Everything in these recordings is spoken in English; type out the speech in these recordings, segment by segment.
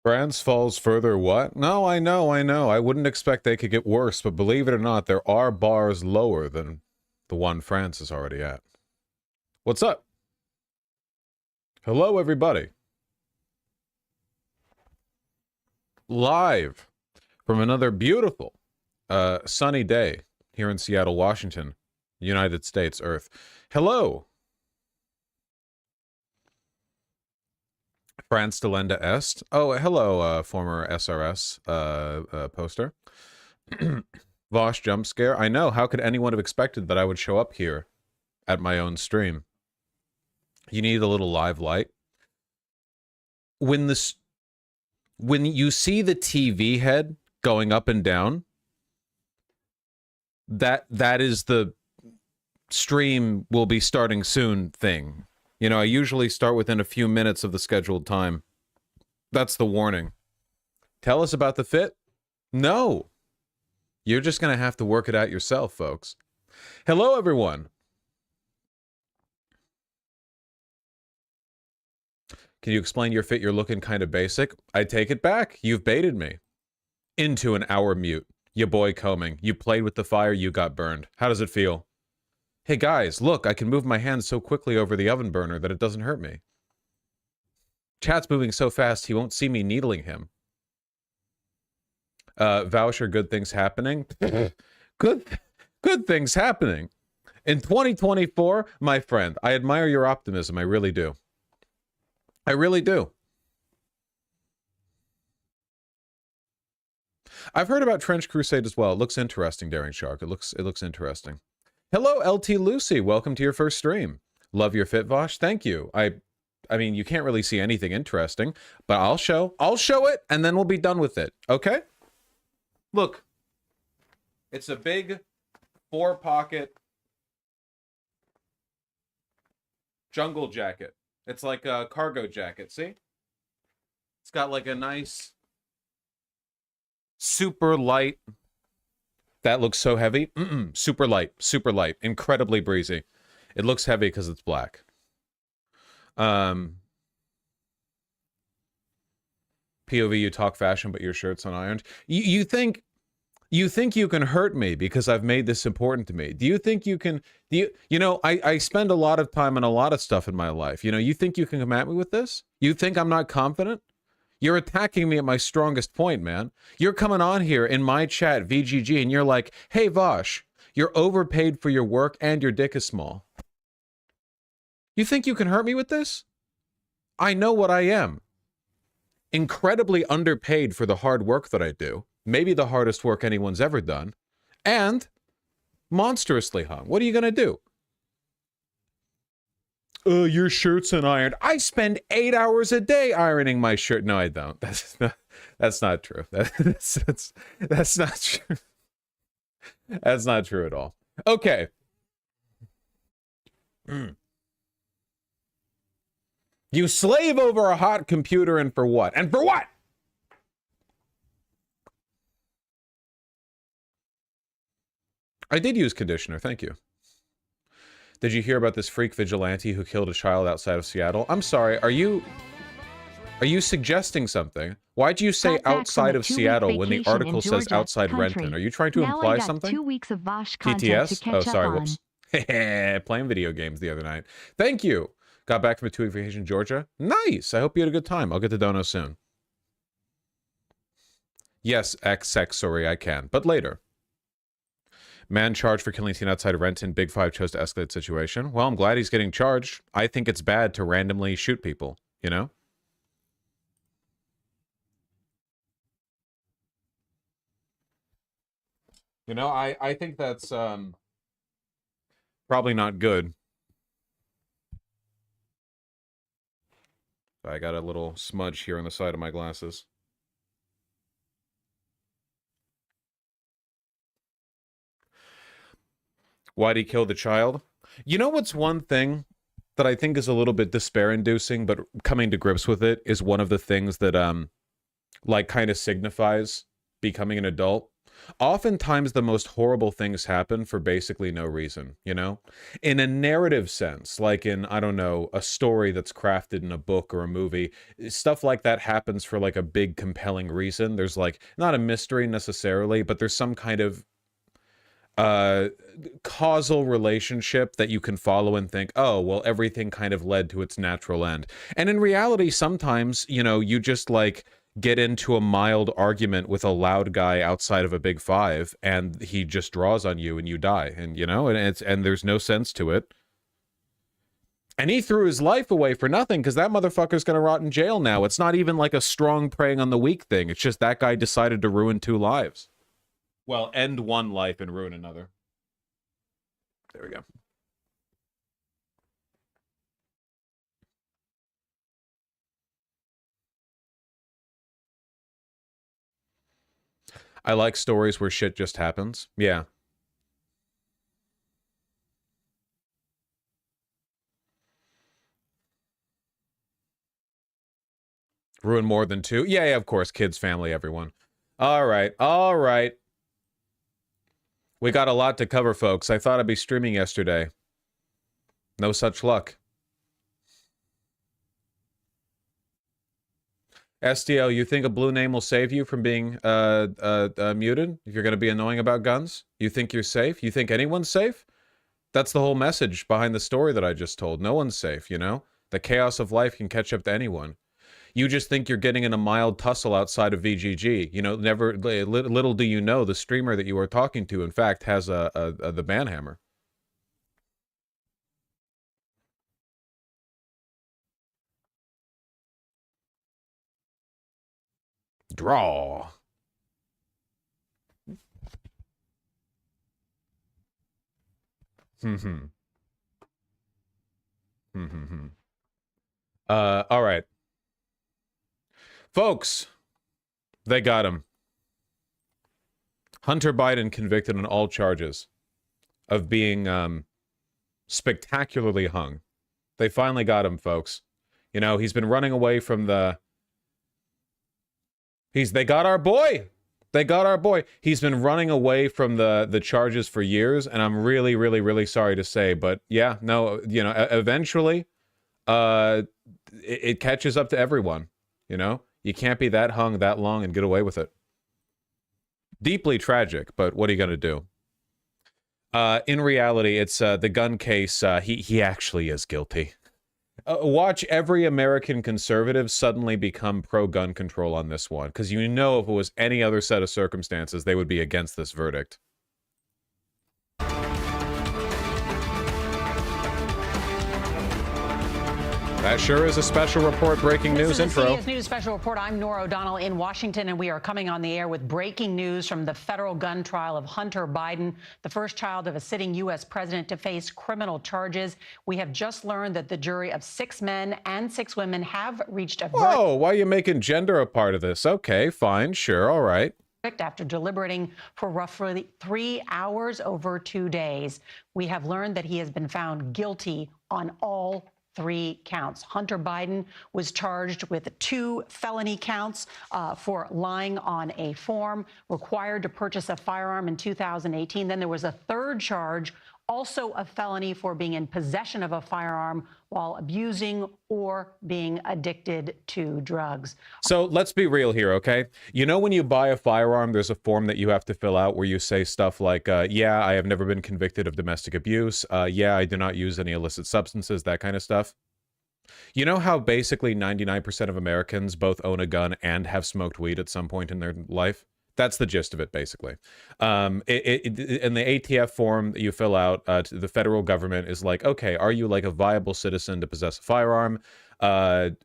France falls further what? No, I know, I know. I wouldn't expect they could get worse, but believe it or not, there are bars lower than the one France is already at. What's up? Hello, everybody. Live from another beautiful, sunny day here in Seattle, Washington, United States, Earth. Hello. France delenda est. Oh, hello, former SRS poster. Vosh jump scare. I know. How could anyone have expected that I would show up here at my own stream? You need a little live light. When you see the TV head going up and down, that is the stream will be starting soon thing. You know, I usually start within a few minutes of the scheduled time. That's the warning. Tell us about the fit? No. You're just going to have to work it out yourself, folks. Hello, everyone. Can you explain your fit? You're looking kind of basic. I take it back. You've baited me. Into an hour mute. Ya boy combing. You played with the fire, you got burned. How does it feel? Hey guys, look, I can move my hand so quickly over the oven burner that it doesn't hurt me. Chat's moving so fast he won't see me needling him. Voucher, good things happening. good things happening. In 2024, my friend, I admire your optimism. I really do. I really do. I've heard about Trench Crusade as well. It looks interesting, Daring Shark. It looks interesting. Hello, LT Lucy. Welcome to your first stream. Love your fit, Vosh. Thank you. I mean, you can't really see anything interesting, but I'll show it, and then we'll be done with it. Okay? Look. It's a big 4-pocket jungle jacket. It's like a cargo jacket, see? It's got like a nice super light. That looks so heavy. Super light, incredibly breezy. It looks heavy because it's black. POV, you talk fashion, but your shirt's unironed. You think you can hurt me because I've made this important to me? Do you think you can? You know, I spend a lot of time on a lot of stuff in my life. You know, you think you can come at me with this? You think I'm not confident? You're attacking me at my strongest point, man. You're coming on here in my chat, VGG, and you're like, hey, Vosh, you're overpaid for your work and your dick is small. You think you can hurt me with this? I know what I am. Incredibly underpaid for the hard work that I do. Maybe the hardest work anyone's ever done. And monstrously hung. What are you going to do? Your shirt's unironed. I spend 8 hours a day ironing my shirt. No, I don't. That's not true. That's not true. That's not true at all. Okay. You slave over a hot computer, and for what? And for what? I did use conditioner, thank you. Did you hear about this freak vigilante who killed a child outside of Seattle? I'm sorry, are you suggesting something? Why'd you say outside of Seattle when the article says outside Renton? Are you trying to imply something? 2 weeks of Vosh content to TTS? catch Oh, sorry, up whoops. Playing video games the other night. Thank you. Got back from a 2-week vacation in Georgia. Nice. I hope you had a good time. I'll get to Dono soon. Yes, sorry, I can, but later. Man charged for killing teen outside of Renton. Big Five chose to escalate situation. Well, I'm glad he's getting charged. I think it's bad to randomly shoot people, you know? You know, I think that's probably not good. I got a little smudge here on the side of my glasses. Why'd he kill the child? You know what's one thing that I think is a little bit despair-inducing, but coming to grips with it is one of the things that, like, kind of signifies becoming an adult? Oftentimes the most horrible things happen for basically no reason, you know? In a narrative sense, like in, I don't know, a story that's crafted in a book or a movie, stuff like that happens for like a big compelling reason. There's like, not a mystery necessarily, but there's some kind of uh causal relationship that you can follow and think, oh, well, everything kind of led to its natural end. And in reality, sometimes, you know, you just like get into a mild argument with a loud guy outside of a big five and he just draws on you and you die, and you know, and there's no sense to it. And he threw his life away for nothing because that motherfucker's gonna rot in jail now. It's not even like a strong preying on the weak thing. It's just that guy decided to ruin 2 lives. Well, end 1 life and ruin another. There we go. I like stories where shit just happens. Yeah. Ruin more than 2. Yeah, yeah, of course. Kids, family, everyone. All right. All right. We got a lot to cover, folks. I thought I'd be streaming yesterday. No such luck. SDL, you think a blue name will save you from being muted if you're going to be annoying about guns? You think you're safe? You think anyone's safe? That's the whole message behind the story that I just told. No one's safe, you know? The chaos of life can catch up to anyone. You just think you're getting in a mild tussle outside of VGG. You know, never. Little do you know, the streamer that you are talking to, in fact, has the banhammer. Draw. Hmm. All right. Folks, they got him. Hunter Biden convicted on all charges of being spectacularly hung. They finally got him, folks. You know, he's been running away from the... They got our boy! They got our boy. He's been running away from the charges for years, and I'm really, really, really sorry to say, but yeah, no, you know, eventually, it catches up to everyone, you know? You can't be that hung that long and get away with it. Deeply tragic, but what are you going to do? In reality, it's the gun case. He actually is guilty. Watch every American conservative suddenly become pro-gun control on this one, because you know if it was any other set of circumstances, they would be against this verdict. That sure is a special report breaking news intro. This is the CBS News Special Report. I'm Nora O'Donnell in Washington, and we are coming on the air with breaking news from the federal gun trial of Hunter Biden, the first child of a sitting U.S. president to face criminal charges. We have just learned that the jury of 6 men and 6 women have reached a verdict. Whoa, why are you making gender a part of this? Okay, fine, sure, all right. After deliberating for roughly 3 hours over 2 days, we have learned that he has been found guilty on all 3 counts. Hunter Biden was charged with 2 felony counts for lying on a form, required to purchase a firearm in 2018. Then there was a 3rd charge, also a felony for being in possession of a firearm while abusing or being addicted to drugs. So let's be real here, okay? You know when you buy a firearm, there's a form that you have to fill out where you say stuff like, yeah, I have never been convicted of domestic abuse. Yeah, I do not use any illicit substances, that kind of stuff. You know how basically 99% of Americans both own a gun and have smoked weed at some point in their life? That's the gist of it, basically. In the ATF form that you fill out, the federal government is like, okay, are you like a viable citizen to possess a firearm?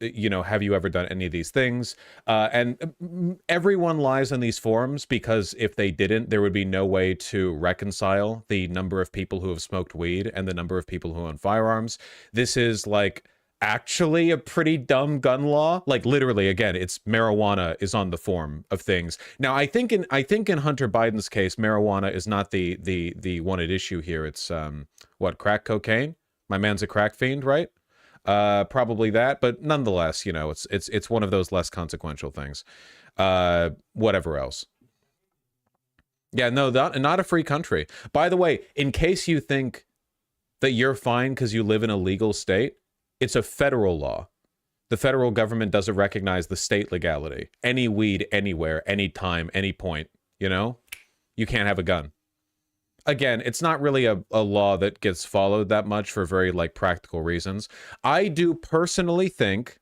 You know, have you ever done any of these things? And everyone lies on these forms because if they didn't, there would be no way to reconcile the number of people who have smoked weed and the number of people who own firearms. This is like... actually a pretty dumb gun law. Like literally, again, it's marijuana is on the form of things. Now, I think in Hunter Biden's case, marijuana is not the one at issue here. It's what, crack cocaine? My man's a crack fiend, right? Probably that, but nonetheless, you know, it's one of those less consequential things. Whatever else. Yeah, no, not a free country. By the way, in case you think that you're fine because you live in a legal state, it's a federal law. The federal government doesn't recognize the state legality. Any weed, anywhere, anytime, any point, you know? You can't have a gun. Again, it's not really a law that gets followed that much for very, like, practical reasons. I do personally think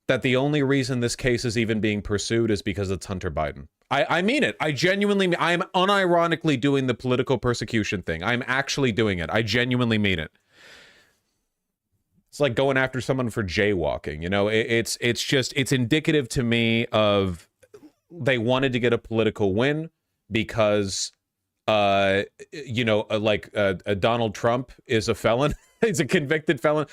that the only reason this case is even being pursued is because it's Hunter Biden. I mean it. I'm unironically doing the political persecution thing. I'm actually doing it. I genuinely mean it. It's like going after someone for jaywalking. You know, it's indicative to me of they wanted to get a political win because, Donald Trump is a felon. He's a convicted felon.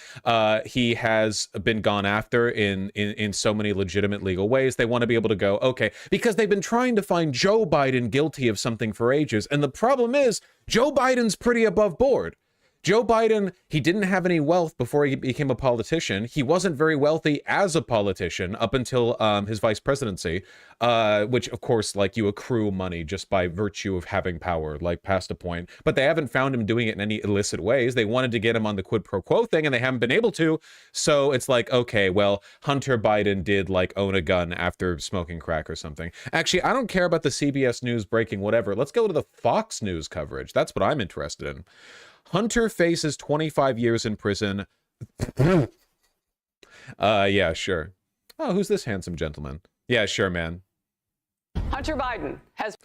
He has been gone after in so many legitimate legal ways. They want to be able to go, okay, because they've been trying to find Joe Biden guilty of something for ages. And the problem is Joe Biden's pretty above board. Joe Biden, he didn't have any wealth before he became a politician. He wasn't very wealthy as a politician up until his vice presidency, which, of course, like, you accrue money just by virtue of having power, like, past a point. But they haven't found him doing it in any illicit ways. They wanted to get him on the quid pro quo thing, and they haven't been able to. So it's like, okay, well, Hunter Biden did, like, own a gun after smoking crack or something. Actually, I don't care about the CBS News breaking whatever. Let's go to the Fox News coverage. That's what I'm interested in. Hunter faces 25 years in prison. Yeah, sure. Oh, who's this handsome gentleman? Yeah, sure, man. Hunter Biden has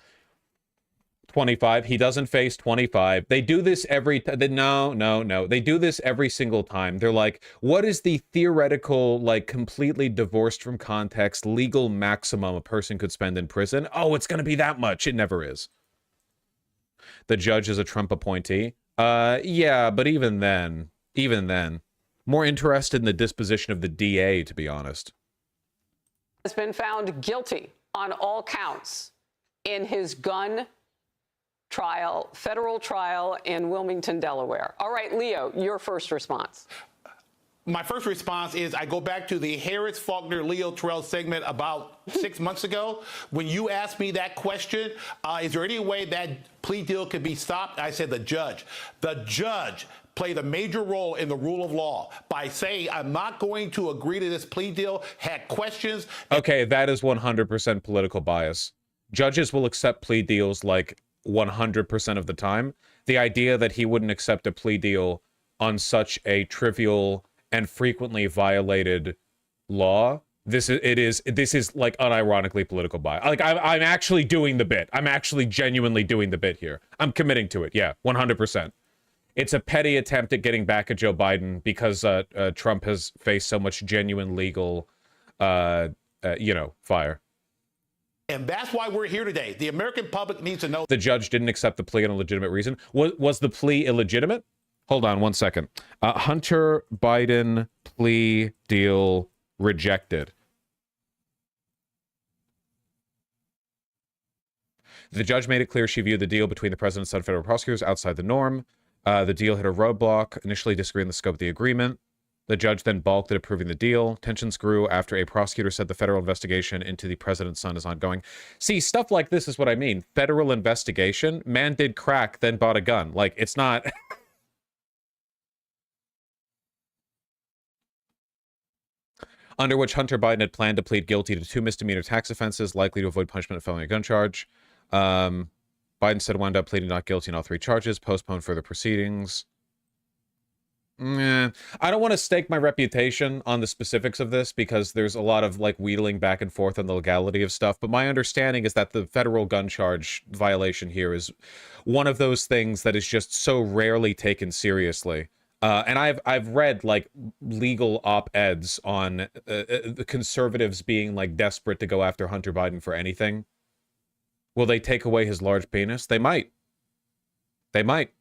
25. He doesn't face 25. They do this every no. They do this every single time. They're like, what is the theoretical, like, completely divorced from context legal maximum a person could spend in prison? Oh, it's going to be that much. It never is. The judge is a Trump appointee. Yeah, but even then, more interested in the disposition of the DA, to be honest. Has been found guilty on all counts in his gun trial, federal trial in Wilmington, Delaware. All right, Leo, your first response. My first response is I go back to the Harris Faulkner Leo Terrell segment about 6 months ago. When you asked me that question, is there any way that plea deal could be stopped? I said the judge. The judge played a major role in the rule of law by saying, I'm not going to agree to this plea deal, had questions. Okay, that is 100% political bias. Judges will accept plea deals like 100% of the time. The idea that he wouldn't accept a plea deal on such a trivial and frequently violated law, this is like unironically political bias. Like, I'm actually doing the bit. I'm actually genuinely doing the bit here. I'm committing to it. Yeah, 100%. It's a petty attempt at getting back at Joe Biden because Trump has faced so much genuine legal, fire. And that's why we're here today. The American public needs to know. The judge didn't accept the plea on a legitimate reason. Was the plea illegitimate? Hold on one second. Hunter Biden plea deal rejected. The judge made it clear she viewed the deal between the president and federal prosecutors outside the norm. The deal hit a roadblock, initially disagreeing the scope of the agreement. The judge then balked at approving the deal. Tensions grew after a prosecutor said the federal investigation into the president's son is ongoing. See, stuff like this is what I mean. Federal investigation. Man did crack, then bought a gun. Like, it's not... under which Hunter Biden had planned to plead guilty to 2 misdemeanor tax offenses, likely to avoid punishment of felony gun charge. Biden said wound up pleading not guilty on all 3 charges, postponed further proceedings. I don't want to stake my reputation on the specifics of this because there's a lot of, like, wheedling back and forth on the legality of stuff, but my understanding is that the federal gun charge violation here is one of those things that is just so rarely taken seriously. And I've read, like, legal op-eds on the conservatives being, like, desperate to go after Hunter Biden for anything. Will they take away his large penis? They might. They might.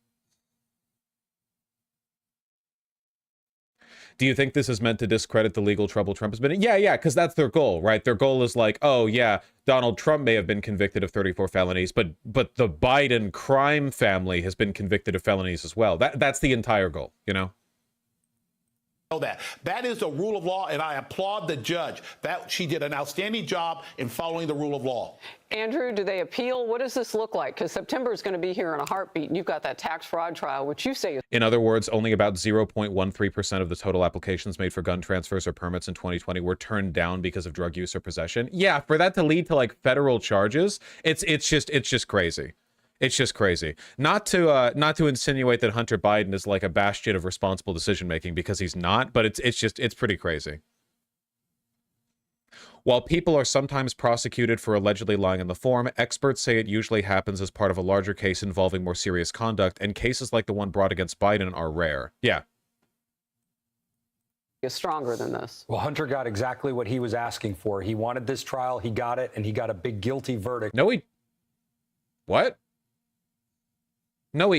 Do you think this is meant to discredit the legal trouble Trump has been in? Yeah, because that's their goal, right? Their goal is like, oh, yeah, Donald Trump may have been convicted of 34 felonies, but the Biden crime family has been convicted of felonies as well. That's the entire goal, you know? That is the rule of law, and I applaud the judge. That she did an outstanding job in following the rule of law. Andrew, do they appeal? What does this look like? Because September is going to be here in a heartbeat, and you've got that tax fraud trial, which you say is... In other words, only about 0.13% of the total applications made for gun transfers or permits in 2020 were turned down because of drug use or possession. Yeah, for that to lead to like federal charges, it's just crazy. It's just crazy. Not to insinuate that Hunter Biden is like a bastion of responsible decision making, because he's not, but it's pretty crazy. While people are sometimes prosecuted for allegedly lying on the form, experts say it usually happens as part of a larger case involving more serious conduct, and cases like the one brought against Biden are rare. Yeah. Is stronger than this. Well, Hunter got exactly what he was asking for. He wanted this trial, he got it, and he got a big guilty verdict. No, what? No,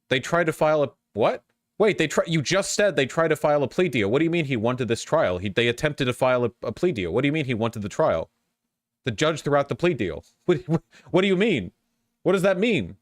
they tried to file a... What? Wait, you just said they tried to file a plea deal. What do you mean he wanted this trial? They attempted to file a plea deal. What do you mean he wanted the trial? The judge threw out the plea deal. What do you mean? What does that mean?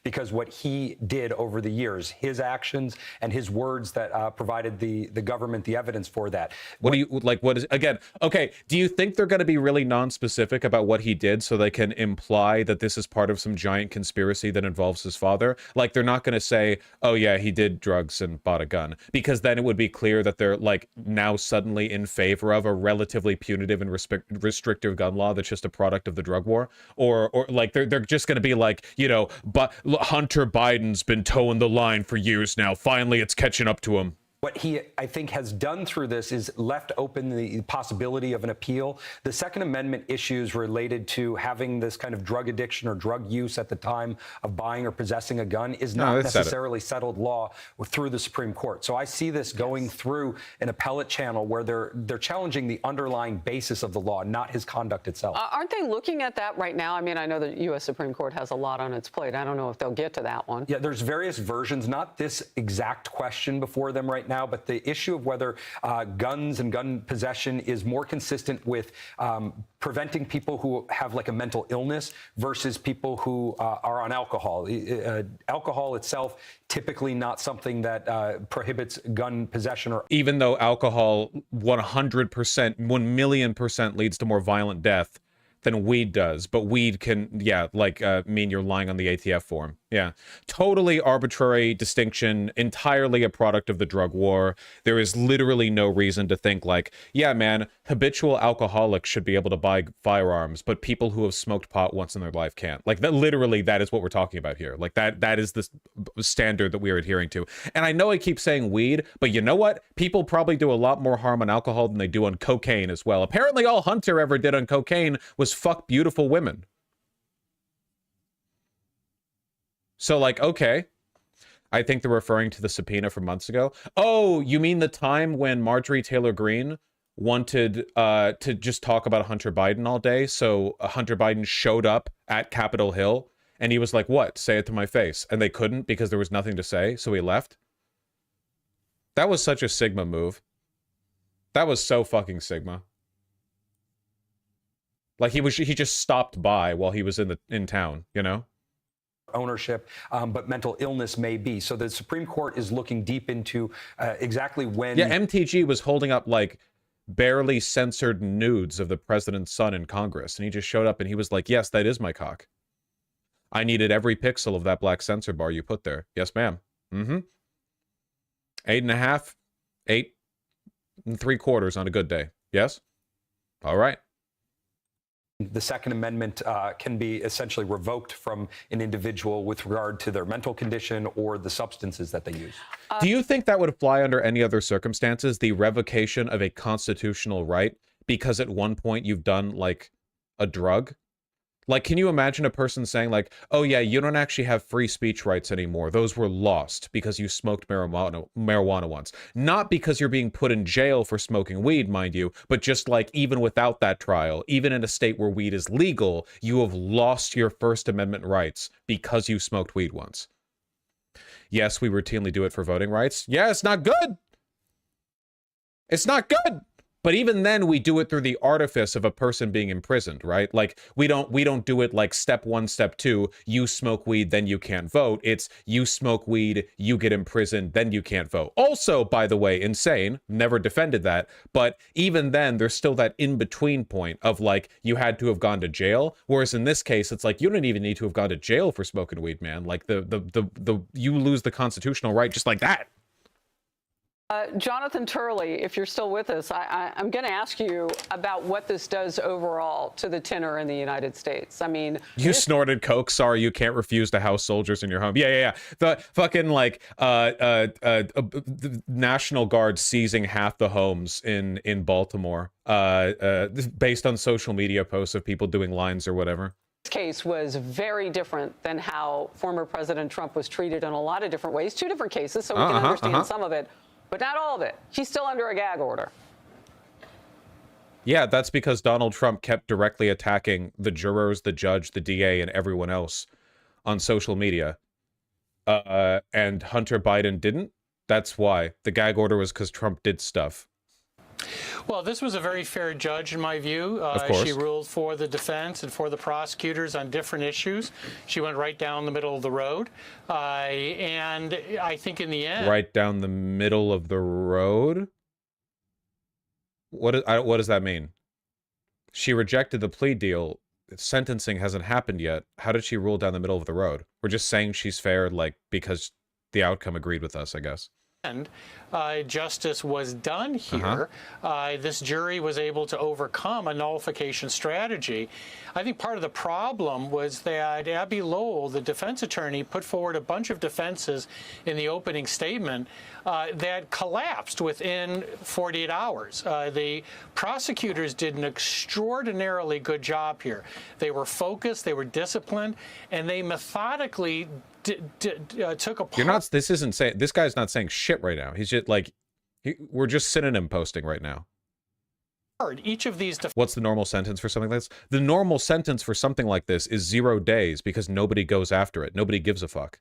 Because what he did over the years, his actions and his words that provided the government the evidence for that. What do you, like, what is, again, okay, do you think they're going to be really non-specific about what he did so they can imply that this is part of some giant conspiracy that involves his father? Like, they're not going to say, oh yeah, he did drugs and bought a gun, because then it would be clear that they're like now suddenly in favor of a relatively punitive and restrictive gun law that's just a product of the drug war, or like they're just going to be like, you know, but Hunter Biden's been towing the line for years now. Finally, it's catching up to him. What he, I think, has done through this is left open the possibility of an appeal. The Second Amendment issues related to having this kind of drug addiction or drug use at the time of buying or possessing a gun is not necessarily settled law through the Supreme Court. So I see this going through an appellate channel where they're challenging the underlying basis of the law, not his conduct itself. Aren't they looking at that right now? I mean, I know the U.S. Supreme Court has a lot on its plate. I don't know if they'll get to that one. Yeah, there's various versions, not this exact question before them right now, but the issue of whether guns and gun possession is more consistent with preventing people who have like a mental illness versus people who are on alcohol. Alcohol itself, typically not something that prohibits gun possession. Or even though alcohol 100%, 1,000,000% leads to more violent death than weed does, but weed can, yeah, like mean you're lying on the ATF form. Yeah, totally arbitrary distinction, entirely a product of the drug war. There is literally no reason to think like, yeah, man, habitual alcoholics should be able to buy firearms, but people who have smoked pot once in their life can't. Like that, literally, that is what we're talking about here. Like that is the standard that we are adhering to. And I know I keep saying weed, but you know what? People probably do a lot more harm on alcohol than they do on cocaine as well. Apparently, all Hunter ever did on cocaine was fuck beautiful women. So, like, okay, I think they're referring to the subpoena from months ago. Oh, you mean the time when Marjorie Taylor Greene wanted to just talk about Hunter Biden all day? So Hunter Biden showed up at Capitol Hill, and he was like, what? Say it to my face. And they couldn't because there was nothing to say, so he left. That was such a Sigma move. That was so fucking Sigma. Like, he just stopped by while he was in town, you know? Ownership, but mental illness may be. So the Supreme Court is looking deep into exactly when... Yeah, MTG was holding up, like, barely censored nudes of the president's son in Congress, and he just showed up and he was like, yes, that is my cock. I needed every pixel of that black censor bar you put there. Yes, ma'am. 8.5, 8 3/4 on a good day. Yes? All right. The Second Amendment can be essentially revoked from an individual with regard to their mental condition or the substances that they use. Do you think that would fly under any other circumstances, the revocation of a constitutional right, because at one point you've done, like, a drug? Like, can you imagine a person saying, like, oh yeah, you don't actually have free speech rights anymore. Those were lost because you smoked marijuana once. Not because you're being put in jail for smoking weed, mind you, but just like even without that trial, even in a state where weed is legal, you have lost your First Amendment rights because you smoked weed once. Yes, we routinely do it for voting rights. Yeah, it's not good. It's not good. But even then, we do it through the artifice of a person being imprisoned, right? Like we don't do it like step 1, step 2, you smoke weed, then you can't vote. It's you smoke weed, you get imprisoned, then you can't vote. Also, by the way, insane, never defended that. But even then, there's still that in-between point of like, you had to have gone to jail. Whereas in this case, it's like, you don't even need to have gone to jail for smoking weed, man. Like you lose the constitutional right just like that. Jonathan Turley, if you're still with us, I'm going to ask you about what this does overall to the tenor in the United States. I mean, you snorted coke. Sorry, you can't refuse to house soldiers in your home. Yeah. The fucking like the National Guard seizing half the homes in Baltimore, based on social media posts of people doing lines or whatever. This case was very different than how former President Trump was treated in a lot of different ways. 2 different cases, so we can understand some of it. But not all of it. He's still under a gag order. Yeah, that's because Donald Trump kept directly attacking the jurors, the judge, the DA, and everyone else on social media. And Hunter Biden didn't. That's why. The gag order was because Trump did stuff. Well, this was a very fair judge, in my view. Of course. She ruled for the defense and for the prosecutors on different issues. She went right down the middle of the road. And I think in the end... Right down the middle of the road? What does that mean? She rejected the plea deal. Sentencing hasn't happened yet. How did she rule down the middle of the road? We're just saying she's fair, like, because the outcome agreed with us, I guess. And justice was done here. This jury was able to overcome a nullification strategy. I think part of the problem was that Abby Lowell, the defense attorney, put forward a bunch of defenses in the opening statement that collapsed within 48 hours. The prosecutors did an extraordinarily good job here. They were focused, they were disciplined, and they methodically took apart. You're not. This isn't saying. This guy's not saying shit right now. He's just like, we're just synonym posting right now. Each of these. What's the normal sentence for something like this? The normal sentence for something like this is 0 days because nobody goes after it. Nobody gives a fuck.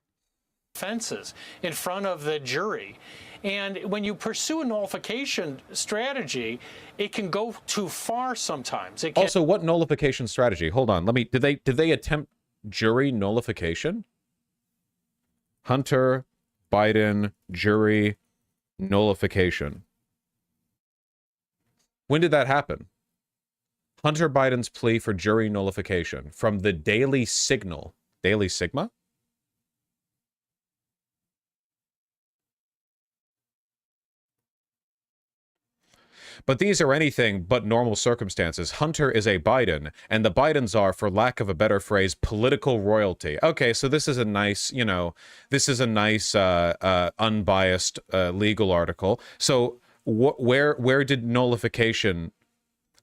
Offenses in front of the jury. And when you pursue a nullification strategy, it can go too far sometimes. It can... Also, what nullification strategy? Hold on. Did they attempt jury nullification? Hunter Biden jury nullification. When did that happen? Hunter Biden's plea for jury nullification from the Daily Signal. Daily Sigma? But these are anything but normal circumstances. Hunter is a Biden, and the Bidens are, for lack of a better phrase, political royalty. Okay, so this is a nice, unbiased legal article. So where did nullification?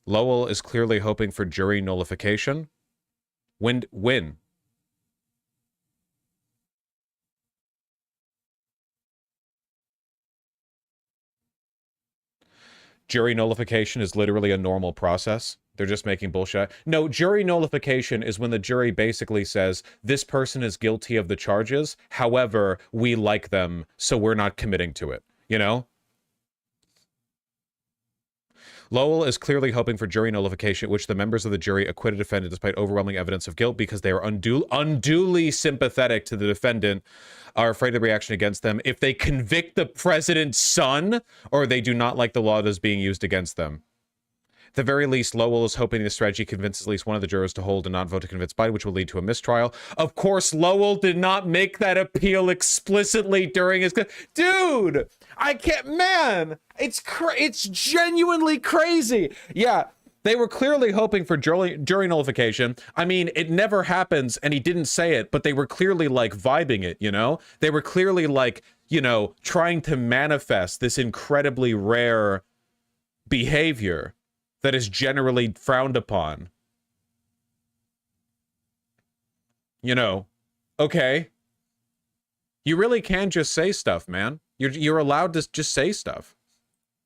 Lowell is clearly hoping for jury nullification. When? Jury nullification is literally a normal process. They're just making bullshit. No, jury nullification is when the jury basically says, this person is guilty of the charges. However, we like them, so we're not committing to it. You know? Lowell is clearly hoping for jury nullification, which the members of the jury acquit a defendant despite overwhelming evidence of guilt because they are unduly sympathetic to the defendant, are afraid of the reaction against them if they convict the president's son, or they do not like the law that is being used against them. At the very least, Lowell is hoping the strategy convinces at least one of the jurors to hold and not vote to convince Biden, which will lead to a mistrial. Of course, Lowell did not make that appeal explicitly during his... Dude! I can't... Man! It's genuinely crazy! Yeah, they were clearly hoping for jury nullification. I mean, it never happens, and he didn't say it, but they were clearly, like, vibing it, you know? They were clearly, like, trying to manifest this incredibly rare behavior that is generally frowned upon. Okay. You really can just say stuff, man. You're allowed to just say stuff.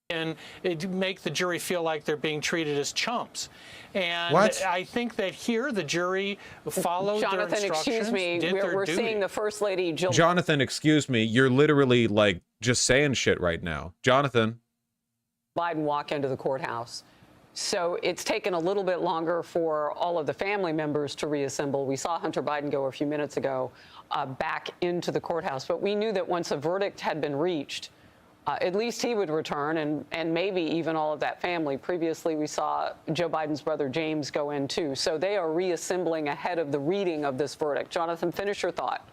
And it make the jury feel like they're being treated as chumps. And what? I think that here the jury followed their instructions. Jonathan, excuse me, we're seeing the First Lady Jill. Jonathan, excuse me, you're literally like just saying shit right now. Jonathan. Biden walk into the courthouse. So it's taken a little bit longer for all of the family members to reassemble. We saw Hunter Biden go a few minutes ago back into the courthouse. But we knew that once a verdict had been reached, at least he would return, and maybe even all of that family. Previously, we saw Joe Biden's brother James go in, too. So they are reassembling ahead of the reading of this verdict. Jonathan, finish your thought.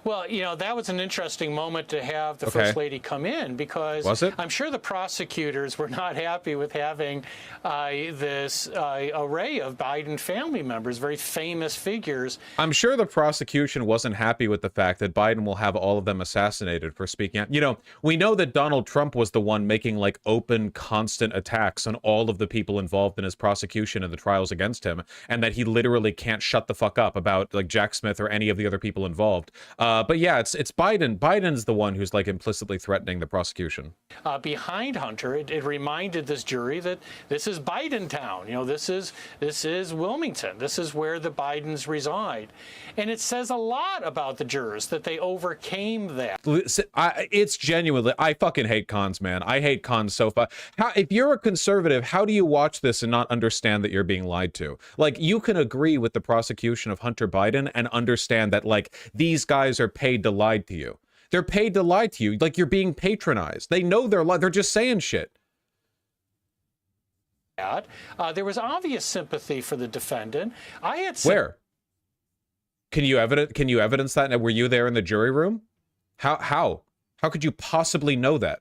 Well, you know, that was an interesting moment to have the First Lady come in, because I'm sure the prosecutors were not happy with having this array of Biden family members, very famous figures. I'm sure the prosecution wasn't happy with the fact that Biden will have all of them assassinated for speaking out. You know, we know that Donald Trump was the one making like open, constant attacks on all of the people involved in his prosecution and the trials against him, and that he literally can't shut the fuck up about like Jack Smith or any of the other people involved. But yeah, it's Biden. Biden's the one who's like implicitly threatening the prosecution. Behind Hunter, it reminded this jury that this is Biden town. You know, this is Wilmington. This is where the Bidens reside, and it says a lot about the jurors that they overcame that. It's genuinely, I fucking hate cons, man. I hate cons so far. If you're a conservative, how do you watch this and not understand that you're being lied to? Like, you can agree with the prosecution of Hunter Biden and understand that like these guys are paid to lie to you. They're paid to lie to you. Like, you're being patronized. They know they're just saying shit. There was obvious sympathy for the defendant. I had where can you evidence that? Were you there in the jury room? How could you possibly know that?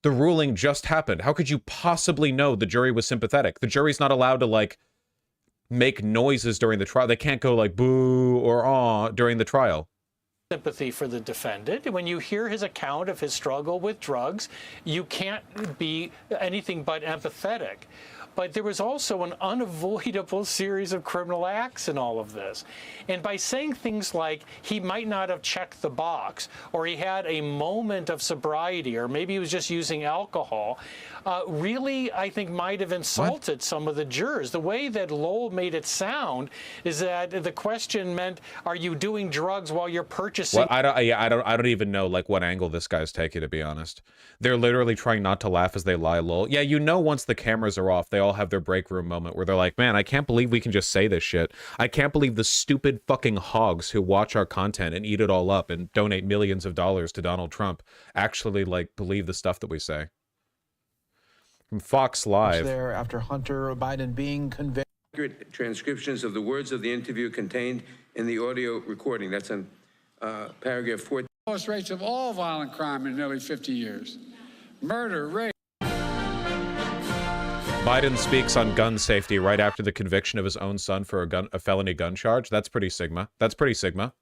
The ruling just happened. How could you possibly know the jury was sympathetic? The jury's not allowed to like make noises during the trial. They can't go like boo or aw during the trial. Sympathy for the defendant. When you hear his account of his struggle with drugs, you can't be anything but empathetic. But there was also an unavoidable series of criminal acts in all of this. And by saying things like he might not have checked the box, or he had a moment of sobriety, or maybe he was just using alcohol, really, I think, might have insulted some of the jurors. The way that Lowell made it sound is that the question meant, are you doing drugs while you're purchasing? Well, I don't even know like what angle this guy's taking, to be honest. They're literally trying not to laugh as they lie, Lowell. Yeah, you know, once the cameras are off, they all have their break room moment where they're like, man, I can't believe we can just say this shit. I can't believe the stupid fucking hogs who watch our content and eat it all up and donate millions of dollars to Donald Trump actually like believe the stuff that we say. From Fox Live. There after Hunter Biden being convicted. Transcriptions of the words of the interview contained in the audio recording. That's in paragraph 14. Lowest rates of all violent crime in nearly 50 years. Murder, rape. Biden speaks on gun safety right after the conviction of his own son for a felony gun charge. That's pretty Sigma. That's pretty Sigma.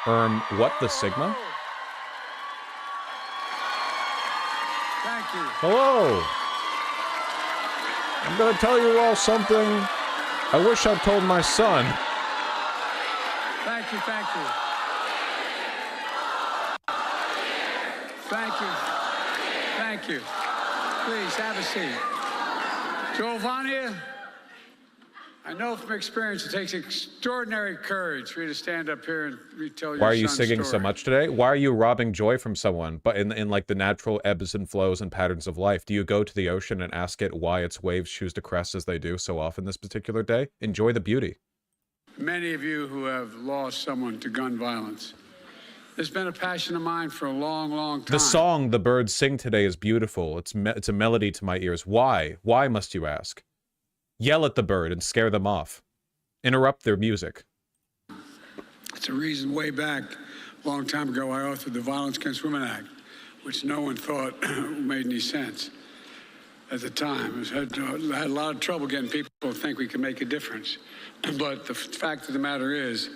What the Sigma? Thank you. Hello. I'm gonna tell you all something I wish I'd told my son. Thank you, thank you. Thank you. Thank you. Please, have a seat. Giovanni, I know from experience it takes extraordinary courage for you to stand up here and retell your son's story. Why are you singing so much today? Why are you robbing joy from someone? But in like the natural ebbs and flows and patterns of life, do you go to the ocean and ask it why its waves choose to crest as they do so often this particular day? Enjoy the beauty. Many of you who have lost someone to gun violence, it's been a passion of mine for a long, long time. The song the birds sing today is beautiful. It's a melody to my ears. Why? Why, must you ask? Yell at the bird and scare them off. Interrupt their music. It's a reason way back, a long time ago, I authored the Violence Against Women Act, which no one thought made any sense at the time. I had a lot of trouble getting people to think we could make a difference. But the fact of the matter is,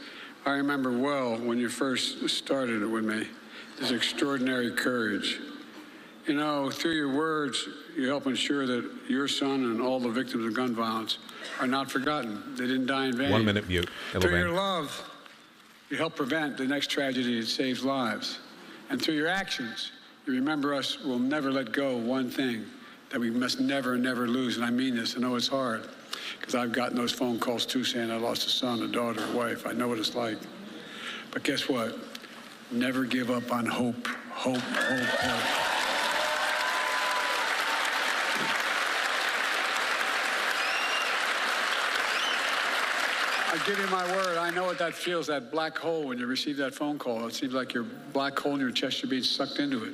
I remember well when you first started it with me, this extraordinary courage. You know, through your words, you help ensure that your son and all the victims of gun violence are not forgotten. They didn't die in vain. 1 minute mute. Through your love, you help prevent the next tragedy that saves lives. And through your actions, you remember us will never let go of one thing that we must never, never lose. And I mean this. I know it's hard, because I've gotten those phone calls too saying I lost a son, a daughter, a wife. I know what it's like. But guess what? Never give up on hope. hope, hope. I give you my word, I know what that feels, that black hole when you receive that phone call. It seems like your black hole in your chest, you're being sucked into it.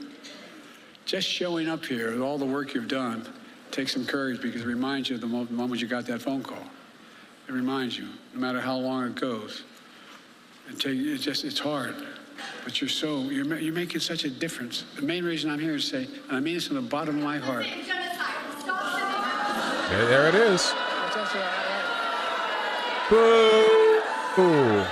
Just showing up here with all the work you've done takes some courage because it reminds you of the moment you got that phone call. It reminds you, no matter how long it goes. It's hard, but you're making such a difference. The main reason I'm here is to say, and I mean this from the bottom of my heart. There it is. Boo! Boo!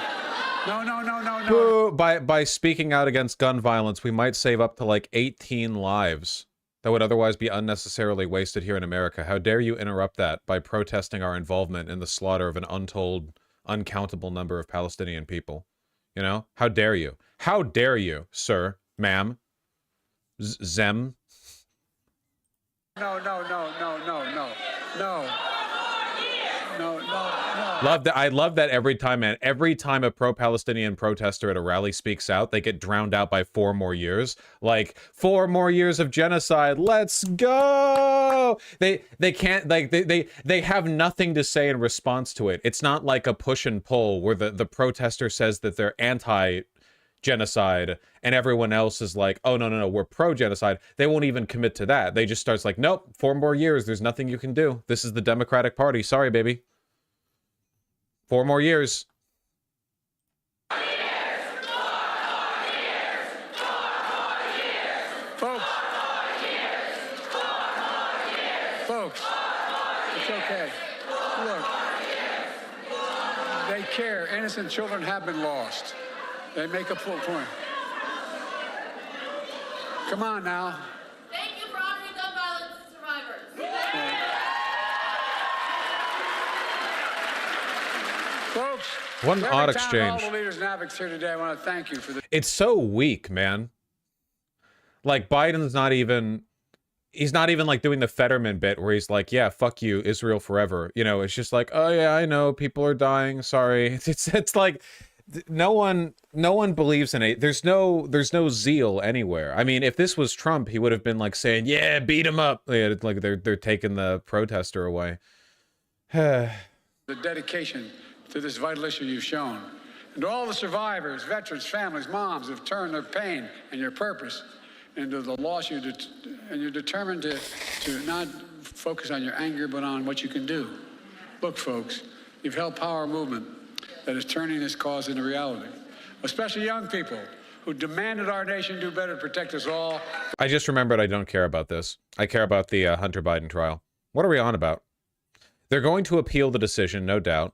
No. Boo! By speaking out against gun violence, we might save up to like 18 lives that would otherwise be unnecessarily wasted here in America. How dare you interrupt that by protesting our involvement in the slaughter of an untold, uncountable number of Palestinian people? You know? How dare you? How dare you, sir, ma'am, Zem? No. Love that. I love that every time, man. Every time a pro-Palestinian protester at a rally speaks out, they get drowned out by 4 more years. Like 4 more years of genocide. Let's go. They can't, like, they have nothing to say in response to it. It's not like a push and pull where the protester says that they're anti-genocide and everyone else is like, oh no, we're pro-genocide. They won't even commit to that. They just starts like, nope, 4 more years. There's nothing you can do. This is the Democratic Party. Sorry, baby. 4 more years. Folks, it's okay. Look, they care. Innocent children have been lost. They make a full point. Come on now. Thank you for honoring gun violence survivors. Folks, what an odd exchange. All the leaders and advocates here today, I want to thank you for this. It's so weak, man. Like, Biden's not even... He's not even, like, doing the Fetterman bit where he's like, yeah, fuck you, Israel forever. You know, it's just like, oh, yeah, I know, people are dying, sorry. It's like... No one believes in it. There's no zeal anywhere. I mean, if this was Trump, he would have been like saying, "Yeah, beat him up." Yeah, like they're taking the protester away. The dedication to this vital issue you've shown, and to all the survivors, veterans, families, moms who've turned their pain and your purpose into the loss and you're determined to not focus on your anger, but on what you can do. Look, folks, you've held power movement that is turning this cause into reality, especially young people who demanded our nation do better to protect us all. I just remembered I don't care about this. I care about the Hunter Biden trial. What are we on about? They're going to appeal the decision, no doubt.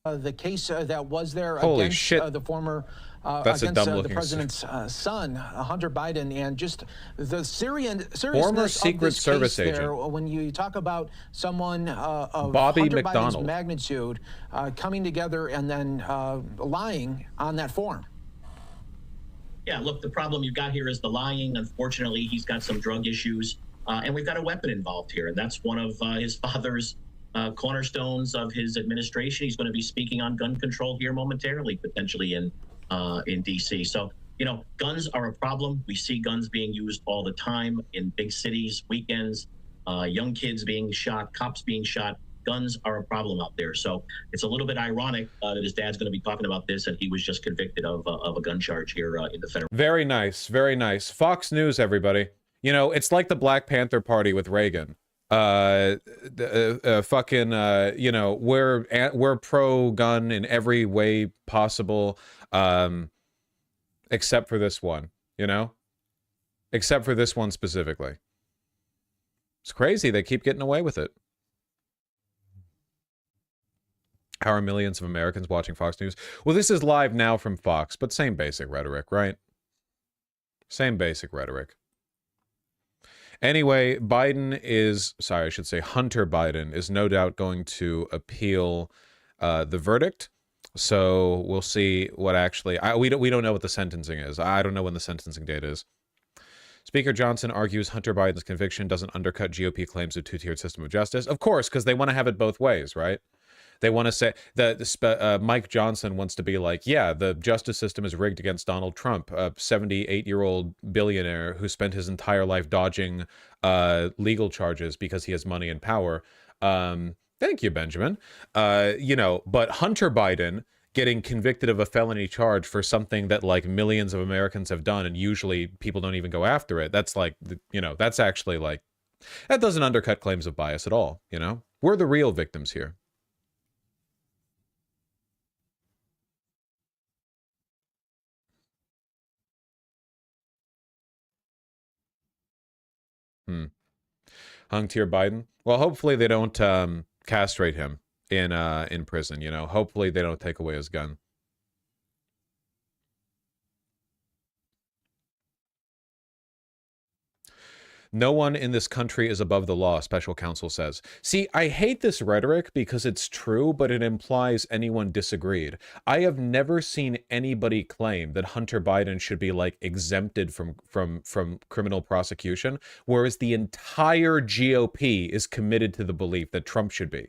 The case that was there Holy against shit. The former That's against a the president's son, Hunter Biden, and just the seriousness Former Secret of this Service case there, agent. when you talk about someone of Bobby Hunter McDonald. Biden's magnitude coming together and then lying on that form. Yeah, look, the problem you've got here is the lying. Unfortunately, he's got some drug issues, and we've got a weapon involved here, and that's one of his father's cornerstones of his administration. He's going to be speaking on gun control here momentarily, potentially in D.C. So, you know, guns are a problem. We see guns being used all the time in big cities, weekends, young kids being shot, cops being shot. Guns are a problem out there. So it's a little bit ironic that his dad's going to be talking about this, and he was just convicted of a gun charge here in the federal. Very nice, very nice. Fox News, everybody. You know, it's like the Black Panther Party with Reagan. You know, we're pro-gun in every way possible, except for this one, you know? Except for this one specifically. It's crazy. They keep getting away with it. How are millions of Americans watching Fox News? Well, this is live now from Fox, but same basic rhetoric, right? Same basic rhetoric. Anyway, Hunter Biden is no doubt going to appeal the verdict. So we'll see what actually... we don't know what the sentencing is. I don't know when the sentencing date is. Speaker Johnson argues Hunter Biden's conviction doesn't undercut GOP claims of two-tiered system of justice. Of course, because they want to have it both ways, right? They want to say that Mike Johnson wants to be like, yeah, the justice system is rigged against Donald Trump, a 78-year-old billionaire who spent his entire life dodging legal charges because he has money and power. Thank you, Benjamin. You know, but Hunter Biden getting convicted of a felony charge for something that like millions of Americans have done, and usually people don't even go after it. That's like, you know, that's actually like, that doesn't undercut claims of bias at all. You know, we're the real victims here. Hung tier Biden. Well, hopefully they don't castrate him in prison. You know, hopefully they don't take away his gun. No one in this country is above the law, special counsel says. See, I hate this rhetoric because it's true, but it implies anyone disagreed. I have never seen anybody claim that Hunter Biden should be like exempted from criminal prosecution, whereas the entire GOP is committed to the belief that Trump should be.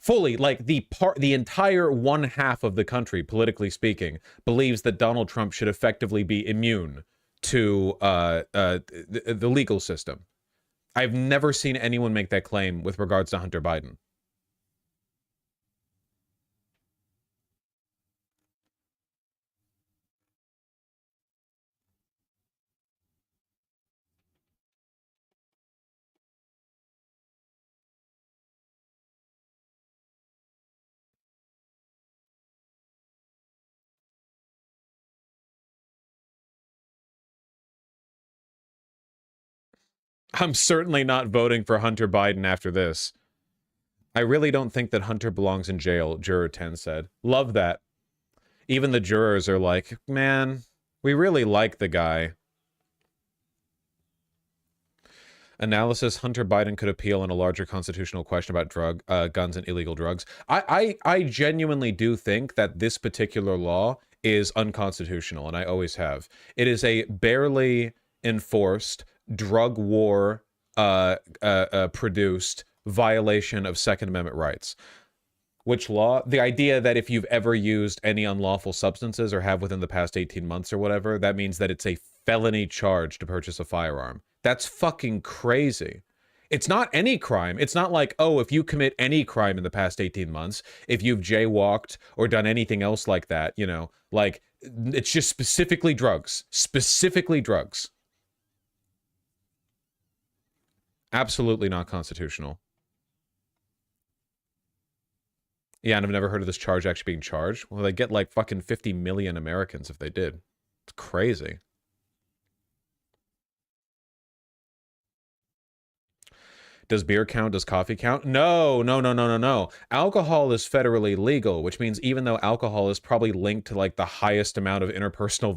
Fully, like the entire one half of the country, politically speaking, believes that Donald Trump should effectively be immune to the legal system. I've never seen anyone make that claim with regards to Hunter Biden. I'm certainly not voting for Hunter Biden after this. I really don't think that Hunter belongs in jail, Juror 10 said. Love that. Even the jurors are like, man, we really like the guy. Analysis, Hunter Biden could appeal on a larger constitutional question about guns and illegal drugs. I genuinely do think that this particular law is unconstitutional, and I always have. It is a barely enforced drug war produced violation of Second Amendment rights. Which law? The idea that if you've ever used any unlawful substances or have within the past 18 months or whatever, that means that it's a felony charge to purchase a firearm. That's fucking crazy. It's not any crime. It's not like, oh, if you commit any crime in the past 18 months, if you've jaywalked or done anything else like that, you know, like, it's just specifically drugs. Specifically drugs. Absolutely not constitutional. Yeah, and I've never heard of this charge actually being charged. Well, they get like fucking 50 million Americans if they did. It's crazy. Does beer count? Does coffee count? No. Alcohol is federally legal, which means even though alcohol is probably linked to like the highest amount of interpersonal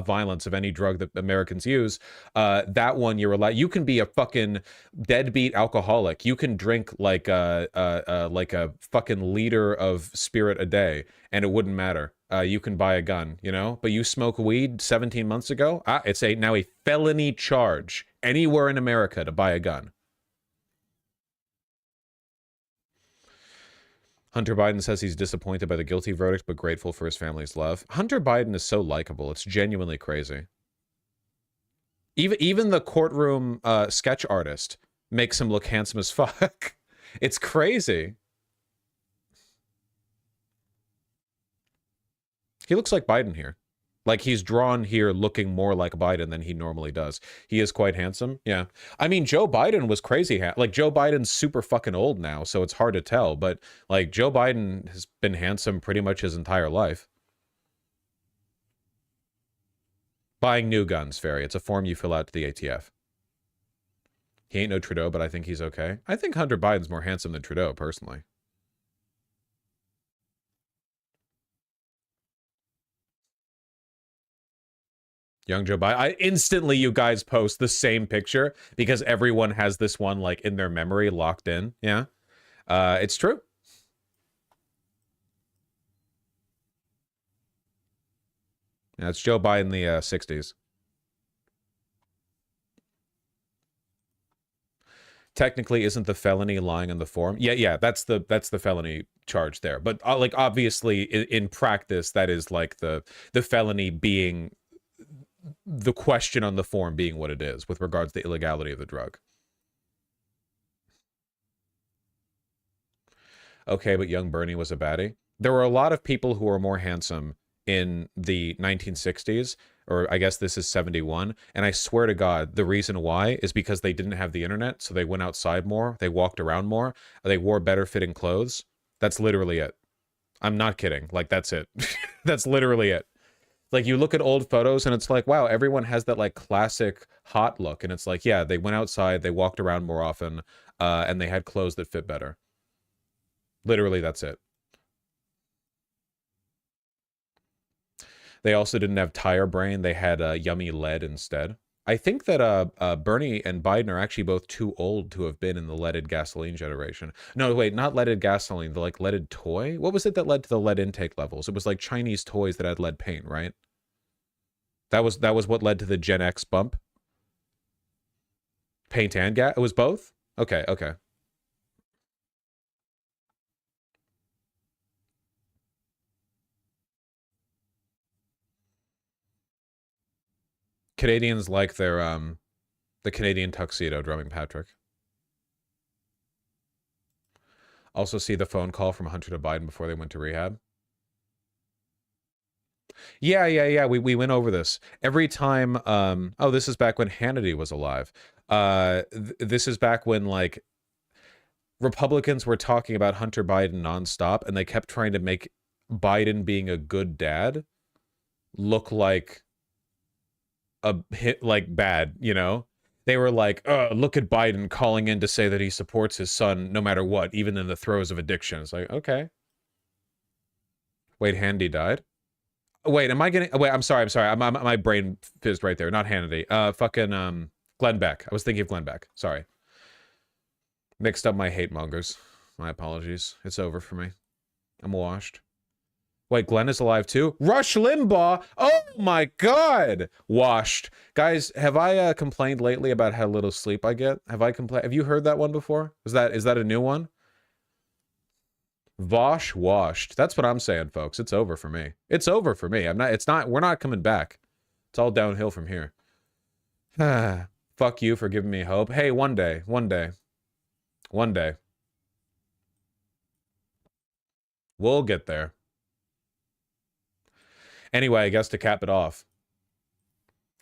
violence of any drug that Americans use, that one you're allowed. You can be a fucking deadbeat alcoholic. You can drink like a fucking liter of spirit a day, and it wouldn't matter. You can buy a gun, you know. But you smoke weed 17 months ago, it's now a felony charge anywhere in America to buy a gun. Hunter Biden says he's disappointed by the guilty verdict, but grateful for his family's love. Hunter Biden is so likable. It's genuinely crazy. Even the courtroom sketch artist makes him look handsome as fuck. It's crazy. He looks like Biden here. Like, he's drawn here looking more like Biden than he normally does. He is quite handsome, yeah. I mean, Joe Biden was crazy. Like, Joe Biden's super fucking old now, so it's hard to tell. But, like, Joe Biden has been handsome pretty much his entire life. Buying new guns, Ferry. It's a form you fill out to the ATF. He ain't no Trudeau, but I think he's okay. I think Hunter Biden's more handsome than Trudeau, personally. Young Joe Biden. Instantly, you guys post the same picture because everyone has this one like in their memory locked in. Yeah, it's true. Yeah, it's Joe Biden, the 60s. Technically, isn't the felony lying on the form? Yeah, that's the felony charge there. But like obviously in practice, that is like the felony being the question on the form being what it is with regards to the illegality of the drug. Okay, but young Bernie was a baddie. There were a lot of people who were more handsome in the 1960s, or I guess this is 71, and I swear to God, the reason why is because they didn't have the internet, so they went outside more, they walked around more, they wore better fitting clothes. That's literally it. I'm not kidding. Like, that's it. That's literally it. Like, you look at old photos and it's like, wow, everyone has that like classic hot look, and it's like, yeah, they went outside, they walked around more often, and they had clothes that fit better. Literally, that's it. They also didn't have tire brain. They had yummy lead instead. I think that Bernie and Biden are actually both too old to have been in the leaded gasoline generation. No, wait, not leaded gasoline, the like leaded toy? What was it that led to the lead intake levels? It was like Chinese toys that had lead paint, right? That was what led to the Gen X bump? Paint and gas? It was both? Okay, okay. Canadians like their the Canadian tuxedo, drumming Patrick. Also see the phone call from Hunter to Biden before they went to rehab. Yeah. We went over this. Every time oh, this is back when Hannity was alive. This is back when like Republicans were talking about Hunter Biden nonstop, and they kept trying to make Biden being a good dad look like a hit, like bad, you know? They were like, look at Biden calling in to say that he supports his son no matter what, even in the throes of addiction. It's like, okay. Wait, Handy died? Wait, am I getting... Wait, I'm sorry. My brain fizzed right there. Not Hannity. Fucking Glenn Beck. I was thinking of Glenn Beck. Sorry. Mixed up my hate mongers. My apologies. It's over for me. I'm washed. Wait, Glenn is alive too? Rush Limbaugh? Oh my God! Washed. Guys, have I complained lately about how little sleep I get? Have I complained? Have you heard that one before? Is that a new one? Vosh washed. That's what I'm saying, folks. It's over for me. It's over for me. We're not coming back. It's all downhill from here. Fuck you for giving me hope. Hey, one day. We'll get there. Anyway, I guess to cap it off,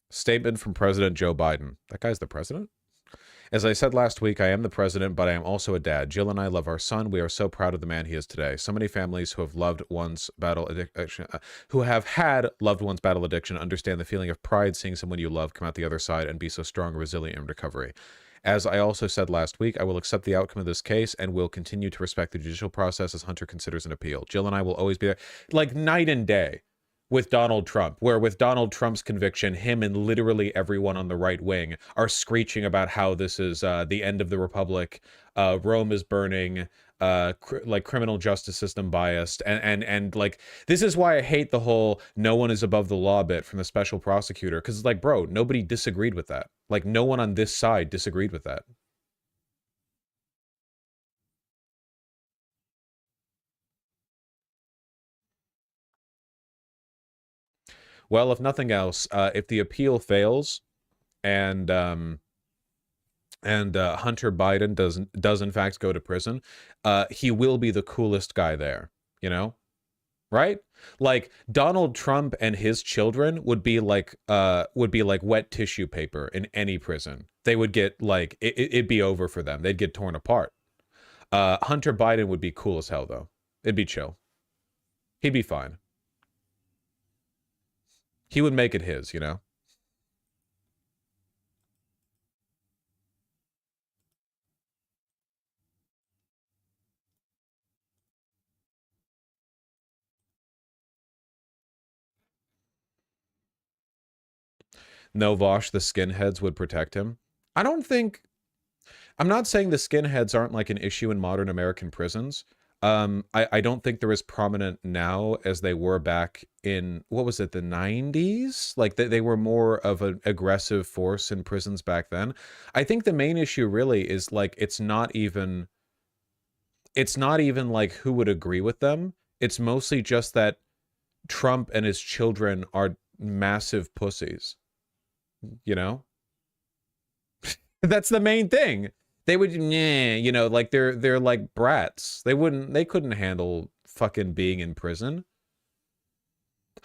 statement from President Joe Biden. That guy's the president? As I said last week, I am the president, but I am also a dad. Jill and I love our son. We are so proud of the man he is today. So many families who have loved one's battle addiction, who have had loved one's battle addiction, understand the feeling of pride seeing someone you love come out the other side and be so strong, resilient in recovery. As I also said last week, I will accept the outcome of this case and will continue to respect the judicial process as Hunter considers an appeal. Jill and I will always be there, like night and day. With Donald Trump, where with Donald Trump's conviction, him and literally everyone on the right wing are screeching about how this is the end of the republic, Rome is burning, like criminal justice system biased, and like this is why I hate the whole no one is above the law bit from the special prosecutor, because it's like, bro, nobody disagreed with that. Like no one on this side disagreed with that. Well, if nothing else, if the appeal fails, and Hunter Biden does in fact go to prison, he will be the coolest guy there. You know, right? Like Donald Trump and his children would be like wet tissue paper in any prison. They would get like it'd be over for them. They'd get torn apart. Hunter Biden would be cool as hell though. It'd be chill. He'd be fine. He would make it his, you know? No, Vosh, the skinheads would protect him. I don't think... I'm not saying the skinheads aren't like an issue in modern American prisons. I don't think they're as prominent now as they were back in, what was it, the 90s? Like they were more of an aggressive force in prisons back then. I think the main issue really is like it's not even like who would agree with them. It's mostly just that Trump and his children are massive pussies. You know? That's the main thing. They would, you know, like they're like brats. They couldn't handle fucking being in prison.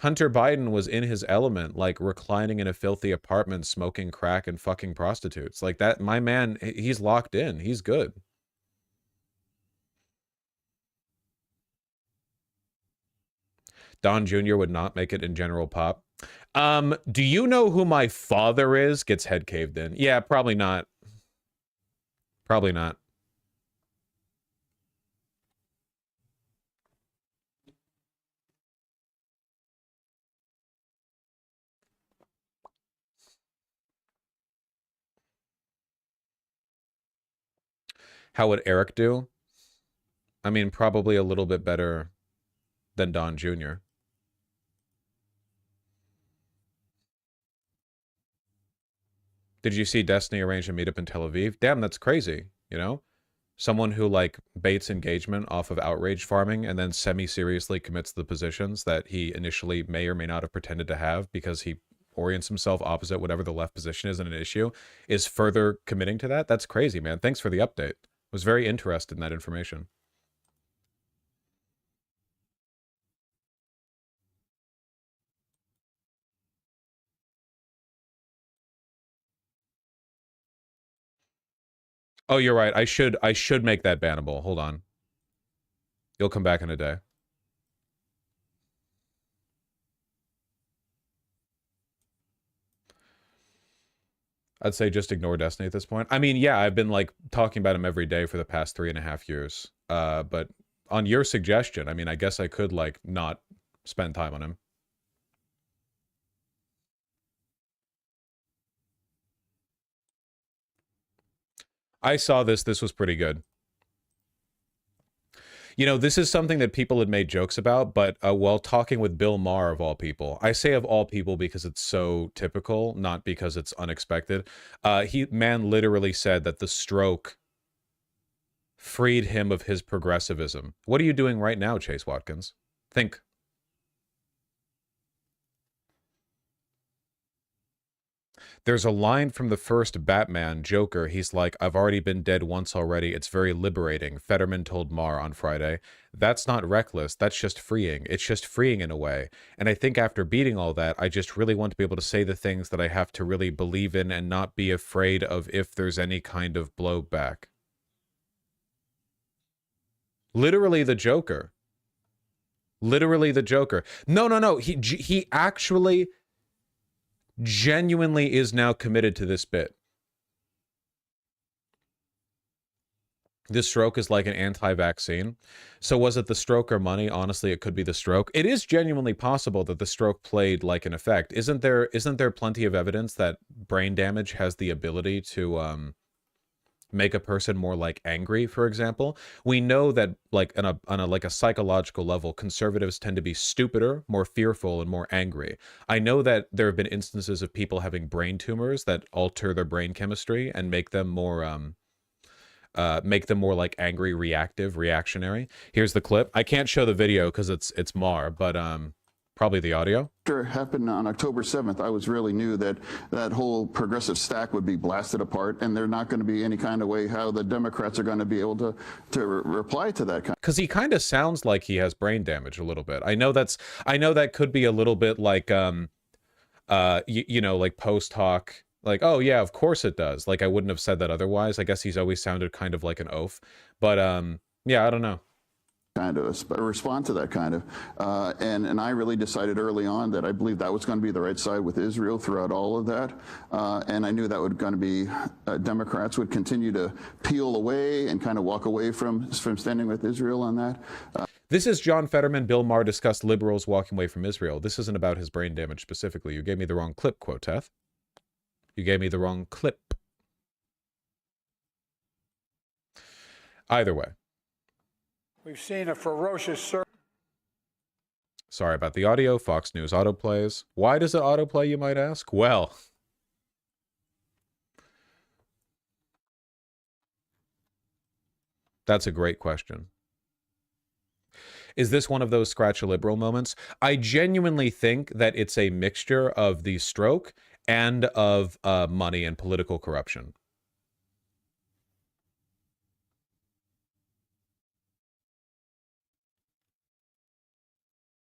Hunter Biden was in his element, like reclining in a filthy apartment, smoking crack and fucking prostitutes. Like that, my man, he's locked in. He's good. Don Jr. would not make it in General Pop. Do you know who my father is? Gets head caved in. Yeah, probably not. Probably not. How would Eric do? I mean, probably a little bit better than Don Jr. Did you see Destiny arrange a meetup in Tel Aviv? Damn, that's crazy, you know? Someone who, like, baits engagement off of outrage farming and then semi-seriously commits the positions that he initially may or may not have pretended to have because he orients himself opposite whatever the left position is in an issue, is further committing to that? That's crazy, man. Thanks for the update. Was very interested in that information. Oh, you're right. I should make that bannable. Hold on. You'll come back in a day. I'd say just ignore Destiny at this point. I mean, yeah, I've been like talking about him every day for the past 3.5 years. But on your suggestion, I mean, I guess I could like not spend time on him. I saw this. This was pretty good. You know, this is something that people had made jokes about, but while talking with Bill Maher, of all people, I say of all people because it's so typical, not because it's unexpected. Man literally said that the stroke freed him of his progressivism. What are you doing right now, Chase Watkins? Think. There's a line from the first Batman, Joker. He's like, I've already been dead once already. It's very liberating. Fetterman told Maher on Friday. That's not reckless. That's just freeing. It's just freeing in a way. And I think after beating all that, I just really want to be able to say the things that I have to really believe in and not be afraid of if there's any kind of blowback. Literally the Joker. Literally the Joker. No. He actually genuinely is now committed to this bit. This stroke is like an anti-vaccine. So was it the stroke or money? Honestly, it could be the stroke. It is genuinely possible that the stroke played like an effect. Isn't there plenty of evidence that brain damage has the ability to make a person more like angry, for example? We know that like on a psychological level, conservatives tend to be stupider, more fearful, and more angry. I know that there have been instances of people having brain tumors that alter their brain chemistry and make them more like angry, reactive, reactionary. Here's the clip. I can't show the video because it's Mar, but probably the audio. After it happened on October 7th, I was really knew that that whole progressive stack would be blasted apart, and there's not going to be any kind of way how the Democrats are going to be able to reply to that. Because he kind of sounds like he has brain damage a little bit. I know that could be a little bit like you know, like post hoc, like, oh yeah, of course it does. Like I wouldn't have said that otherwise. I guess he's always sounded kind of like an oaf, but yeah, I don't know. Kind of respond to that kind of, and I really decided early on that I believed that was going to be the right side with Israel throughout all of that, and I knew that would going to be Democrats would continue to peel away and kind of walk away from standing with Israel on that. This is John Fetterman. Bill Maher discussed liberals walking away from Israel. This isn't about his brain damage specifically. You gave me the wrong clip, Quoteth. You gave me the wrong clip. Either way. We've seen a ferocious surge. Sorry about the audio. Fox News autoplays. Why does it autoplay, you might ask? Well, that's a great question. Is this one of those scratch a liberal moments? I genuinely think that it's a mixture of the stroke and of money and political corruption.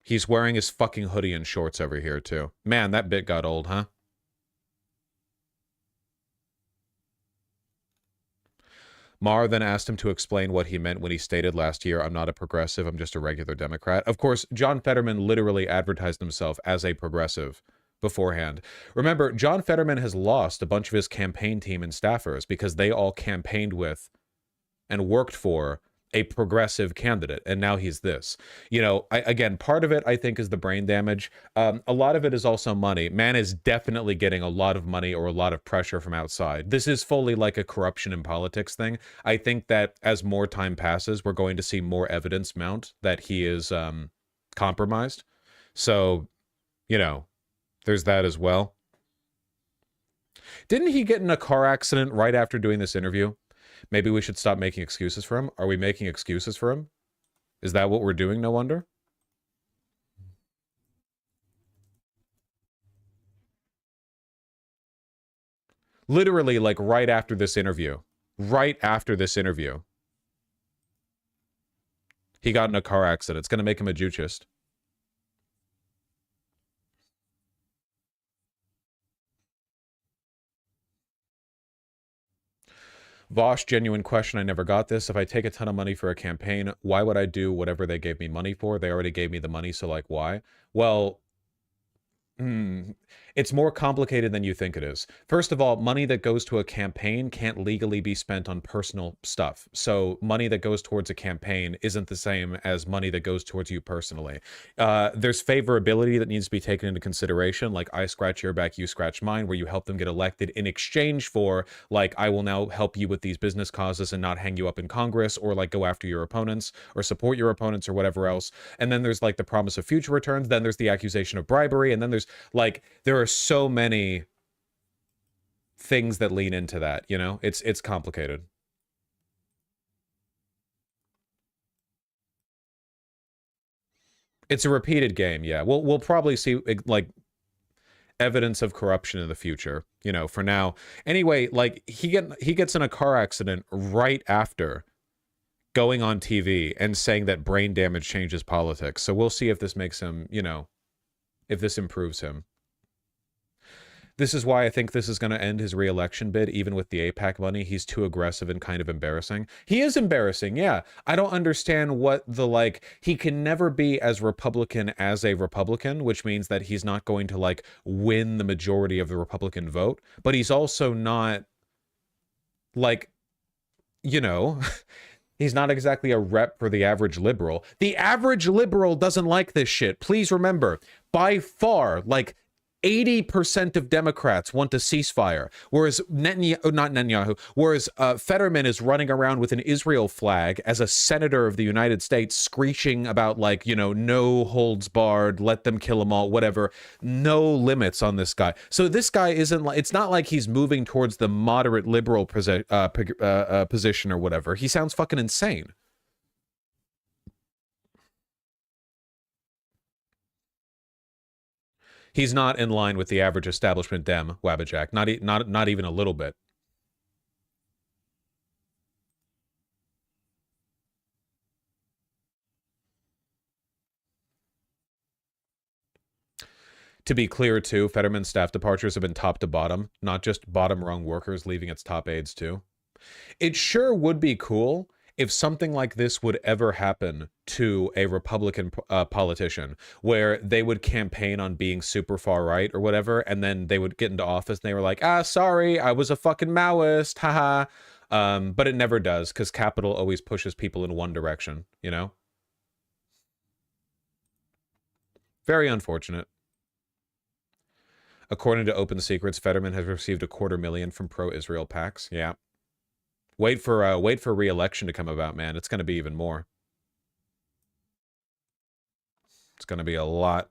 He's wearing his fucking hoodie and shorts over here, too. Man, that bit got old, huh? Maher then asked him to explain what he meant when he stated last year, "I'm not a progressive, I'm just a regular Democrat." Of course, John Fetterman literally advertised himself as a progressive beforehand. Remember, John Fetterman has lost a bunch of his campaign team and staffers because they all campaigned with and worked for a progressive candidate, and now he's this. You know, again, part of it, I think, is the brain damage. A lot of it is also money. Man is definitely getting a lot of money or a lot of pressure from outside. This is fully like a corruption in politics thing. I think that as more time passes, we're going to see more evidence mount that he is compromised. So, you know, there's that as well. Didn't he get in a car accident right after doing this interview? Maybe we should stop making excuses for him. Are we making excuses for him? Is that what we're doing, no wonder? Literally, like, right after this interview. Right after this interview. He got in a car accident. It's going to make him a Juchist. Vosh, genuine question. I never got this. If I take a ton of money for a campaign, why would I do whatever they gave me money for? They already gave me the money, so like, why? Well, it's more complicated than you think it is. First of all, money that goes to a campaign can't legally be spent on personal stuff. So money that goes towards a campaign isn't the same as money that goes towards you personally. There's favorability that needs to be taken into consideration, like I scratch your back, you scratch mine, where you help them get elected in exchange for, like, I will now help you with these business causes and not hang you up in Congress, or like go after your opponents or support your opponents or whatever else. And then there's like the promise of future returns. Then there's the accusation of bribery. And then there's like, there are so many things that lean into that, you know? It's complicated. It's a repeated game, yeah. We'll probably see like evidence of corruption in the future, you know, for now. Anyway, like he gets in a car accident right after going on TV and saying that brain damage changes politics. So we'll see if this makes him, you know, if this improves him. This is why I think this is going to end his re-election bid, even with the AIPAC money. He's too aggressive and kind of embarrassing. He is embarrassing, yeah. I don't understand what the, like, he can never be as Republican as a Republican, which means that he's not going to, like, win the majority of the Republican vote. But he's also not, like, you know... He's not exactly a rep for the average liberal. The average liberal doesn't like this shit. Please remember, by far, like 80% of Democrats want a ceasefire, whereas Fetterman is running around with an Israel flag as a senator of the United States, screeching about, like, you know, no holds barred, let them kill them all, whatever. No limits on this guy. So this guy isn't like, it's not like he's moving towards the moderate liberal position or whatever. He sounds fucking insane. He's not in line with the average establishment Dem, Wabbajack. Not even a little bit. To be clear, too, Fetterman's staff departures have been top to bottom, not just bottom rung workers leaving its top aides, too. It sure would be cool if something like this would ever happen to a Republican politician, where they would campaign on being super far right or whatever, and then they would get into office and they were like, sorry, I was a fucking Maoist, haha. But it never does, because capital always pushes people in one direction, you know? Very unfortunate. According to Open Secrets, Fetterman has received $250,000 from pro-Israel PACs. Yeah. Wait for re-election to come about, man. It's going to be even more. It's going to be a lot.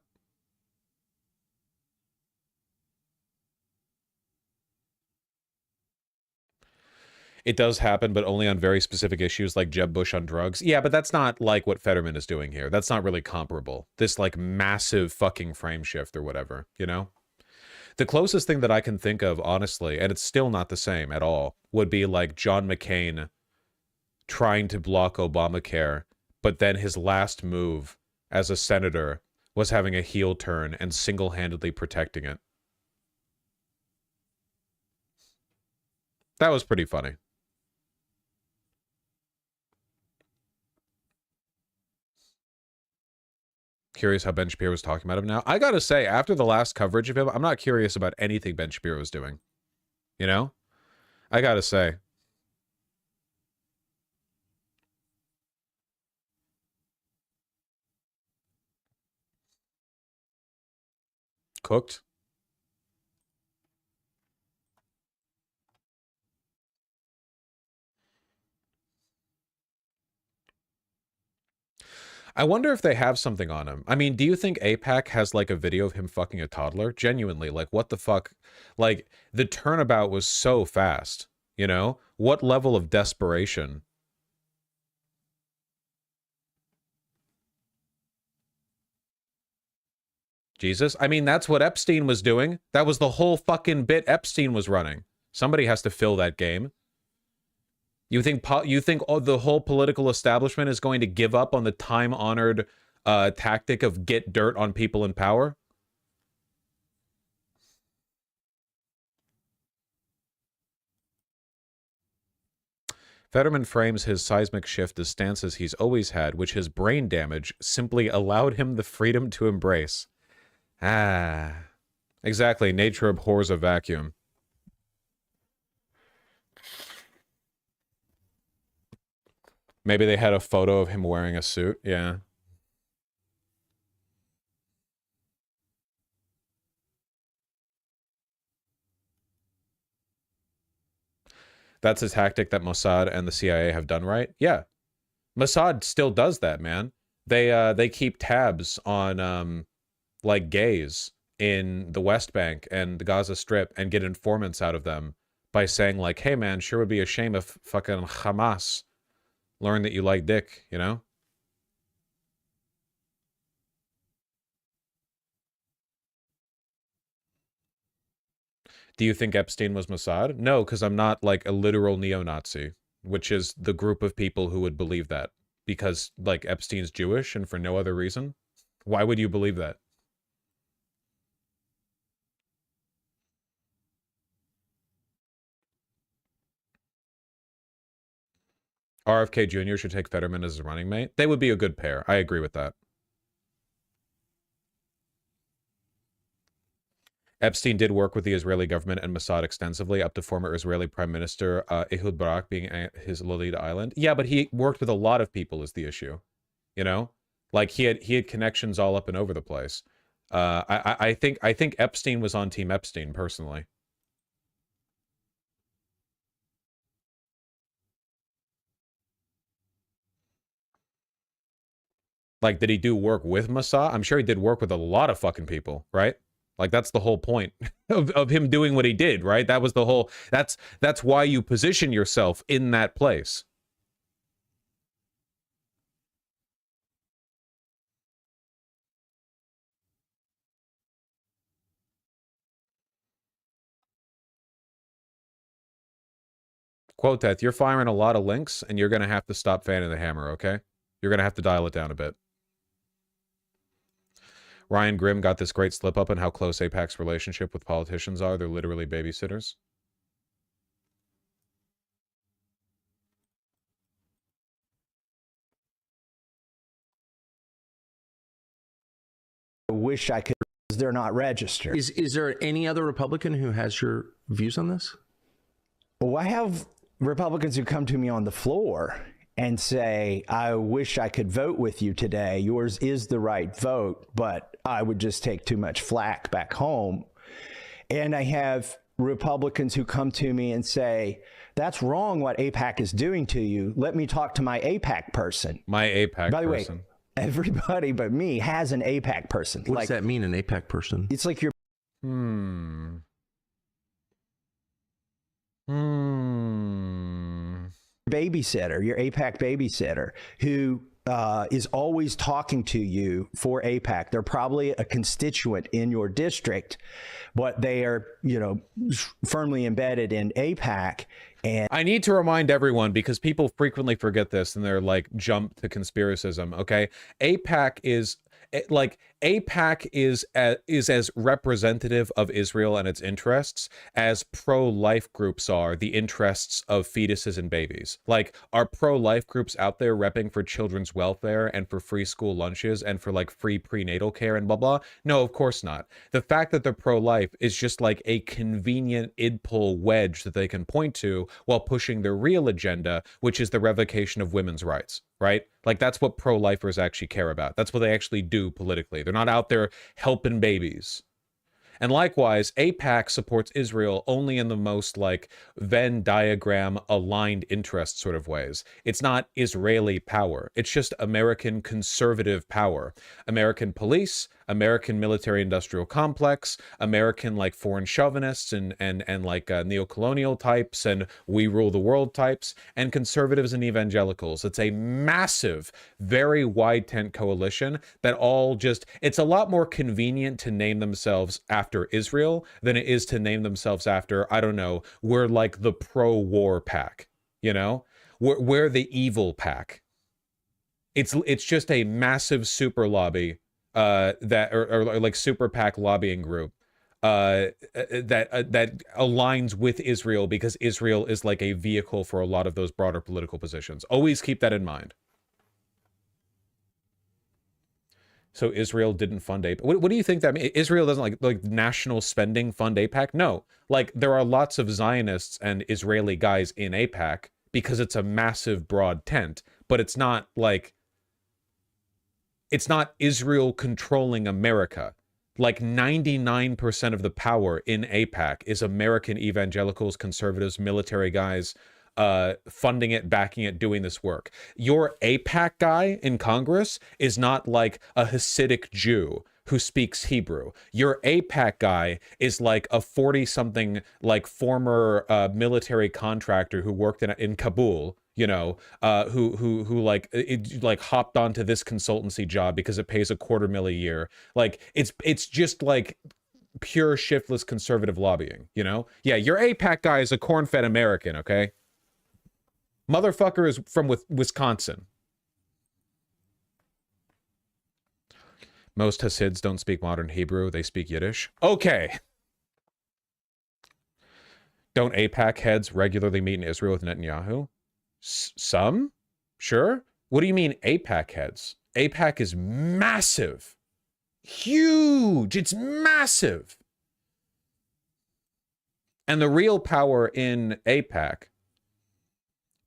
It does happen, but only on very specific issues like Jeb Bush on drugs. Yeah, but that's not like what Fetterman is doing here. That's not really comparable. This like massive fucking frame shift or whatever, you know? The closest thing that I can think of, honestly, and it's still not the same at all, would be like John McCain trying to block Obamacare, but then his last move as a senator was having a heel turn and single-handedly protecting it. That was pretty funny. Curious how Ben Shapiro was talking about him now. I gotta say, after the last coverage of him, I'm not curious about anything Ben Shapiro was doing. You know? I gotta say. Cooked? I wonder if they have something on him. I mean, do you think AIPAC has like a video of him fucking a toddler? Genuinely, like what the fuck? Like the turnabout was so fast, you know? What level of desperation? Jesus. I mean, that's what Epstein was doing. That was the whole fucking bit Epstein was running. Somebody has to fill that game. You think the whole political establishment is going to give up on the time-honored tactic of get dirt on people in power? Fetterman frames his seismic shift as stances he's always had, which his brain damage simply allowed him the freedom to embrace. Ah. Exactly. Nature abhors a vacuum. Maybe they had a photo of him wearing a suit. Yeah. That's a tactic that Mossad and the CIA have done right. Yeah. Mossad still does that, man. They keep tabs on like gays in the West Bank and the Gaza Strip and get informants out of them by saying like, hey man, sure would be a shame if fucking Hamas learned that you like dick, you know? Do you think Epstein was Mossad? No, because I'm not like a literal neo-Nazi, which is the group of people who would believe that. Because like Epstein's Jewish and for no other reason? Why would you believe that? RFK Jr. should take Fetterman as his running mate. They would be a good pair. I agree with that. Epstein did work with the Israeli government and Mossad extensively, up to former Israeli Prime Minister Ehud Barak being his Lolita Island. Yeah, but he worked with a lot of people is the issue. You know? Like he had connections all up and over the place. I think Epstein was on Team Epstein personally. Like, did he do work with Mossad? I'm sure he did work with a lot of fucking people, right? Like, that's the whole point of him doing what he did, right? That was the whole, that's why you position yourself in that place. Quotet, you're firing a lot of links, and you're going to have to stop fanning the hammer, okay? You're going to have to dial it down a bit. Ryan Grimm got this great slip-up on how close AIPAC's relationship with politicians are. They're literally babysitters. I wish I could, because they're not registered. Is there any other Republican who has your views on this? Well, I have Republicans who come to me on the floor and say, I wish I could vote with you today. Yours is the right vote, but I would just take too much flack back home. And I have Republicans who come to me and say, that's wrong what AIPAC is doing to you. Let me talk to my AIPAC person. My AIPAC person. By the way, everybody but me has an AIPAC person. What does that mean, an AIPAC person? It's like your babysitter, your AIPAC babysitter, who is always talking to you for AIPAC. They're probably a constituent in your district, but they are, firmly embedded in AIPAC. And I need to remind everyone, because people frequently forget this and they're like, jump to conspiracism. Okay. AIPAC is as representative of Israel and its interests as pro-life groups are the interests of fetuses and babies. Like, are pro-life groups out there repping for children's welfare and for free school lunches and for like free prenatal care and blah blah? No, of course not. The fact that they're pro-life is just like a convenient id-pull wedge that they can point to while pushing their real agenda, which is the revocation of women's rights. Right? Like, that's what pro-lifers actually care about. That's what they actually do politically. They're not out there helping babies. And likewise, AIPAC supports Israel only in the most like Venn diagram aligned interest sort of ways. It's not Israeli power. It's just American conservative power. American police, American military industrial complex, American like foreign chauvinists and like neo-colonial types and we rule the world types, and conservatives and evangelicals. It's a massive, very wide tent coalition that all just, it's a lot more convenient to name themselves after Israel than it is to name themselves after, I don't know, we're like the pro-war pack, we're the evil pack. It's just a massive super lobby that or like super PAC lobbying group that aligns with Israel because Israel is like a vehicle for a lot of those broader political positions. Always keep that in mind. So Israel didn't fund AIPAC. What do you think that means? Israel doesn't like national spending fund AIPAC? No. Like, there are lots of Zionists and Israeli guys in AIPAC because it's a massive broad tent, but it's not like, it's not Israel controlling America. Like 99% of the power in AIPAC is American evangelicals, conservatives, military guys, funding it, backing it, doing this work. Your AIPAC guy in Congress is not like a Hasidic Jew who speaks Hebrew. Your AIPAC guy is like a 40-something like former military contractor who worked in Kabul, who like hopped onto this consultancy job because it pays $250,000 a year. Like, it's just like pure shiftless conservative lobbying, Yeah, your AIPAC guy is a corn-fed American, okay? Motherfucker is from Wisconsin. Most Hasids don't speak modern Hebrew. They speak Yiddish. Okay. Don't AIPAC heads regularly meet in Israel with Netanyahu? Some? Sure. What do you mean AIPAC heads? AIPAC is massive. Huge. It's massive. And the real power in AIPAC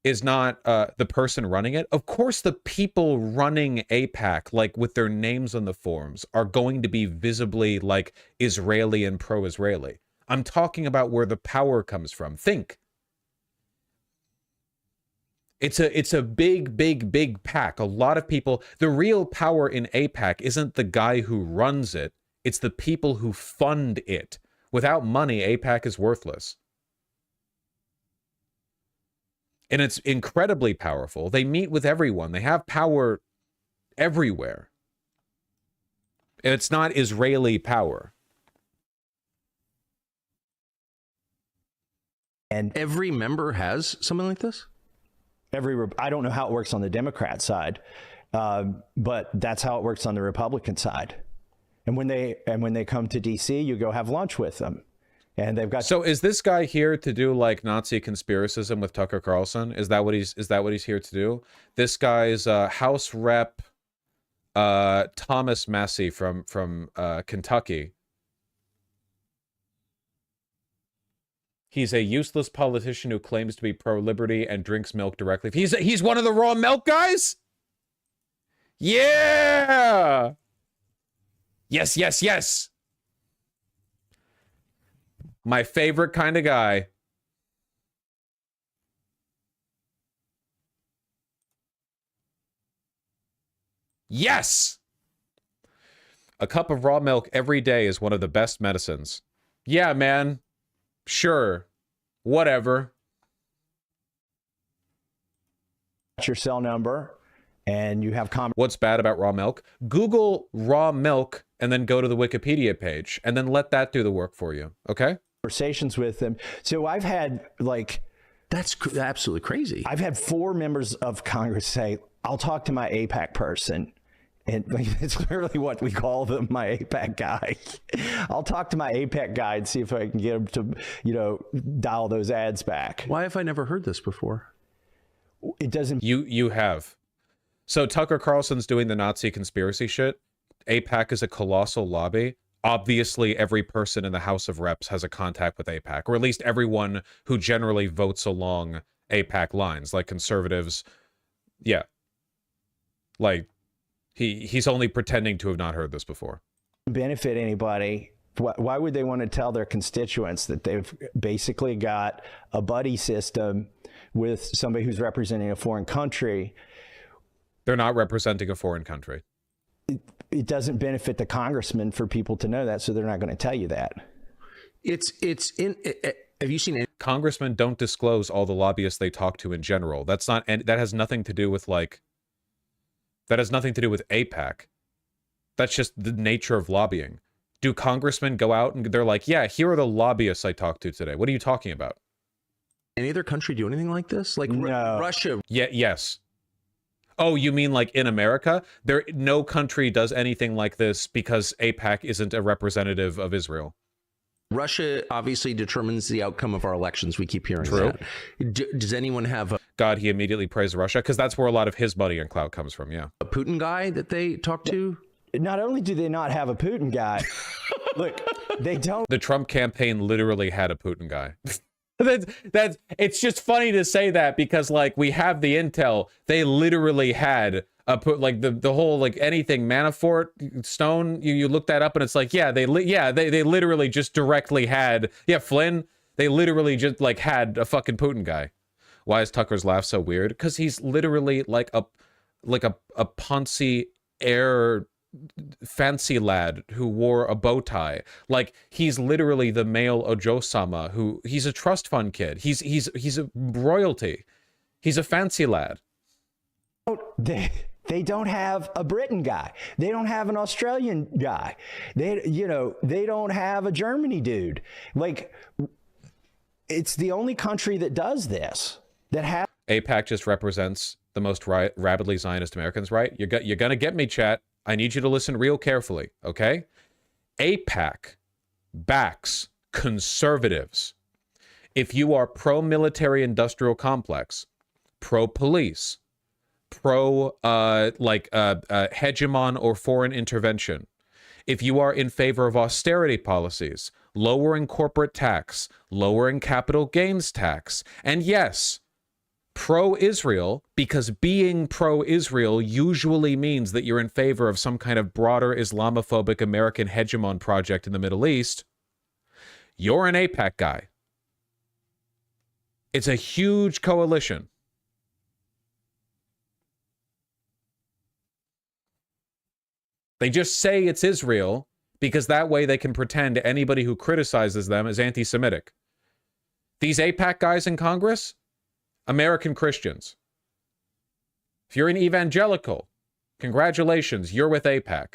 is not the person running it. Of course, the people running AIPAC, like with their names on the forms, are going to be visibly like Israeli and pro-Israeli. I'm talking about where the power comes from. Think. It's a big pack. A lot of people. The real power in AIPAC isn't the guy who runs it. It's the people who fund it. Without money, AIPAC is worthless. And it's incredibly powerful. They meet with everyone. They have power everywhere. And it's not Israeli power. And every member has something like this? I don't know how it works on the Democrat side, but that's how it works on the Republican side. And when they come to DC, you go have lunch with them. And they've got. So is this guy here to do like Nazi conspiracism with Tucker Carlson? Is that what he's here to do? This guy's House Rep Thomas Massey from Kentucky. He's a useless politician who claims to be pro-liberty and drinks milk directly. He's one of the raw milk guys? Yeah. Yes. My favorite kind of guy. Yes! A cup of raw milk every day is one of the best medicines. Yeah, man. Sure. Whatever. Your cell number, and you have What's bad about raw milk? Google raw milk and then go to the Wikipedia page and then let that do the work for you. Okay? conversations with them. So I've had that's absolutely crazy. I've had 4 members of Congress say, I'll talk to my AIPAC person. And it's literally what we call them, my AIPAC guy. I'll talk to my AIPAC guy and see if I can get him to, dial those ads back. Why have I never heard this before? It doesn't. You have. So Tucker Carlson's doing the Nazi conspiracy shit. AIPAC is a colossal lobby. Obviously, every person in the House of Reps has a contact with AIPAC, or at least everyone who generally votes along AIPAC lines, like conservatives. Yeah. Like, he's only pretending to have not heard this before. Benefit anybody. Why would they want to tell their constituents that they've basically got a buddy system with somebody who's representing a foreign country? They're not representing a foreign country. It doesn't benefit the congressman for people to know that, so they're not going to tell you that. Have you seen congressmen don't disclose all the lobbyists they talk to in general? That's not, and that has nothing to do with that has nothing to do with AIPAC. That's just the nature of lobbying. Do congressmen go out and they're like, yeah, here are the lobbyists I talked to today? What are you talking about? Any other country do anything like this? Like no. Russia? Yeah, yes. Oh, you mean like in America? No country does anything like this because AIPAC isn't a representative of Israel. Russia obviously determines the outcome of our elections. We keep hearing True. that. Does anyone have God, he immediately praised Russia because that's where a lot of his money and clout comes from, yeah. a Putin guy that they talk to? Not only do they not have a Putin guy, look, they don't. The Trump campaign literally had a Putin guy. That's it's just funny to say that because like we have the intel. They literally had the whole like anything Manafort Stone. You look that up and it's like they literally just directly had Flynn. They literally just like had a fucking Putin guy. Why is Tucker's laugh so weird? Because he's literally like a Ponzi heir fancy lad who wore a bow tie. Like he's literally the male Ojo-sama who he's a trust fund kid. He's a royalty. He's a fancy lad. They don't have a Britain guy. They don't have an Australian guy. They don't have a Germany dude. Like it's the only country that does this. That has AIPAC just represents the most rabidly Zionist Americans, right? You're gonna get me, chat. I need you to listen real carefully, okay? AIPAC backs conservatives. If you are pro-military industrial complex, pro-police, hegemon or foreign intervention, if you are in favor of austerity policies, lowering corporate tax, lowering capital gains tax, and yes, pro-Israel, because being pro-Israel usually means that you're in favor of some kind of broader Islamophobic American hegemon project in the Middle East, you're an AIPAC guy. It's a huge coalition. They just say it's Israel because that way they can pretend anybody who criticizes them is anti-Semitic. These AIPAC guys in Congress, American Christians. If you're an evangelical, congratulations, you're with AIPAC.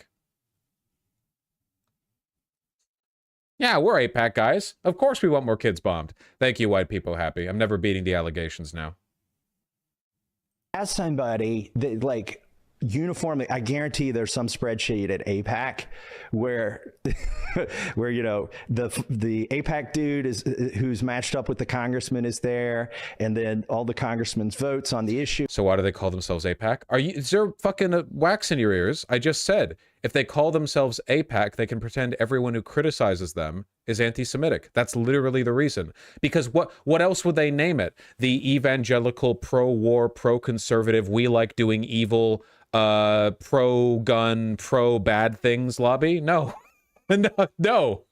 Yeah, we're AIPAC guys. Of course we want more kids bombed. Thank you, white people happy. I'm never beating the allegations now. As somebody that uniformly, I guarantee there's some spreadsheet at AIPAC where the AIPAC dude who's matched up with the congressman is there, and then all the congressman's votes on the issue. So why do they call themselves AIPAC? Is there fucking wax in your ears? I just said if they call themselves AIPAC, they can pretend everyone who criticizes them is anti-Semitic. That's literally the reason. Because what else would they name it? The evangelical, pro-war, pro-conservative, we like doing evil, pro-gun, pro-bad things lobby? No. No.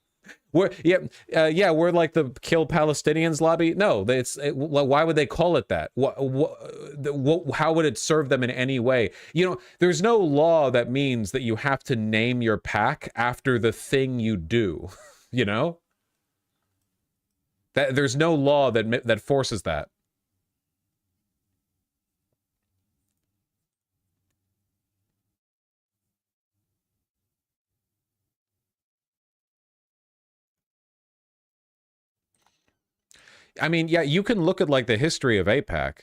we're like the Kill Palestinians lobby. No, why would they call it that? How would it serve them in any way? You know, there's no law that means that you have to name your pack after the thing you do. You know, that there's no law that forces that. I mean, yeah, you can look at like the history of AIPAC.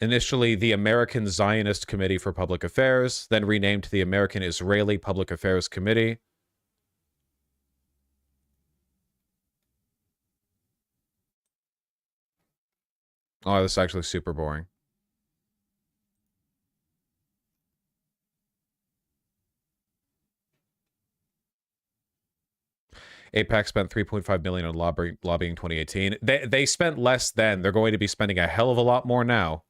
Initially, the American Zionist Committee for Public Affairs, then renamed to the American Israeli Public Affairs Committee. Oh, this is actually super boring. AIPAC spent $3.5 million on lobbying in 2018. They spent less then. They're going to be spending a hell of a lot more now.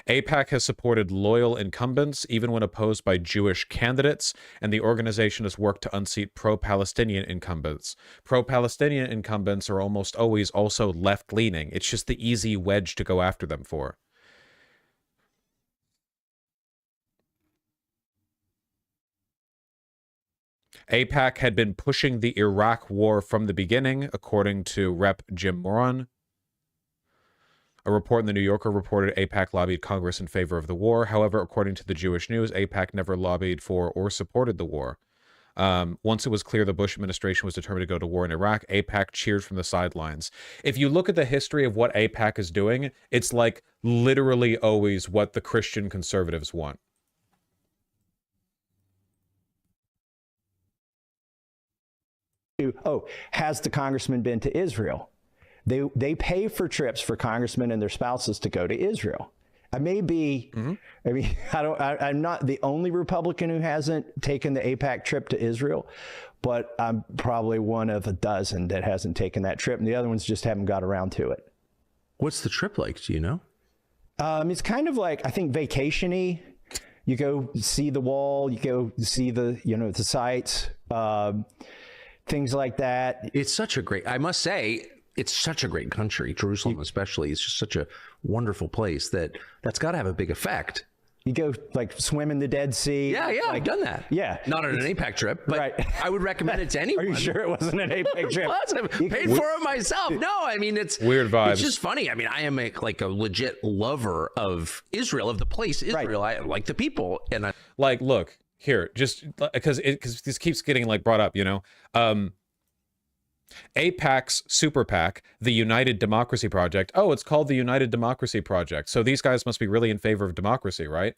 AIPAC has supported loyal incumbents, even when opposed by Jewish candidates, and the organization has worked to unseat pro-Palestinian incumbents. Pro-Palestinian incumbents are almost always also left-leaning. It's just the easy wedge to go after them for. AIPAC had been pushing the Iraq war from the beginning, according to Rep. Jim Moran. A report in the New Yorker reported AIPAC lobbied Congress in favor of the war. However, according to the Jewish News, AIPAC never lobbied for or supported the war. Once it was clear the Bush administration was determined to go to war in Iraq, AIPAC cheered from the sidelines. If you look at the history of what AIPAC is doing, it's like literally always what the Christian conservatives want. Oh, has the congressman been to Israel? They pay for trips for congressmen and their spouses to go to Israel. I may be, I mean, I'm not the only Republican who hasn't taken the AIPAC trip to Israel, but I'm probably one of a dozen that hasn't taken that trip, and the other ones just haven't got around to it. What's the trip like? Do you know? It's kind of like, I think, vacation-y. You go see the wall, you go see the, the sites, things like that. It's such a great, I must say, it's such a great country, Jerusalem especially. It's just such a wonderful place that's got to have a big effect. You go like swim in the Dead Sea. Yeah, like, I've done that. Yeah. Not on an AIPAC trip, but right. I would recommend it to anyone. Are you sure it wasn't an AIPAC trip? I paid for it myself. No, I mean, it's weird vibes. It's just funny. I mean, I am a legit lover of Israel, of the place Israel. Right. I like the people. And I like, look, here, just because this keeps getting like brought up, AIPAC's super PAC, the United Democracy Project. Oh, it's called the United Democracy Project. So these guys must be really in favor of democracy, right?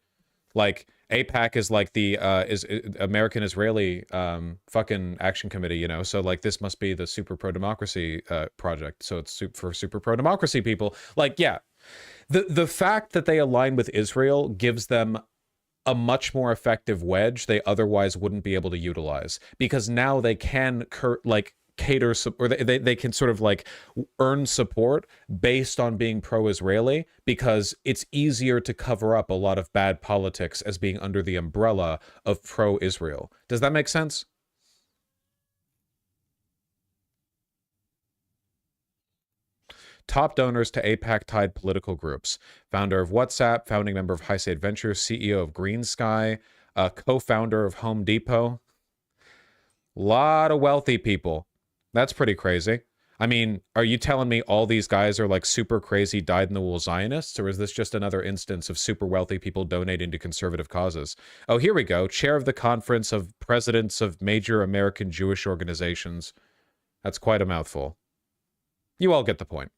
Like AIPAC is like the is American Israeli fucking action committee, So like this must be the super pro democracy project. So it's for super pro democracy people. Like, yeah, the fact that they align with Israel gives them a much more effective wedge they otherwise wouldn't be able to utilize, because now they can cater, or they can sort of like earn support based on being pro-Israeli, because it's easier to cover up a lot of bad politics as being under the umbrella of pro-Israel. Does that make sense? Top donors to AIPAC-tied political groups. Founder of WhatsApp, founding member of High State Ventures, CEO of Green Sky, co-founder of Home Depot. Lot of wealthy people. That's pretty crazy. I mean, are you telling me all these guys are like super crazy dyed-in-the-wool Zionists, or is this just another instance of super wealthy people donating to conservative causes? Oh, here we go. Chair of the Conference of Presidents of Major American Jewish Organizations. That's quite a mouthful. You all get the point.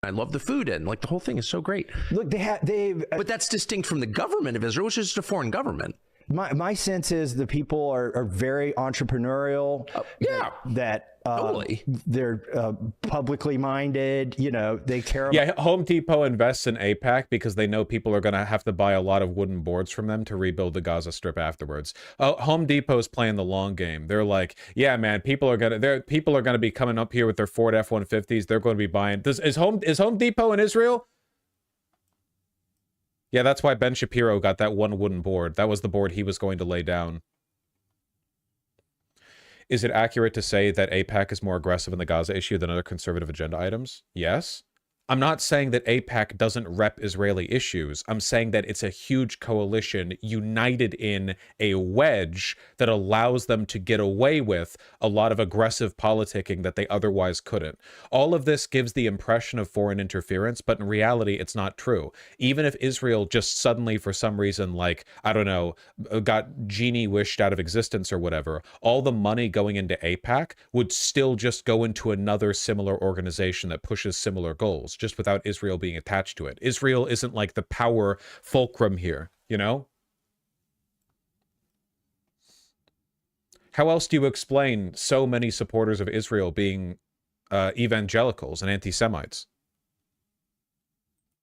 I love the food, and like the whole thing is so great. Look, but that's distinct from the government of Israel, which is just a foreign government. My sense is the people are very entrepreneurial. Totally. They're publicly minded. They care. Yeah, Home Depot invests in AIPAC because they know people are going to have to buy a lot of wooden boards from them to rebuild the Gaza Strip afterwards. Home Depot's playing the long game. They're like, yeah, man, people are gonna be coming up here with their Ford F-150s. They're going to be buying. Is Home Depot in Israel? Yeah, that's why Ben Shapiro got that one wooden board. That was the board he was going to lay down. Is it accurate to say that AIPAC is more aggressive in the Gaza issue than other conservative agenda items? Yes. I'm not saying that AIPAC doesn't rep Israeli issues. I'm saying that it's a huge coalition united in a wedge that allows them to get away with a lot of aggressive politicking that they otherwise couldn't. All of this gives the impression of foreign interference, but in reality, it's not true. Even if Israel just suddenly, for some reason, like, I don't know, got genie wished out of existence or whatever, all the money going into AIPAC would still just go into another similar organization that pushes similar goals, just without Israel being attached to it. Israel isn't like the power fulcrum here, you know? How else do you explain so many supporters of Israel being evangelicals and anti-Semites?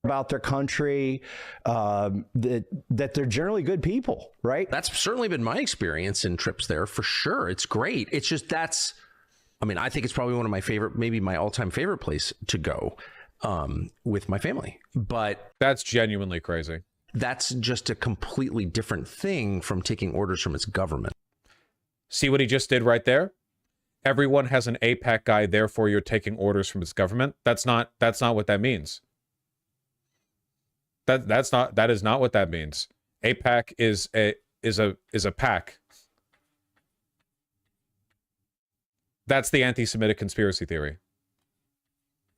About their country, that they're generally good people, right? That's certainly been my experience in trips there, for sure. It's great. It's just I mean, I think it's probably one of my favorite, maybe my all-time favorite place to go with my family. But that's genuinely crazy. That's just a completely different thing from taking orders from its government. See what he just did right there? Everyone has an AIPAC guy, therefore you're taking orders from its government. That's not what that means. That is not what that means. AIPAC is a pack. That's the anti-Semitic conspiracy theory.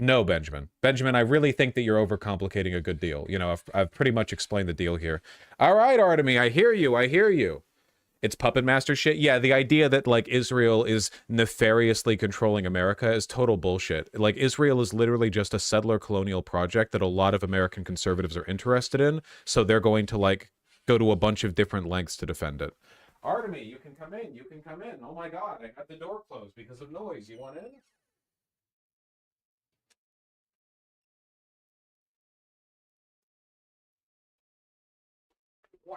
No, Benjamin. Benjamin, I really think that you're overcomplicating a good deal. You know, I've pretty much explained the deal here. All right, Artemy, I hear you. I hear you. It's puppet master shit. Yeah, the idea that like Israel is nefariously controlling America is total bullshit. Like Israel is literally just a settler colonial project that a lot of American conservatives are interested in. So they're going to like go to a bunch of different lengths to defend it. Artemy, you can come in. You can come in. Oh my God, I got the door closed because of noise. You want in? Wow.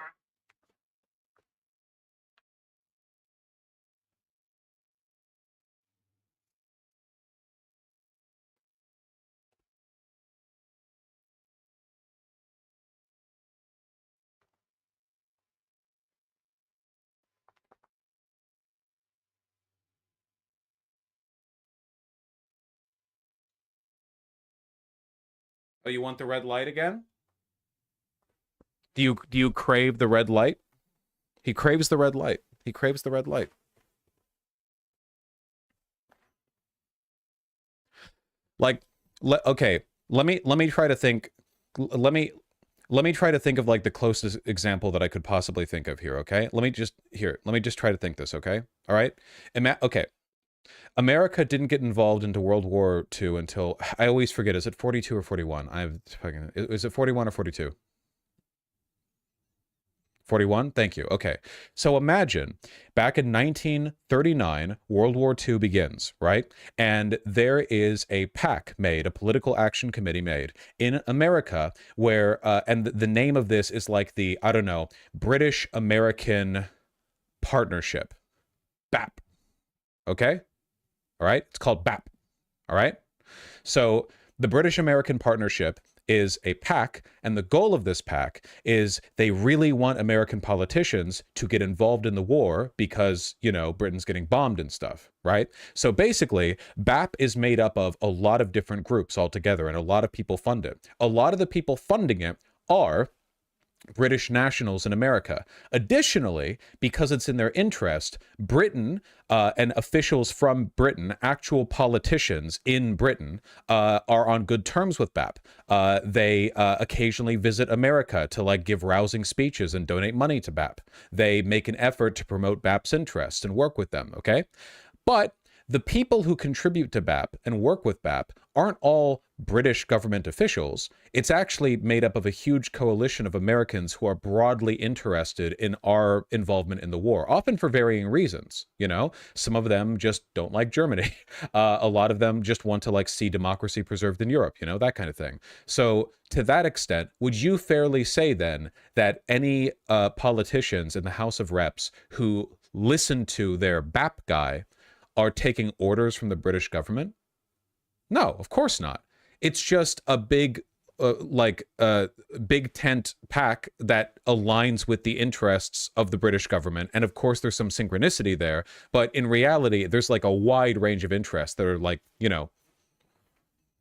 Oh, you want the red light again? Do you crave the red light? He craves the red light. He craves the red light. Like, okay, let me try to think. Let me try to think of like the closest example that I could possibly think of here. Okay, let me just try to think this. Okay, all right. Okay, America didn't get involved into World War II until, I always forget, is it 42 or 41? Is it 41 or 42? 41? Thank you. Okay. So imagine back in 1939, World War II begins, right? And there is a PAC made, a political action committee made in America where, and the name of this is like the, I don't know, British American Partnership. BAP. Okay? All right? It's called BAP. All right? So the British American Partnership is a PAC, and the goal of this PAC is they really want American politicians to get involved in the war because, you know, Britain's getting bombed and stuff, right? So basically, BAP is made up of a lot of different groups altogether, and a lot of people fund it. A lot of the people funding it are British nationals in America. Additionally, because it's in their interest, Britain and officials from Britain, actual politicians in Britain, are on good terms with BAP. They occasionally visit America to like give rousing speeches and donate money to BAP. They make an effort to promote BAP's interests and work with them, okay? But the people who contribute to BAP and work with BAP aren't all British government officials. It's actually made up of a huge coalition of Americans who are broadly interested in our involvement in the war, often for varying reasons. You know, some of them just don't like Germany. A lot of them just want to like see democracy preserved in Europe, you know, that kind of thing. So to that extent, would you fairly say then that any politicians in the House of Reps who listen to their BAP guy are taking orders from the British government? No, of course not. It's just a big big tent pack that aligns with the interests of the British government. And of course, there's some synchronicity there. But in reality, there's like a wide range of interests that are like, you know,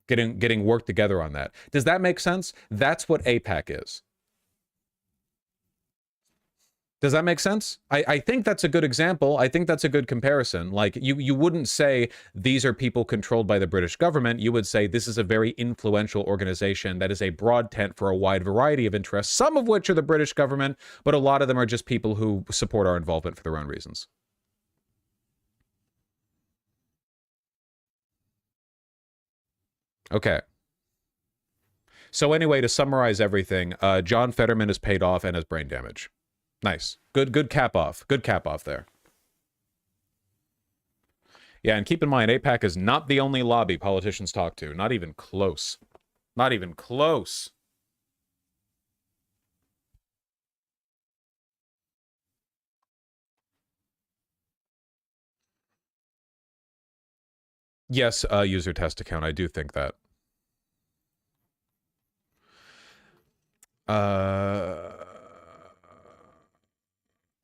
getting worked together on that. Does that make sense? That's what AIPAC is. Does that make sense? I think that's a good example. I think that's a good comparison. Like, you wouldn't say these are people controlled by the British government. You would say this is a very influential organization that is a broad tent for a wide variety of interests, some of which are the British government, but a lot of them are just people who support our involvement for their own reasons. Okay. So anyway, to summarize everything, John Fetterman is paid off and has brain damage. Nice. Good cap off. Good cap off there. Yeah, and keep in mind, AIPAC is not the only lobby politicians talk to. Not even close. Not even close. Yes, user test account. I do think that.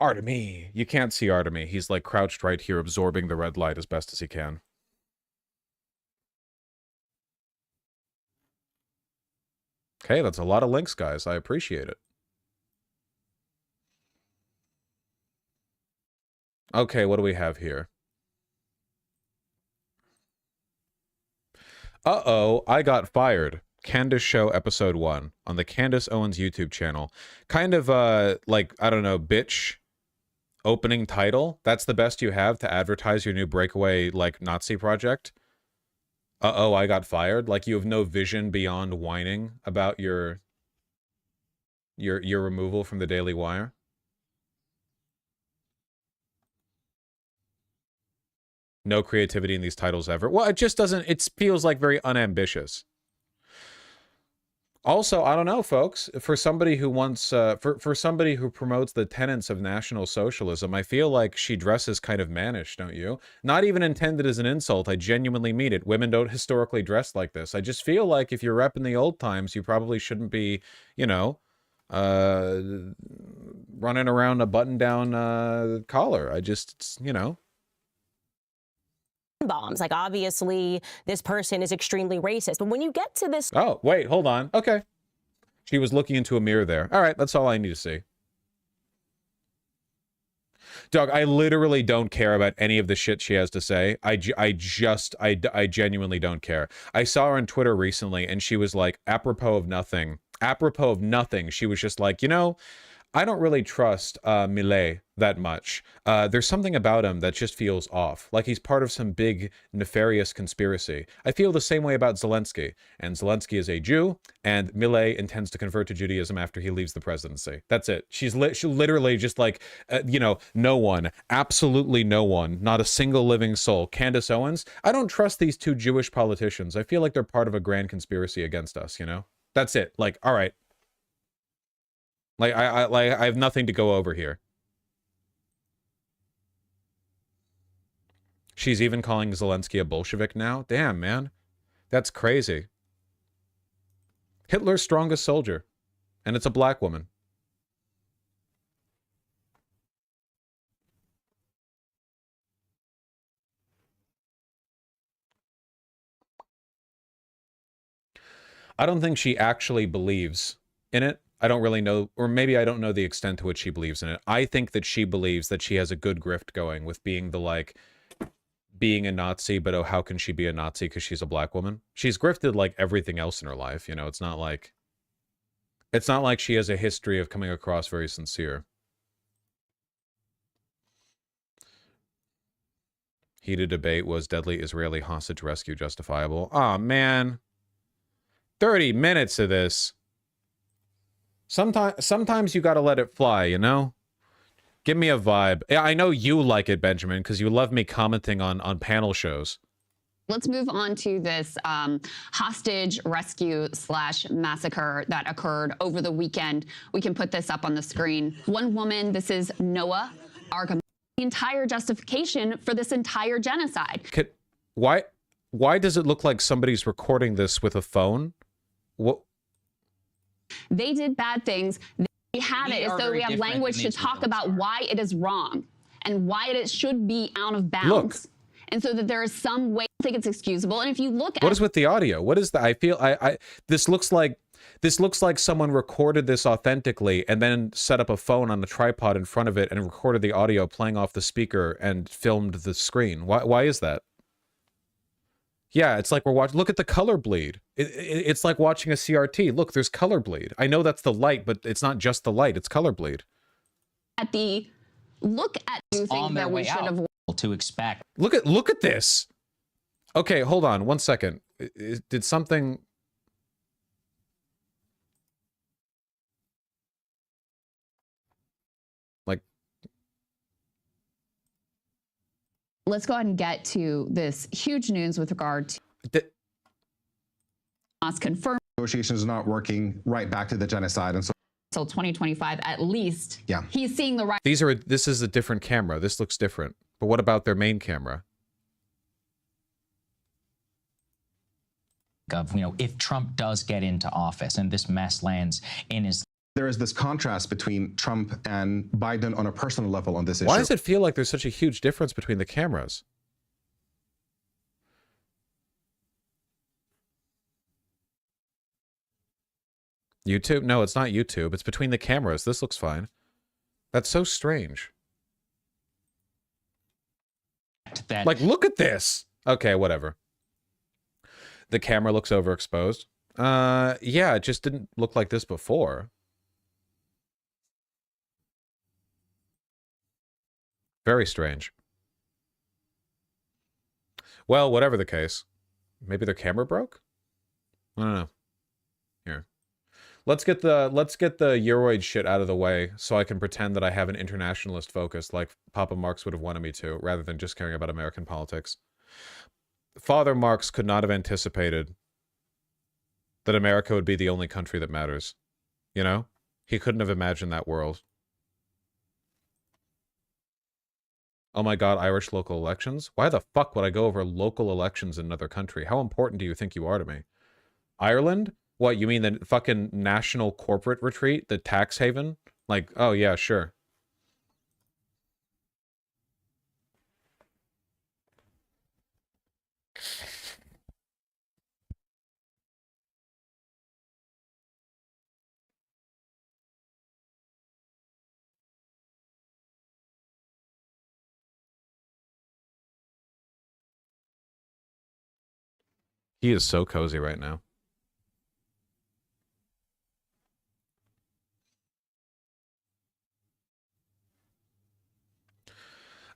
Artemy. You can't see Artemy. He's like crouched right here, absorbing the red light as best as he can. Okay, that's a lot of links, guys. I appreciate it. Okay, what do we have here? Uh-oh, I got fired. Candace Show Episode 1 on the Candace Owens YouTube channel. Kind of, like, I don't know, bitch opening title. That's the best you have to advertise your new breakaway, like, Nazi project. Uh-oh, I got fired. Like, you have no vision beyond whining about your removal from the Daily Wire. No creativity in these titles ever. Well, it just doesn't, it feels like very unambitious. Also, I don't know, folks, for somebody who wants, for somebody who promotes the tenets of National Socialism, I feel like she dresses kind of mannish, don't you? Not even intended as an insult. I genuinely mean it. Women don't historically dress like this. I just feel like if you're repping the old times, you probably shouldn't be, you know, running around a button-down collar. I just, you know. Bombs. Like, obviously, this person is extremely racist. But when you get to this... Oh, wait, hold on. Okay. She was looking into a mirror there. All right, that's all I need to see. Doug, I literally don't care about any of the shit she has to say. I genuinely don't care. I saw her on Twitter recently, and she was like, apropos of nothing, she was just like, you know, I don't really trust Millet that much. There's something about him that just feels off, like he's part of some big nefarious conspiracy. I feel the same way about Zelensky, and Zelensky is a Jew, and Millet intends to convert to Judaism after he leaves the presidency. That's it. She literally just like, you know, no one, absolutely no one, not a single living soul. Candace Owens, I don't trust these two Jewish politicians. I feel like they're part of a grand conspiracy against us, you know? That's it. Like, all right. Like, I have nothing to go over here. She's even calling Zelensky a Bolshevik now? Damn, man. That's crazy. Hitler's strongest soldier. And it's a black woman. I don't think she actually believes in it. I don't really know, or maybe I don't know the extent to which she believes in it. I think that she believes that she has a good grift going with being the, like, being a Nazi, but oh, how can she be a Nazi because she's a black woman? She's grifted like everything else in her life, you know? It's not like she has a history of coming across very sincere. Heated debate, was deadly Israeli hostage rescue justifiable? Aw, man. 30 minutes of this. Sometimes you gotta let it fly, you know? Give me a vibe. I know you like it, Benjamin, because you love me commenting on panel shows. Let's move on to this hostage rescue / massacre that occurred over the weekend. We can put this up on the screen. One woman, this is Noah Arkham, the entire justification for this entire genocide. Why does it look like somebody's recording this with a phone? What? They did bad things. We had it as though we have language to talk about why it is wrong and why it should be out of bounds. Look. And so that there is some way, I think it's excusable. And if you look at what is with the audio? What is that? I feel this looks like someone recorded this authentically and then set up a phone on the tripod in front of it and recorded the audio playing off the speaker and filmed the screen. Why is that? Yeah, it's like we're watching. Look at the color bleed. It's like watching a CRT. Look, there's color bleed. I know that's the light, but it's not just the light. It's color bleed. Look at things that we should have to expect. Look at this. Okay, hold on 1 second. Did something? Let's go ahead and get to this huge news with regard to Hamas confirmed negotiations are not working, right back to the genocide, and so until 2025 at least. Yeah, he's seeing the right. This is a different camera. This looks different. But what about their main camera? Of, if Trump does get into office and this mess lands in his. There is this contrast between Trump and Biden on a personal level on this issue. Why does it feel like there's such a huge difference between the cameras? YouTube? No, it's not YouTube. It's between the cameras. This looks fine. That's so strange. Like, look at this. Okay, whatever. The camera looks overexposed. Yeah, it just didn't look like this before. Very strange. Well, whatever the case. Maybe their camera broke? I don't know. Here. Let's get the Euroid shit out of the way so I can pretend that I have an internationalist focus like Papa Marx would have wanted me to, rather than just caring about American politics. Father Marx could not have anticipated that America would be the only country that matters. You know? He couldn't have imagined that world. Oh my god, Irish local elections? Why the fuck would I go over local elections in another country? How important do you think you are to me? Ireland? What, you mean the fucking national corporate retreat? The tax haven? Like, oh yeah, sure. He is so cozy right now.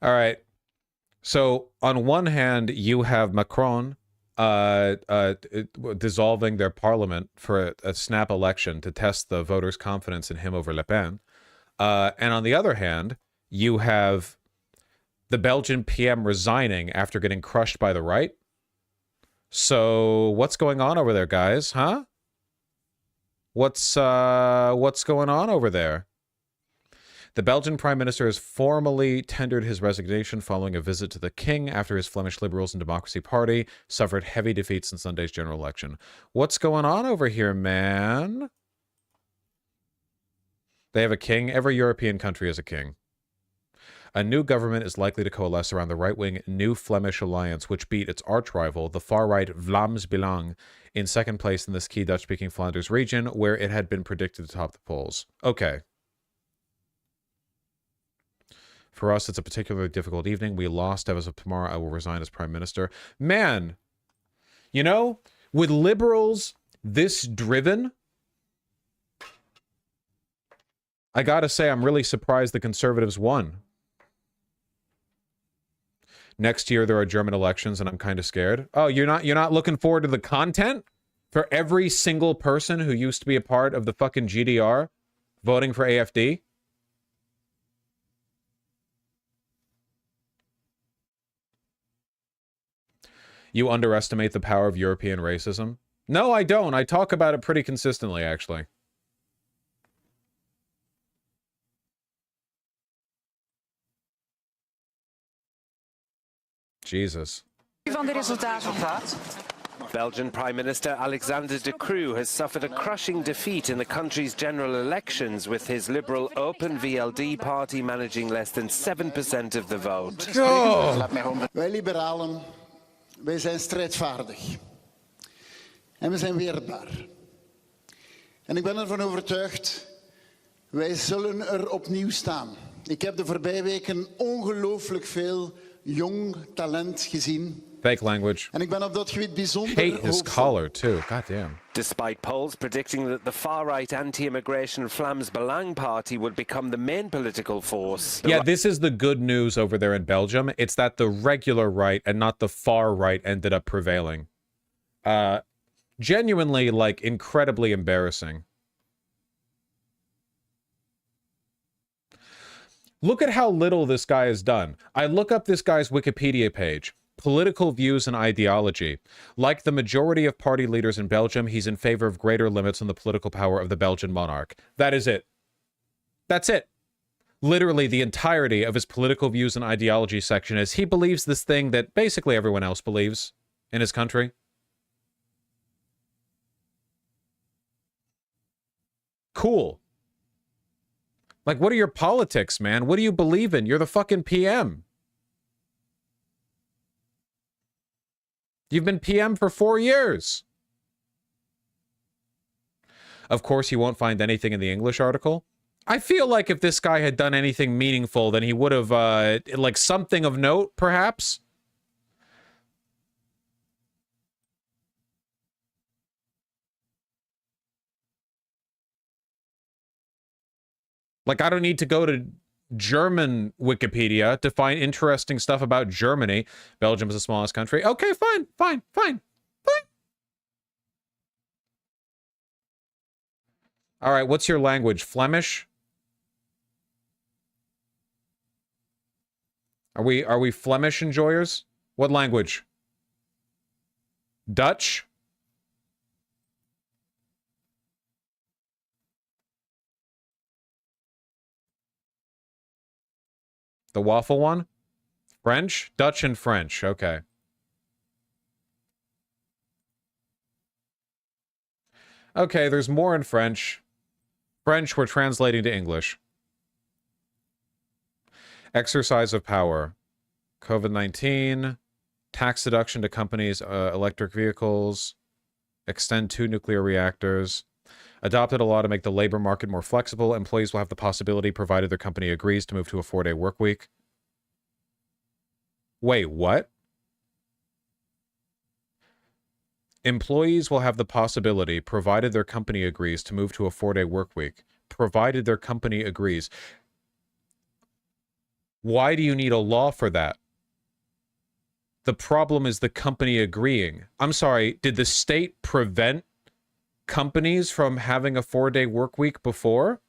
All right. So on one hand, you have Macron dissolving their parliament for a snap election to test the voters' confidence in him over Le Pen. And on the other hand, you have the Belgian PM resigning after getting crushed by the right. So what's going on over there, guys? Huh? What's going on over there? The Belgian Prime Minister has formally tendered his resignation following a visit to the King after his Flemish Liberals and Democracy Party suffered heavy defeats in Sunday's general election. What's going on over here, man? They have a king. Every European country has a king. A new government is likely to coalesce around the right-wing New Flemish Alliance, which beat its arch-rival, the far-right Vlaams Belang, in second place in this key Dutch-speaking Flanders region, where it had been predicted to top the polls. Okay. For us, it's a particularly difficult evening. We lost. As of tomorrow, I will resign as Prime Minister. Man, you know, with liberals this driven, I gotta say, I'm really surprised the Conservatives won. Next year there are German elections, and I'm kind of scared. Oh, you're not looking forward to the content for every single person who used to be a part of the fucking GDR voting for AfD? You underestimate the power of European racism? No, I don't. I talk about it pretty consistently, actually. Jesus. Van de resultaten. Belgian Prime Minister Alexander De Croo has suffered a crushing defeat in the country's general elections, with his liberal Open VLD party managing less than 7% of the vote. Wij liberalen, wij zijn strijdvaardig. En we zijn weerbaar. En ik ben ervan overtuigd, wij zullen er opnieuw staan. Ik heb de voorbije weken ongelooflijk veel jong talent gezien. Fake language. En ik ben op dat gebied bijzonder Hate his hoopvol. collar too. God damn. Despite polls predicting that the far-right anti-immigration Vlaams Belang party would become the main political force. Yeah, this is the good news over there in Belgium. It's that the regular right and not the far right ended up prevailing. Genuinely, like, incredibly embarrassing. Look at how little this guy has done. I look up this guy's Wikipedia page. Political views and ideology. Like the majority of party leaders in Belgium, he's in favor of greater limits on the political power of the Belgian monarch. That is it. That's it. Literally the entirety of his political views and ideology section is he believes this thing that basically everyone else believes in his country. Cool. Like, what are your politics, man? What do you believe in? You're the fucking PM. You've been PM for 4 years. Of course, you won't find anything in the English article. I feel like if this guy had done anything meaningful, then he would have, like, something of note, perhaps. Like, I don't need to go to German Wikipedia to find interesting stuff about Germany. Belgium is the smallest country. Okay, fine. All right, what's your language? Flemish? Are we Flemish enjoyers? What language? Dutch? The waffle one? French? Dutch and French. Okay. Okay, there's more in French. French we're translating to English. Exercise of power. COVID-19. Tax deduction to companies' electric vehicles. Extend 2 nuclear reactors. Adopted a law to make the labor market more flexible. Employees will have the possibility, provided their company agrees, to move to a 4-day work week. Wait, what? Employees will have the possibility, provided their company agrees, to move to a 4-day work week. Provided their company agrees. Why do you need a law for that? The problem is the company agreeing. I'm sorry, did the state prevent companies from having a 4-day work week before?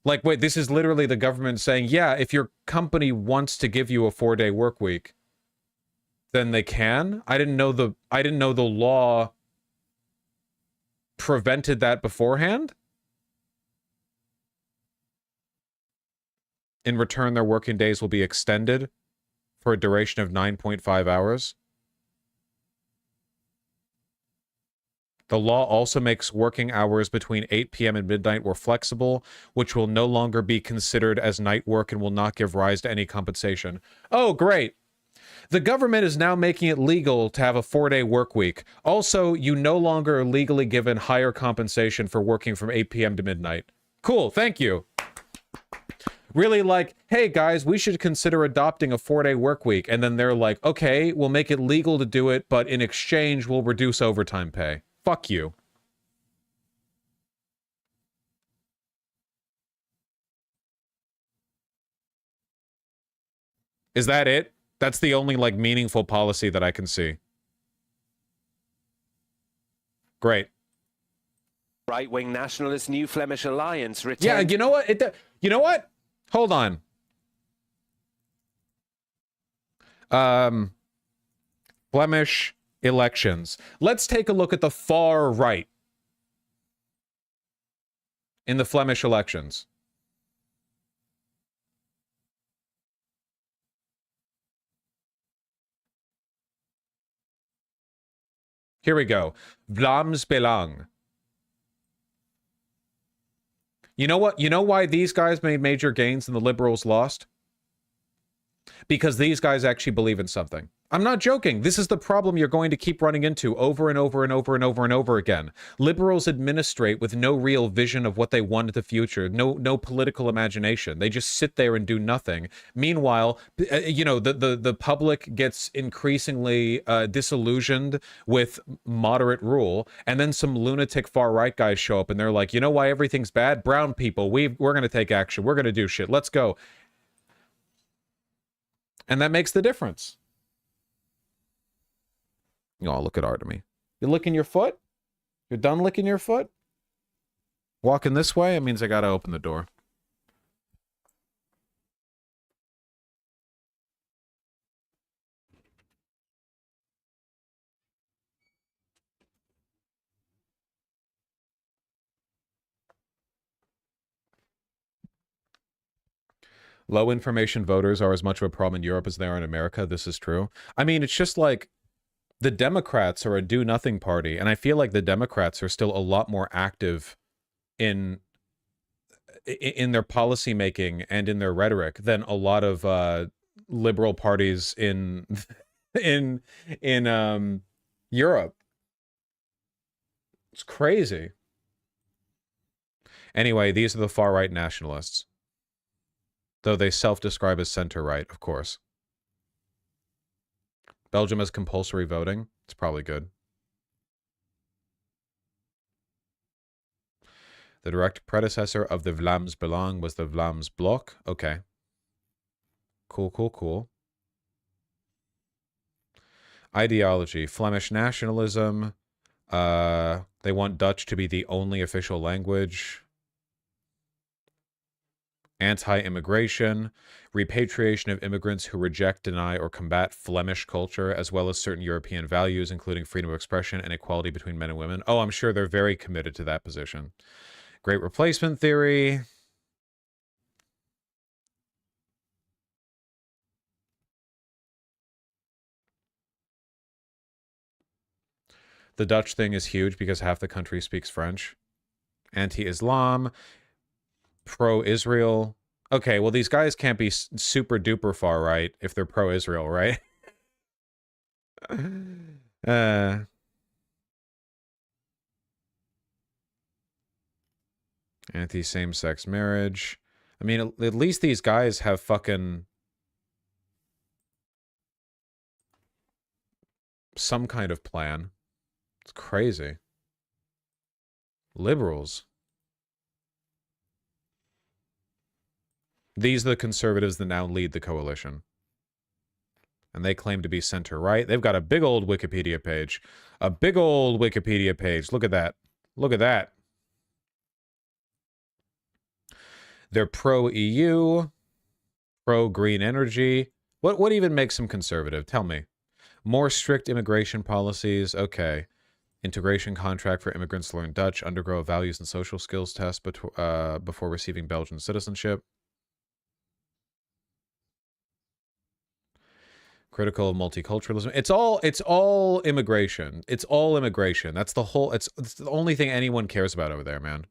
Like, wait, this is literally the government saying, yeah, if your company wants to give you a 4-day work week, then they can? I didn't know the law prevented that beforehand. In return, their working days will be extended for a duration of 9.5 hours. The law also makes working hours between 8 p.m. and midnight more flexible, which will no longer be considered as night work and will not give rise to any compensation. Oh, great. The government is now making it legal to have a 4-day work week. Also, you no longer are legally given higher compensation for working from 8 p.m. to midnight. Cool, thank you. Really, like, hey guys, we should consider adopting a 4-day work week. And then they're like, okay, we'll make it legal to do it, but in exchange, we'll reduce overtime pay. Fuck you. Is that it? That's the only, like, meaningful policy that I can see. Great. Right-wing nationalist New Flemish Alliance retained... Yeah, you know what? You know what? Hold on. Flemish elections. Let's take a look at the far right in the Flemish elections. Here we go. Vlaams Belang. You know what? You know why these guys made major gains and the liberals lost? Because these guys actually believe in something. I'm not joking. This is the problem you're going to keep running into over and over and over and over and over again. Liberals administrate with no real vision of what they want in the future, no political imagination. They just sit there and do nothing. Meanwhile, you know, the public gets increasingly disillusioned with moderate rule, and then some lunatic far-right guys show up and they're like, you know why everything's bad? Brown people, we're going to take action. We're going to do shit. Let's go. And that makes the difference. Oh, look at Artemy. You're licking your foot? You're done licking your foot? Walking this way? It means I gotta open the door. Low information voters are as much of a problem in Europe as they are in America. This is true. I mean, it's just like the Democrats are a do-nothing party, and I feel like the Democrats are still a lot more active in their policy making and in their rhetoric than a lot of liberal parties in Europe. It's crazy. Anyway, these are the far-right nationalists. Though they self-describe as center-right, of course. Belgium has compulsory voting. It's probably good. The direct predecessor of the Vlaams Belang was the Vlaams Blok. Okay. Cool, cool, cool. Ideology. Flemish nationalism. They want Dutch to be the only official language. Anti-immigration, repatriation of immigrants who reject, deny, or combat Flemish culture, as well as certain European values, including freedom of expression and equality between men and women. Oh, I'm sure they're very committed to that position. Great replacement theory. The Dutch thing is huge because half the country speaks French. Anti-Islam. Pro-Israel. Okay, well, these guys can't be super duper far right if they're pro-Israel, right? Anti-same-sex marriage. I mean, at least these guys have fucking some kind of plan. It's crazy. Liberals. These are the conservatives that now lead the coalition. And they claim to be center-right. They've got a big old Wikipedia page. A big old Wikipedia page. Look at that. Look at that. They're pro-EU, pro-green energy. What even makes them conservative? Tell me. More strict immigration policies. Okay. Integration contract for immigrants to learn Dutch. Undergo a values and social skills test before receiving Belgian citizenship. Critical of multiculturalism. It's all immigration. It's all immigration. That's the whole, it's the only thing anyone cares about over there, man.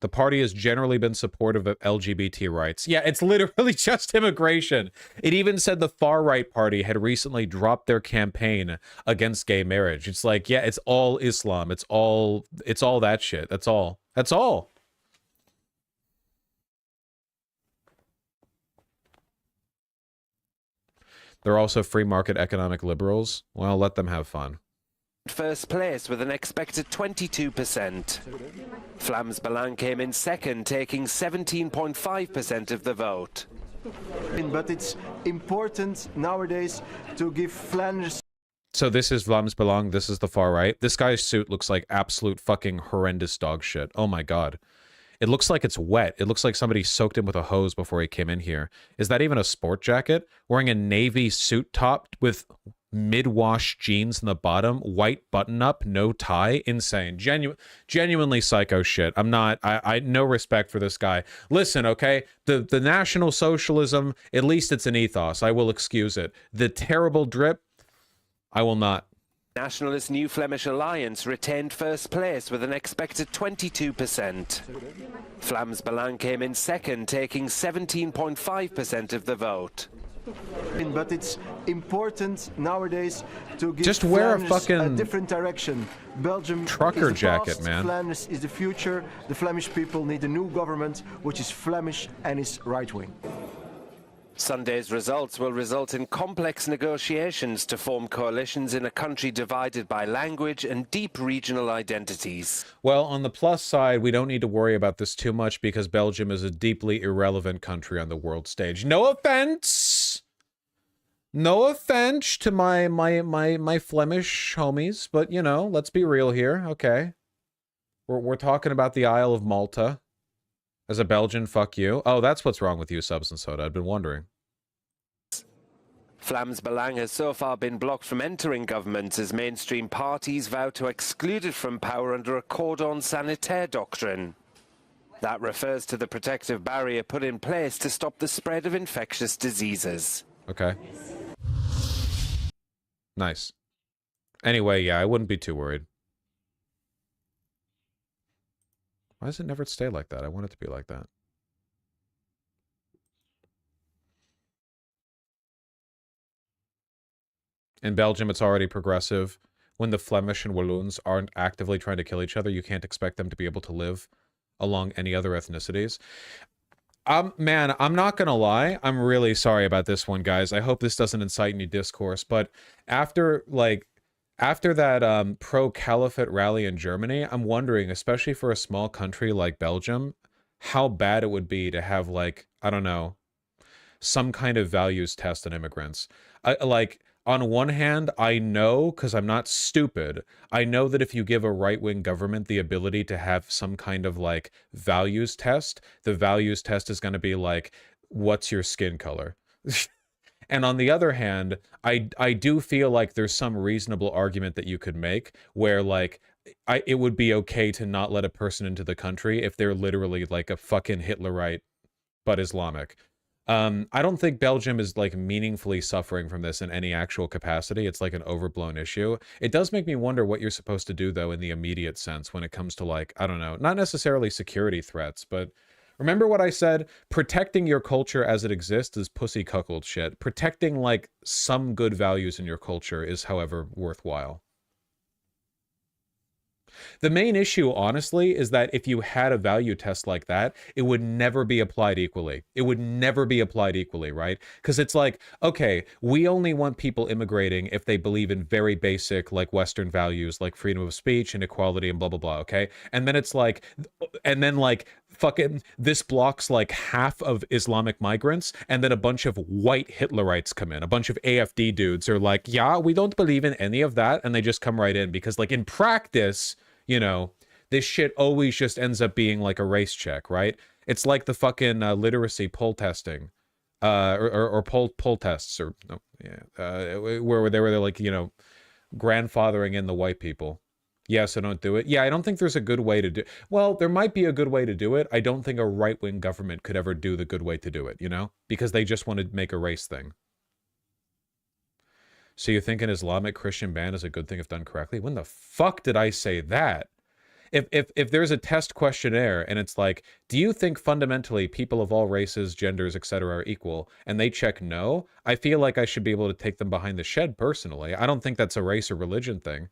The party has generally been supportive of LGBT rights. Yeah, it's literally just immigration. It even said the far-right party had recently dropped their campaign against gay marriage. It's like, yeah, it's all Islam. It's all that shit. That's all. That's all. They're also free market economic liberals. Well, let them have fun. First place with an expected 22%. Vlaams Belang came in second, taking 17.5% of the vote. But it's important nowadays to give Flanders. So this is Vlaams Belang. This is the far right. This guy's suit looks like absolute fucking horrendous dog shit. Oh my god. It looks like it's wet. It looks like somebody soaked him with a hose before he came in here. Is that even a sport jacket? Wearing a navy suit top with mid-wash jeans in the bottom, white button-up, no tie. Insane. Genuinely psycho shit. I no respect for this guy. Listen, okay? The National Socialism, at least it's an ethos. I will excuse it. The terrible drip, I will not. Nationalist New Flemish Alliance retained first place with an expected 22%. Vlaams Belang came in second, taking 17.5% of the vote. But it's important nowadays to give Just wear a Flanders fucking different direction. Belgium trucker is the jacket, past, man. Flanders is the future. The Flemish people need a new government which is Flemish and is right-wing. Sunday's results will result in complex negotiations to form coalitions in a country divided by language and deep regional identities. Well, on the plus side, we don't need to worry about this too much because Belgium is a deeply irrelevant country on the world stage. No offense! No offense to my Flemish homies, but, you know, let's be real here, okay? We're talking about the Isle of Malta. As a Belgian, fuck you. Oh, that's what's wrong with you, Subs and Soda. I'd been wondering. Vlaams Belang has so far been blocked from entering government as mainstream parties vow to exclude it from power under a cordon sanitaire doctrine. That refers to the protective barrier put in place to stop the spread of infectious diseases. Okay. Nice. Anyway, yeah, I wouldn't be too worried. Why does it never stay like that? I want it to be like that. In Belgium, it's already progressive. When the Flemish and Walloons aren't actively trying to kill each other, you can't expect them to be able to live along any other ethnicities. Man, I'm not gonna lie. I'm really sorry about this one, guys. I hope this doesn't incite any discourse, but after that pro-caliphate rally in Germany, I'm wondering, especially for a small country like Belgium, how bad it would be to have, like, I don't know, some kind of values test on immigrants. On one hand, I know, because I'm not stupid, I know that if you give a right-wing government the ability to have some kind of, like, values test, the values test is going to be like, what's your skin color? And on the other hand, I do feel like there's some reasonable argument that you could make where, like, it would be okay to not let a person into the country if they're literally like a fucking Hitlerite but Islamic. I don't think Belgium is, like, meaningfully suffering from this in any actual capacity. It's like an overblown issue. It does make me wonder what you're supposed to do, though, in the immediate sense when it comes to, like, I don't know, not necessarily security threats, but remember what I said? Protecting your culture as it exists is pussy cuckold shit. Protecting, like, some good values in your culture is, however, worthwhile. The main issue, honestly, is that if you had a value test like that, it would never be applied equally. It would never be applied equally, right? Because it's like, okay, we only want people immigrating if they believe in very basic, like, Western values, like freedom of speech and equality and blah, blah, blah, okay? And then it's like, and then, like, fucking this blocks, like, half of Islamic migrants, and then a bunch of white Hitlerites come in. A bunch of AFD dudes are like, yeah, we don't believe in any of that, and they just come right in because, like, in practice, you know, this shit always just ends up being like a race check, right? It's like the fucking literacy poll testing, or poll tests, or no, yeah, where they were like, you know, grandfathering in the white people. Yes, I don't do it. Yeah, I don't think there's a good way to do. Well, there might be a good way to do it. I don't think a right-wing government could ever do the good way to do it, you know, because they just want to make a race thing. So you think an Islamic Christian ban is a good thing if done correctly? When the fuck did I say that? If there's a test questionnaire and it's like, do you think fundamentally people of all races, genders, etc. are equal, and they check no, I feel like I should be able to take them behind the shed personally. I don't think that's a race or religion thing.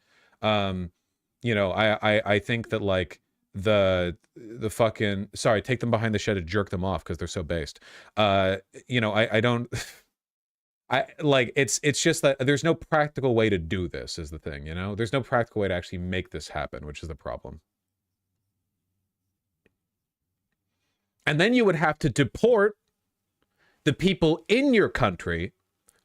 You know, I think that, like, the fucking, sorry, take them behind the shed and jerk them off because they're so based. You know, I don't... it's just that there's no practical way to do this is the thing, you know? There's no practical way to actually make this happen, which is the problem. And then you would have to deport the people in your country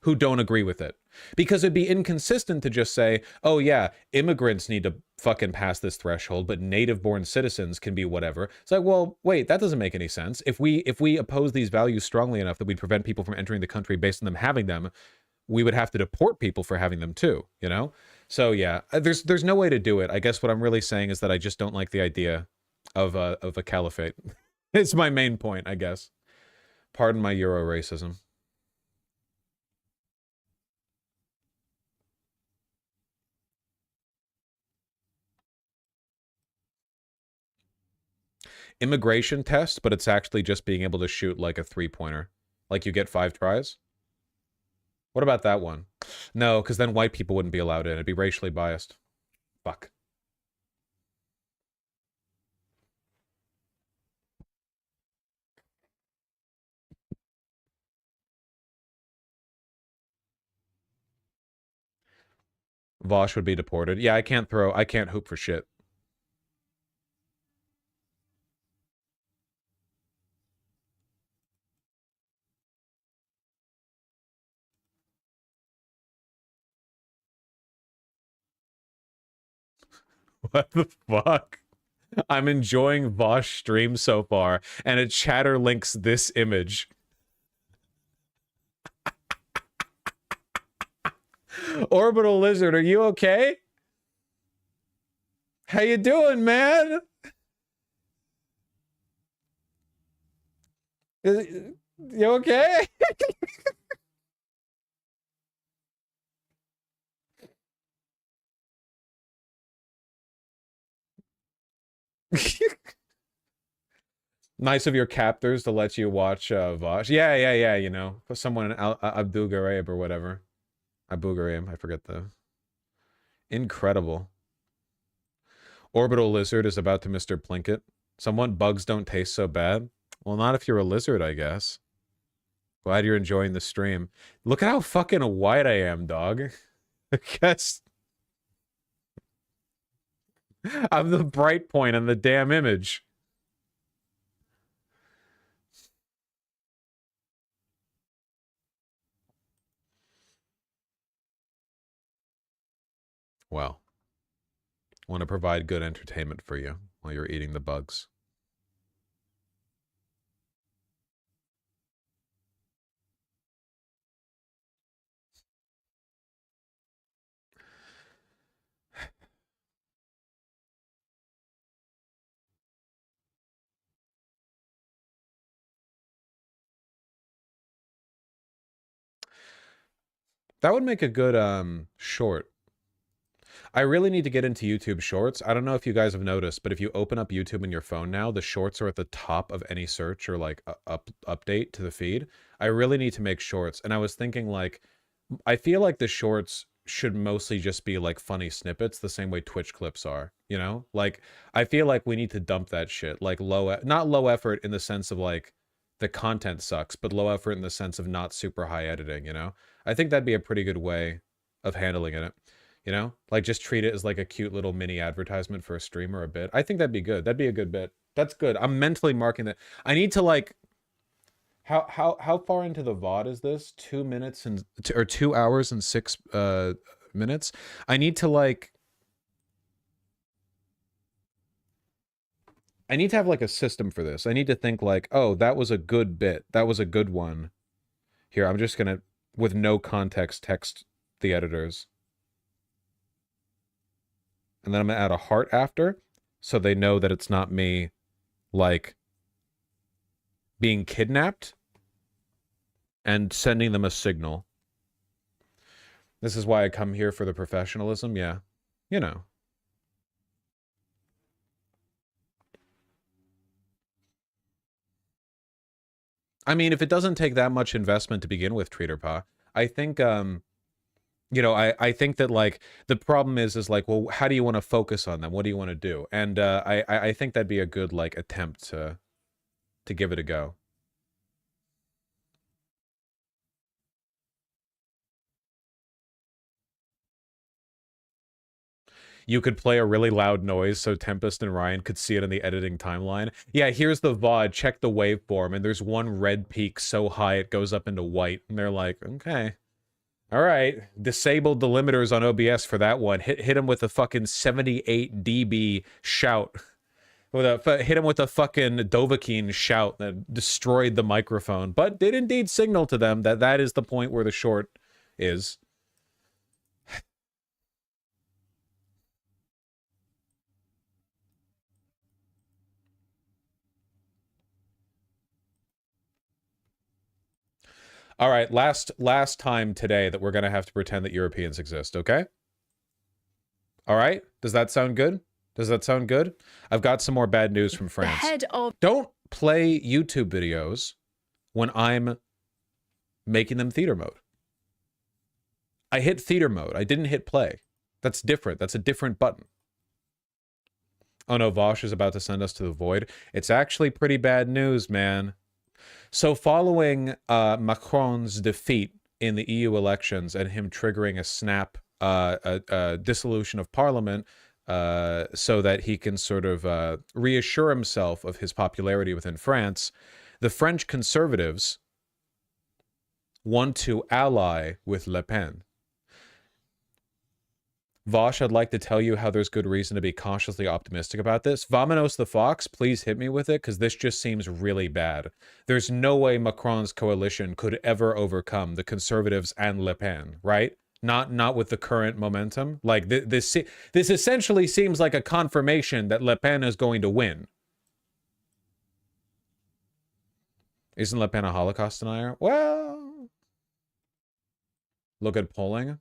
who don't agree with it. Because it'd be inconsistent to just say, oh yeah, immigrants need to fucking pass this threshold, but native-born citizens can be whatever. It's like, well, wait, that doesn't make any sense. If we oppose these values strongly enough that we prevent people from entering the country based on them having them, we would have to deport people for having them too, you know? So yeah, there's no way to do it. I guess what I'm really saying is that I just don't like the idea of a caliphate. It's my main point, I guess. Pardon my Euro racism. Immigration test, but it's actually just being able to shoot like a 3-pointer. Like you get 5 tries. What about that one? No, because then white people wouldn't be allowed in. It'd be racially biased. Fuck. Vosh would be deported. Yeah, I can't hoop for shit. What the fuck? I'm enjoying Vosh stream so far, and it chatter links this image. Orbital Lizard, are you okay? How you doing, man? You okay? Nice of your captors to let you watch Vosh. Yeah, you know, for someone in Abdul Gharaib or whatever. Abu Gharaib, I forget the... Incredible. Orbital Lizard is about to Mr. Plinkett. Someone, bugs don't taste so bad. Well, not if you're a lizard, I guess. Glad you're enjoying the stream. Look at how fucking white I am, dog. I guess... I'm the bright point in the damn image. Well, want to provide good entertainment for you while you're eating the bugs. That would make a good short. I really need to get into YouTube Shorts. I don't know if you guys have noticed, but if you open up YouTube in your phone now, the shorts are at the top of any search or like update to the feed. I really need to make shorts. And I was thinking like, I feel like the shorts should mostly just be like funny snippets the same way Twitch clips are, you know? Like, I feel like we need to dump that shit. Like not low effort in the sense of like the content sucks, but low effort in the sense of not super high editing, you know? I think that'd be a pretty good way of handling it. You know, like just treat it as like a cute little mini advertisement for a stream or a bit. I think that'd be good. That'd be a good bit. That's good. I'm mentally marking that. I need to like, how far into the VOD is this? 2 minutes and or 2 hours and 6 minutes. I need to like, I need to have like a system for this. I need to think like, oh, that was a good bit. That was a good one. Here, I'm just gonna, with no context, text the editors. And then I'm gonna add a heart after, so they know that it's not me, like, being kidnapped and sending them a signal. This is why I come here for the professionalism, yeah. You know. I mean, if it doesn't take that much investment to begin with, Treaterpa, I think, you know, I think that, like, the problem is like, well, how do you want to focus on them? What do you want to do? And I think that'd be a good, like, attempt to give it a go. You could play a really loud noise so Tempest and Ryan could see it in the editing timeline. Yeah, here's the VOD. Check the waveform, and there's one red peak so high it goes up into white. And they're like, okay. All right, disable the limiters on OBS for that one. Hit him with a fucking 78 dB shout. Hit him with a fucking Dovahkiin shout that destroyed the microphone. But did indeed signal to them that that is the point where the short is all right, last time today that we're going to have to pretend that Europeans exist, okay? All right? Does that sound good? Does that sound good? I've got some more bad news from France. Don't play YouTube videos when I'm making them theater mode. I hit theater mode. I didn't hit play. That's different. That's a different button. Oh no, Vosh is about to send us to the void. It's actually pretty bad news, man. So following Macron's defeat in the EU elections and him triggering a snap, a dissolution of parliament so that he can sort of reassure himself of his popularity within France, the French conservatives want to ally with Le Pen. Vosh, I'd like to tell you how there's good reason to be cautiously optimistic about this. Vamonos the Fox, please hit me with it, because this just seems really bad. There's no way Macron's coalition could ever overcome the Conservatives and Le Pen, right? Not with the current momentum. Like, this essentially seems like a confirmation that Le Pen is going to win. Isn't Le Pen a Holocaust denier? Well, look at polling.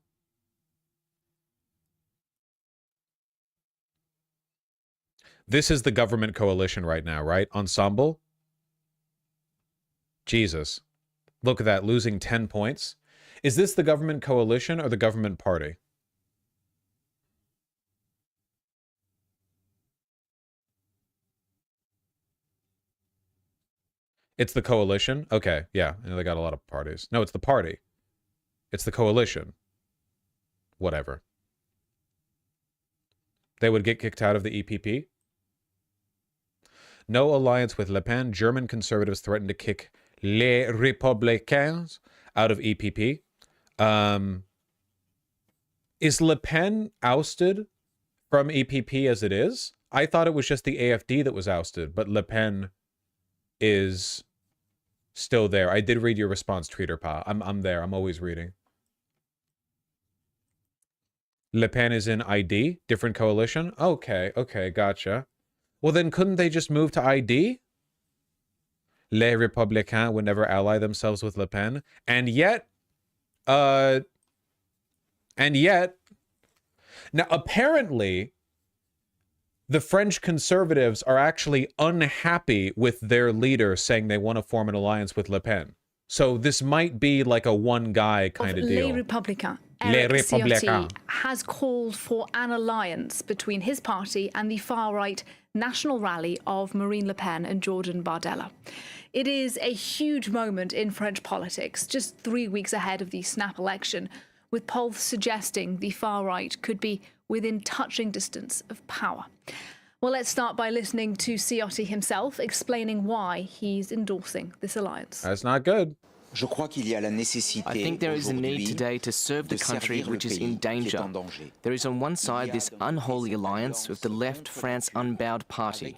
This is the government coalition right now, right? Ensemble. Jesus. Look at that, losing 10 points. Is this the government coalition or the government party? It's the coalition? Okay, yeah. I know they got a lot of parties. No, it's the party. It's the coalition. Whatever. They would get kicked out of the EPP? No alliance with Le Pen. German conservatives threaten to kick Les Républicains out of EPP. Is Le Pen ousted from EPP as it is? I thought it was just the AFD that was ousted, but Le Pen is still there. I did read your response, Treaterpa. I'm there. I'm always reading. Le Pen is in ID, different coalition. Okay, gotcha. Well, then couldn't they just move to ID? Les Républicains would never ally themselves with Le Pen. And yet, now apparently, the French conservatives are actually unhappy with their leader saying they want to form an alliance with Le Pen. So this might be like a one guy kind of deal. Les Républicains. Les Eric Républicains. Ciotti has called for an alliance between his party and the far-right National Rally of Marine Le Pen and Jordan Bardella. It is a huge moment in French politics, just 3 weeks ahead of the snap election, with polls suggesting the far-right could be within touching distance of power. Well, let's start by listening to Ciotti himself explaining why he's endorsing this alliance. That's not good. I think there is a need today to serve the country which is in danger. There is on one side this unholy alliance with the Left France Unbowed Party,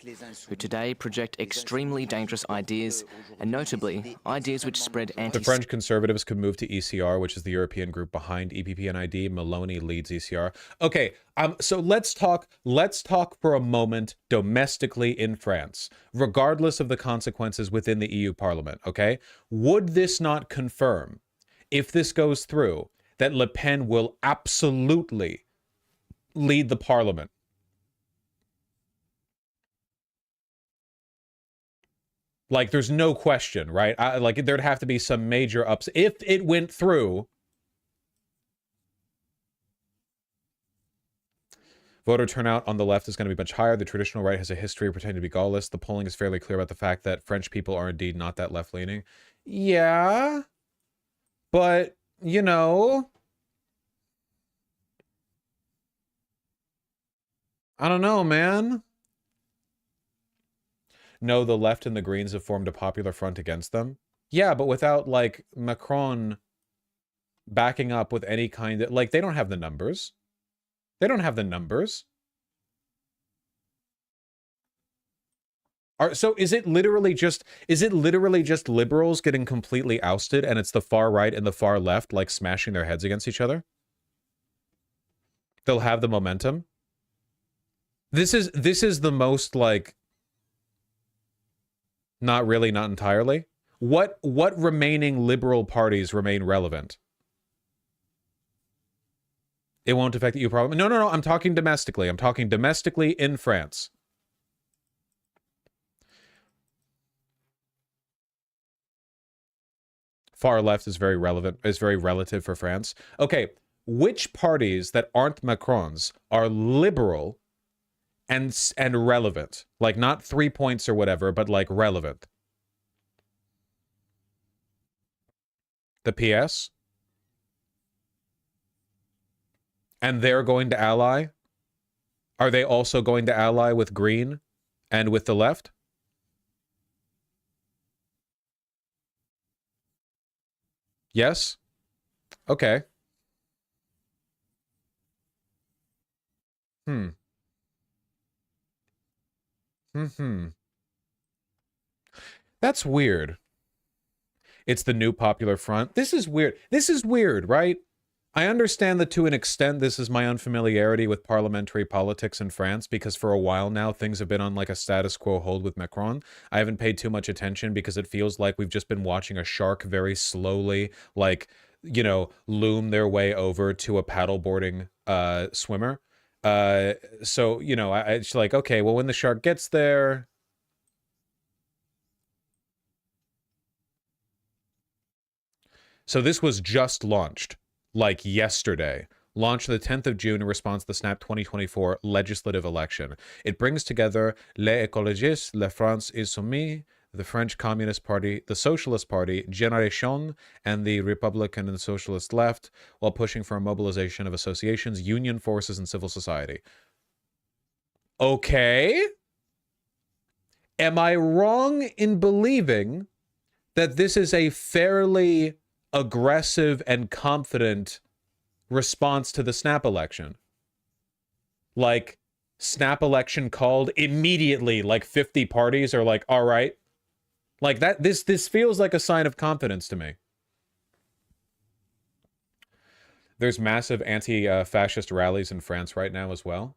who today project extremely dangerous ideas, and notably, ideas which spread The French conservatives could move to ECR, which is the European group behind EPP and ID. Meloni leads ECR. Okay, so let's talk for a moment domestically in France, regardless of the consequences within the EU Parliament, okay? Would this not confirm, if this goes through, that Le Pen will absolutely lead the Parliament? Like, there's no question, right? Like, there'd have to be some major ups. If it went through, voter turnout on the left is going to be much higher. The traditional right has a history of pretending to be Gaullist. The polling is fairly clear about the fact that French people are indeed not that left-leaning. Yeah, but, you know, I don't know, man. No, the left and the Greens have formed a popular front against them. Yeah, but without, like, Macron backing up with any kind of... Like, they don't have the numbers. They don't have the numbers. So is it literally just liberals getting completely ousted and it's the far right and the far left like smashing their heads against each other? They'll have the momentum. This is the most like not really, not entirely. What remaining liberal parties remain relevant? It won't affect the EU problem. No. I'm talking domestically. I'm talking domestically in France. Far left is very relevant, is very relative for France. Okay, which parties that aren't Macron's are liberal and relevant? Like not 3 points or whatever, but like relevant. The PS? And they're going to ally? Are they also going to ally with Green and with the left? Yes? Okay. That's weird. It's the new Popular Front. This is weird. This is weird, right? I understand that to an extent this is my unfamiliarity with parliamentary politics in France, because for a while now things have been on like a status quo hold with Macron. I haven't paid too much attention because it feels like we've just been watching a shark very slowly, like, you know, loom their way over to a paddleboarding swimmer. So, you know, it's like, okay, well, when the shark gets there... So this was just launched, like yesterday. Launched the 10th of June in response to the Snap 2024 legislative election. It brings together Les Écologistes, La France Insoumise, the French Communist Party, the Socialist Party, Génération, and the Republican and Socialist Left, while pushing for a mobilization of associations, union forces, and civil society. Okay. Am I wrong in believing that this is a fairly aggressive and confident response to the Snap election? Like, Snap election called immediately, like 50 parties are like, all right. Like that, this feels like a sign of confidence to me. There's massive anti-fascist rallies in France right now as well.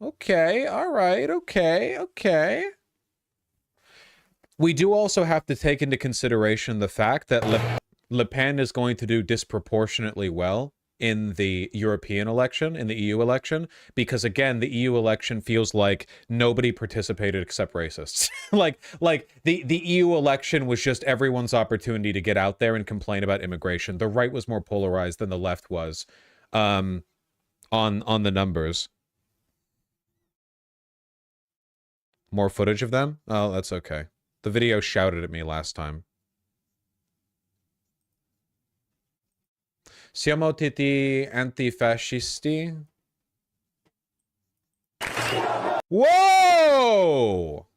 Okay, all right, okay. We do also have to take into consideration the fact that Le Pen is going to do disproportionately well in the European election, in the EU election, because again, the EU election feels like nobody participated except racists. like the EU election was just everyone's opportunity to get out there and complain about immigration. The right was more polarized than the left was on the numbers. More footage of them? Oh, that's okay. The video shouted at me last time. Siamo tutti antifascisti? Whoa!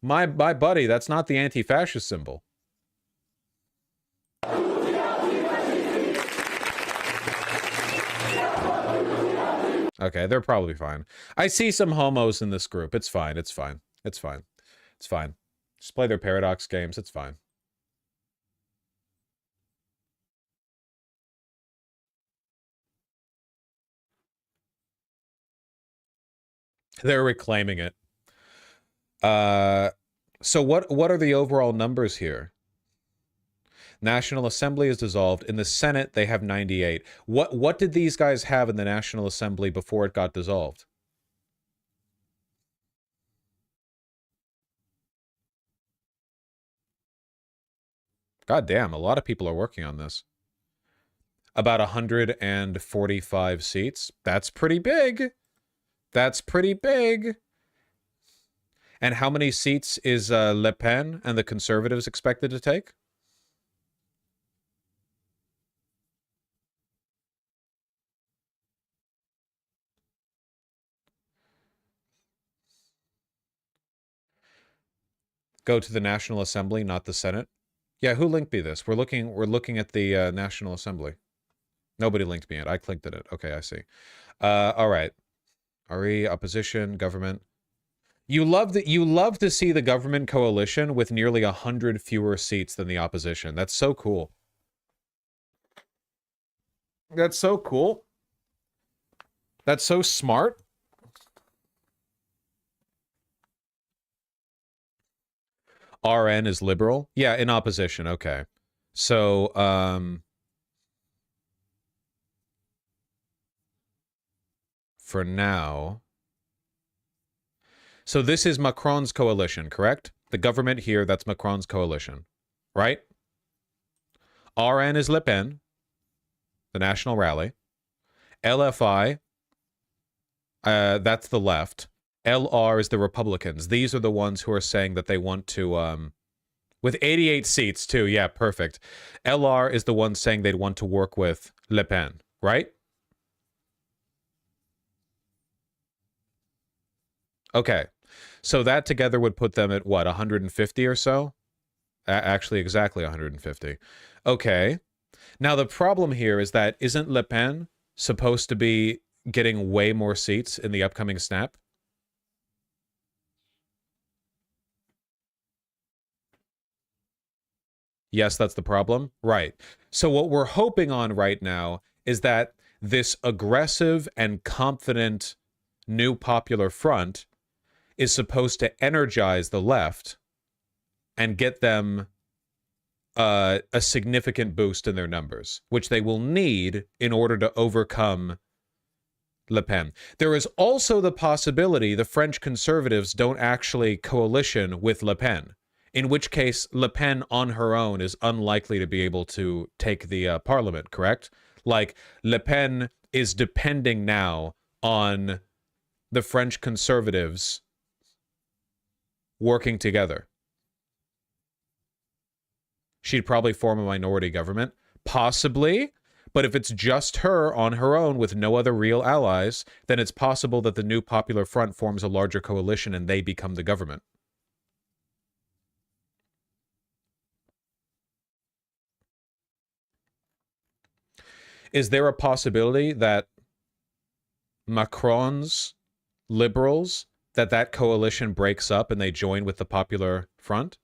My buddy, that's not the anti-fascist symbol. Okay, they're probably fine. I see some homos in this group. It's fine. It's fine. It's fine. It's fine. Just play their paradox games. It's fine. They're reclaiming it. So what are the overall numbers here? National Assembly is dissolved. In the Senate, they have 98. What did these guys have in the National Assembly before it got dissolved? God damn, a lot of people are working on this. About 145 seats. That's pretty big. That's pretty big. And how many seats is Le Pen and the Conservatives expected to take? Go to the National Assembly, not the Senate. Yeah, who linked me this? We're looking at the National Assembly. Nobody linked me it. I clicked at it. Okay, I see. All right. RE, opposition, government. You love to see the government coalition with nearly 100 fewer seats than the opposition. That's so cool. That's so cool. That's so smart. RN is liberal. Yeah, in opposition. Okay. So, for now. So this is Macron's coalition, correct? The government here, that's Macron's coalition, right? RN is Le Pen, the National Rally. LFI, that's the left. LR is the Republicans. These are the ones who are saying that they want to, with 88 seats too, yeah, perfect. LR is the one saying they'd want to work with Le Pen, right? Okay, so that together would put them at what, 150 or so? Actually, exactly 150. Okay. Now, the problem here is that isn't Le Pen supposed to be getting way more seats in the upcoming snap? Yes, that's the problem. Right. So what we're hoping on right now is that this aggressive and confident new popular front is supposed to energize the left and get them a significant boost in their numbers, which they will need in order to overcome Le Pen. There is also the possibility the French conservatives don't actually coalition with Le Pen, in which case Le Pen on her own is unlikely to be able to take the parliament, correct? Like, Le Pen is depending now on the French conservatives working together. She'd probably form a minority government, possibly, but if it's just her on her own with no other real allies, then it's possible that the new Popular Front forms a larger coalition and they become the government. Is there a possibility that Macron's liberals, that coalition breaks up and they join with the Popular Front?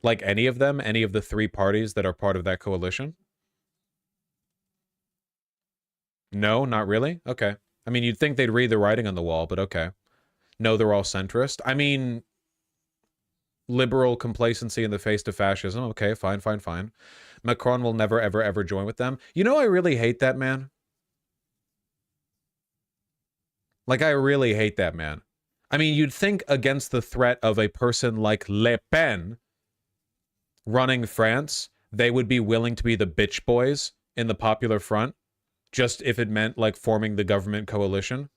Like any of them, any of the three parties that are part of that coalition? No, not really? Okay. I mean, you'd think they'd read the writing on the wall, but okay. No, they're all centrist. I mean, liberal complacency in the face of fascism. Okay, fine, fine, fine. Macron will never, ever, ever join with them. You know, I really hate that man. Like, I really hate that man. I mean, you'd think against the threat of a person like Le Pen running France, they would be willing to be the bitch boys in the Popular Front, just if it meant, like, forming the government coalition.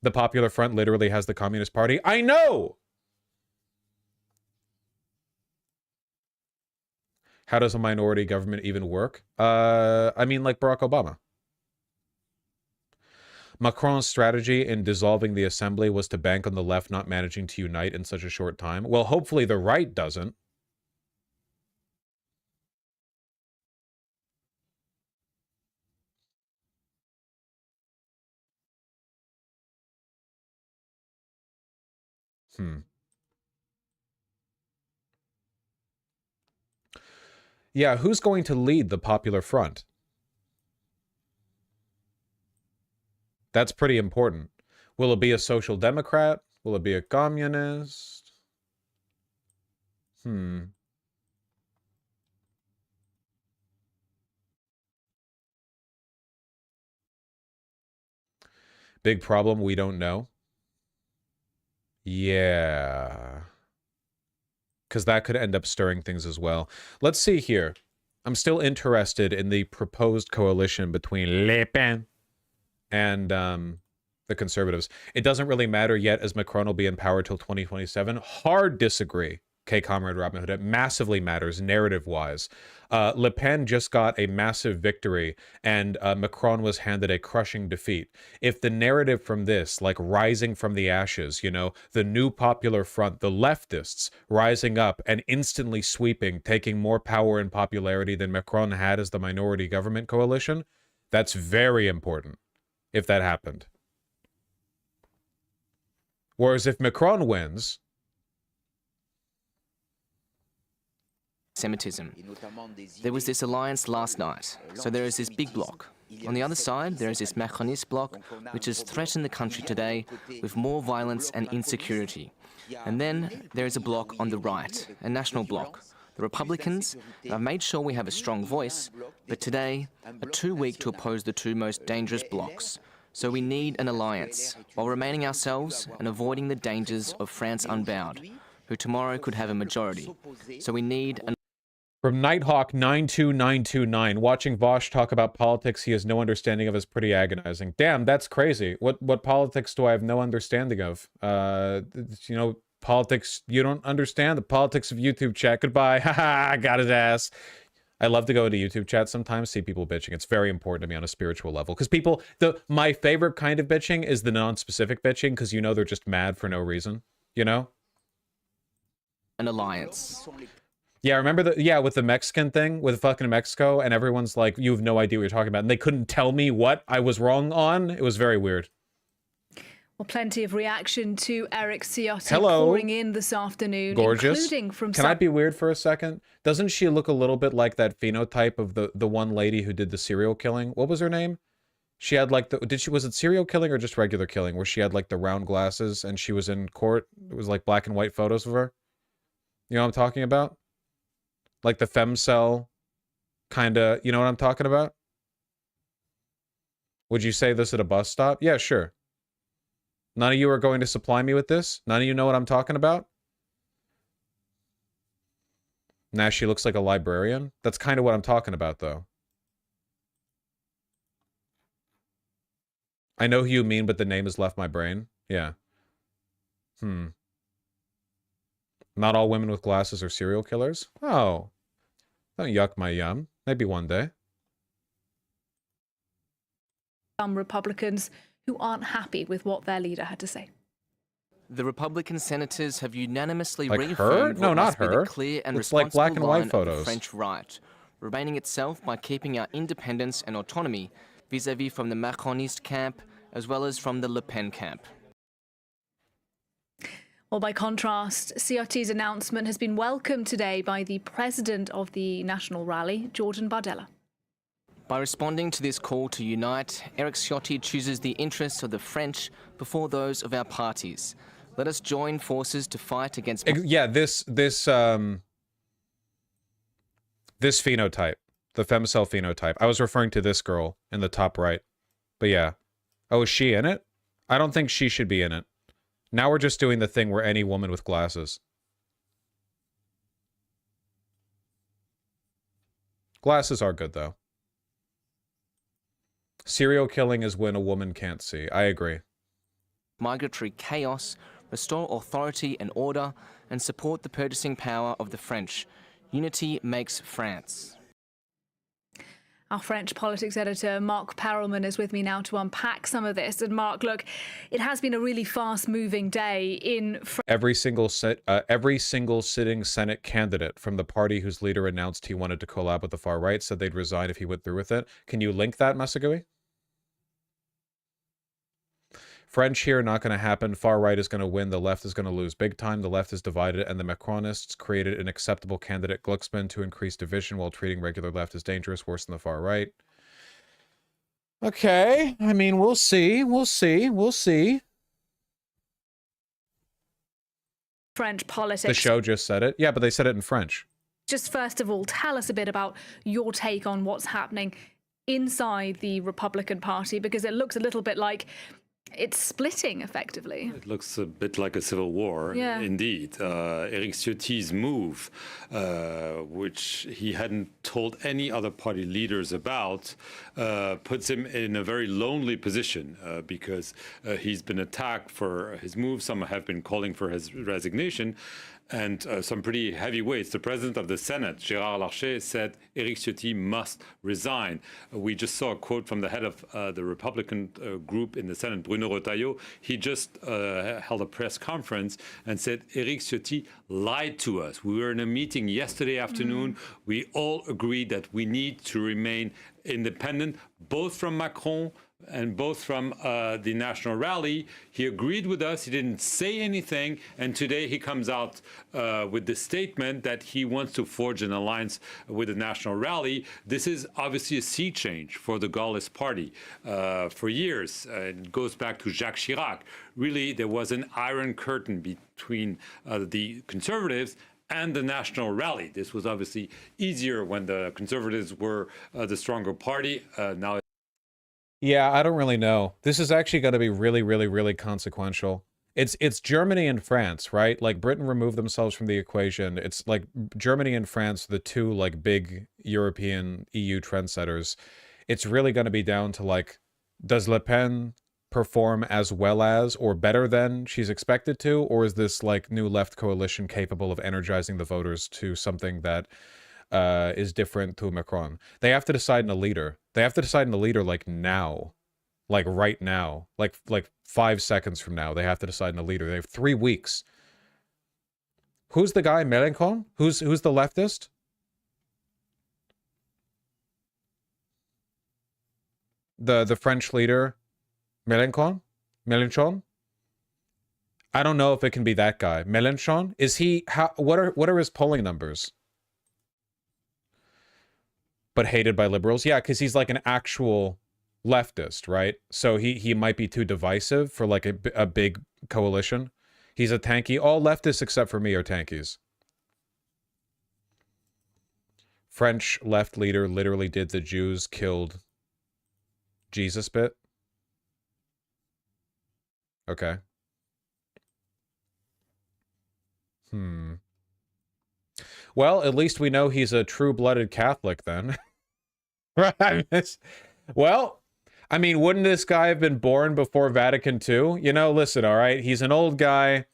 The Popular Front literally has the Communist Party. I know! How does a minority government even work? I mean, like Barack Obama. Macron's strategy in dissolving the assembly was to bank on the left not managing to unite in such a short time. Well, hopefully the right doesn't. Yeah, who's going to lead the Popular Front? That's pretty important. Will it be a social democrat? Will it be a communist? Big problem, we don't know. Yeah. Because that could end up stirring things as well. Let's see here. I'm still interested in the proposed coalition between Le Pen and the conservatives. It doesn't really matter yet as Macron will be in power till 2027. Hard disagree. Okay, Comrade Robin Hood. It massively matters narrative-wise. Le Pen just got a massive victory and Macron was handed a crushing defeat. If the narrative from this, like rising from the ashes, you know, the new Popular Front, the leftists rising up and instantly sweeping, taking more power and popularity than Macron had as the minority government coalition, that's very important if that happened. Whereas if Macron wins, Semitism. There was this alliance last night, so there is this big bloc. On the other side, there is this Macronist bloc, which has threatened the country today with more violence and insecurity. And then there is a bloc on the right, a national bloc. The Republicans have made sure we have a strong voice, but today are too weak to oppose the two most dangerous blocs. So we need an alliance, while remaining ourselves and avoiding the dangers of France unbowed, who tomorrow could have a majority. So we need an... From Nighthawk 92929, watching Vosh talk about politics he has no understanding of is pretty agonizing. Damn, that's crazy. What politics do I have no understanding of? You know, politics you don't understand. The politics of YouTube chat. Goodbye. Haha, got his ass. I love to go into YouTube chat sometimes, see people bitching. It's very important to me on a spiritual level. Because people, my favorite kind of bitching is the non-specific bitching, because you know they're just mad for no reason. You know? An alliance. Yeah, remember with the Mexican thing with fucking Mexico, and everyone's like, you have no idea what you're talking about, and they couldn't tell me what I was wrong on. It was very weird. Well, plenty of reaction to Eric Ciotti pouring in this afternoon, gorgeous. Including from... Can I be weird for a second? Doesn't she look a little bit like that phenotype of the one lady who did the serial killing? What was her name? She had like was it serial killing or just regular killing, where she had like the round glasses and she was in court? It was like black and white photos of her. You know what I'm talking about? Like the femcell kind of, you know what I'm talking about? Would you say this at a bus stop? Yeah, sure. None of you are going to supply me with this? None of you know what I'm talking about? Now she looks like a librarian? That's kind of what I'm talking about, though. I know who you mean, but the name has left my brain. Yeah. Not all women with glasses are serial killers? Oh. Don't yuck my yum. Maybe one day. Some Republicans who aren't happy with what their leader had to say. The Republican senators have unanimously like reaffirmed her? No, what not must be her. the clear and It's like responsible black and white line of the photos. French right, remaining itself by keeping our independence and autonomy vis-à-vis from the Macronist camp as well as from the Le Pen camp. Well, by contrast, Ciotti's announcement has been welcomed today by the president of the National Rally, Jordan Bardella. By responding to this call to unite, Eric Ciotti chooses the interests of the French before those of our parties. Let us join forces to fight against... Yeah, this phenotype, the femcell phenotype. I was referring to this girl in the top right. But yeah. Oh, is she in it? I don't think she should be in it. Now we're just doing the thing where any woman with glasses. Glasses are good, though. Serial killing is when a woman can't see. I agree. Migratory chaos, restore authority and order, and support the purchasing power of the French. Unity makes France. Our French politics editor, Mark Perelman, is with me now to unpack some of this. And Mark, look, it has been a really fast-moving day in France. Every single sitting Senate candidate from the party whose leader announced he wanted to collab with the far right said they'd resign if he went through with it. Can you link that, Masagui? French here, not going to happen. Far right is going to win. The left is going to lose big time. The left is divided, and the Macronists created an acceptable candidate, Glucksmann, to increase division while treating regular left as dangerous, worse than the far right. Okay. I mean, we'll see. We'll see. We'll see. French politics. The show just said it. Yeah, but they said it in French. Just first of all, tell us a bit about your take on what's happening inside the Republican Party, because it looks a little bit like it's splitting, effectively. It looks a bit like a civil war, indeed. Eric Ciotti's move, which he hadn't told any other party leaders about, puts him in a very lonely position because he's been attacked for his move. Some have been calling for his resignation. And some pretty heavy weights. The president of the Senate, Gérard Larcher, said Eric Ciotti must resign. We just saw a quote from the head of the Republican group in the Senate, Bruno Retailleau. He just held a press conference and said Eric Ciotti lied to us. We were in a meeting yesterday afternoon. We all agreed that we need to remain independent, both from Macron and both from the National Rally. He agreed with us. He didn't say anything. And today he comes out with the statement that he wants to forge an alliance with the National Rally. This is obviously a sea change for the Gaullist Party. For years, it goes back to Jacques Chirac. Really, there was an iron curtain between the Conservatives and the National Rally. This was obviously easier when the Conservatives were the stronger party. Now, yeah, I don't really know. This is actually going to be really, really, really consequential. It's Germany and France, right? Like Britain removed themselves from the equation. It's like Germany and France, the two like big European EU trendsetters. It's really going to be down to like, does Le Pen perform as well as or better than she's expected to, or is this like new left coalition capable of energizing the voters to something that is different to Macron? They have to decide on a leader. They have to decide on a leader like now, like right now, like 5 seconds from now. They have to decide on a leader. They have 3 weeks. Who's the guy? Mélenchon? Who's the leftist? The French leader, Mélenchon? Mélenchon? I don't know if it can be that guy. Mélenchon? Is he? What are his polling numbers? But hated by liberals? Yeah, because he's like an actual leftist, right? So he might be too divisive for like a big coalition. He's a tanky. All leftists except for me are tankies. French left leader literally did the Jews killed Jesus bit. Okay. Well, at least we know he's a true-blooded Catholic then. Right? Well, I mean, wouldn't this guy have been born before Vatican II? You know, listen, all right? He's an old guy.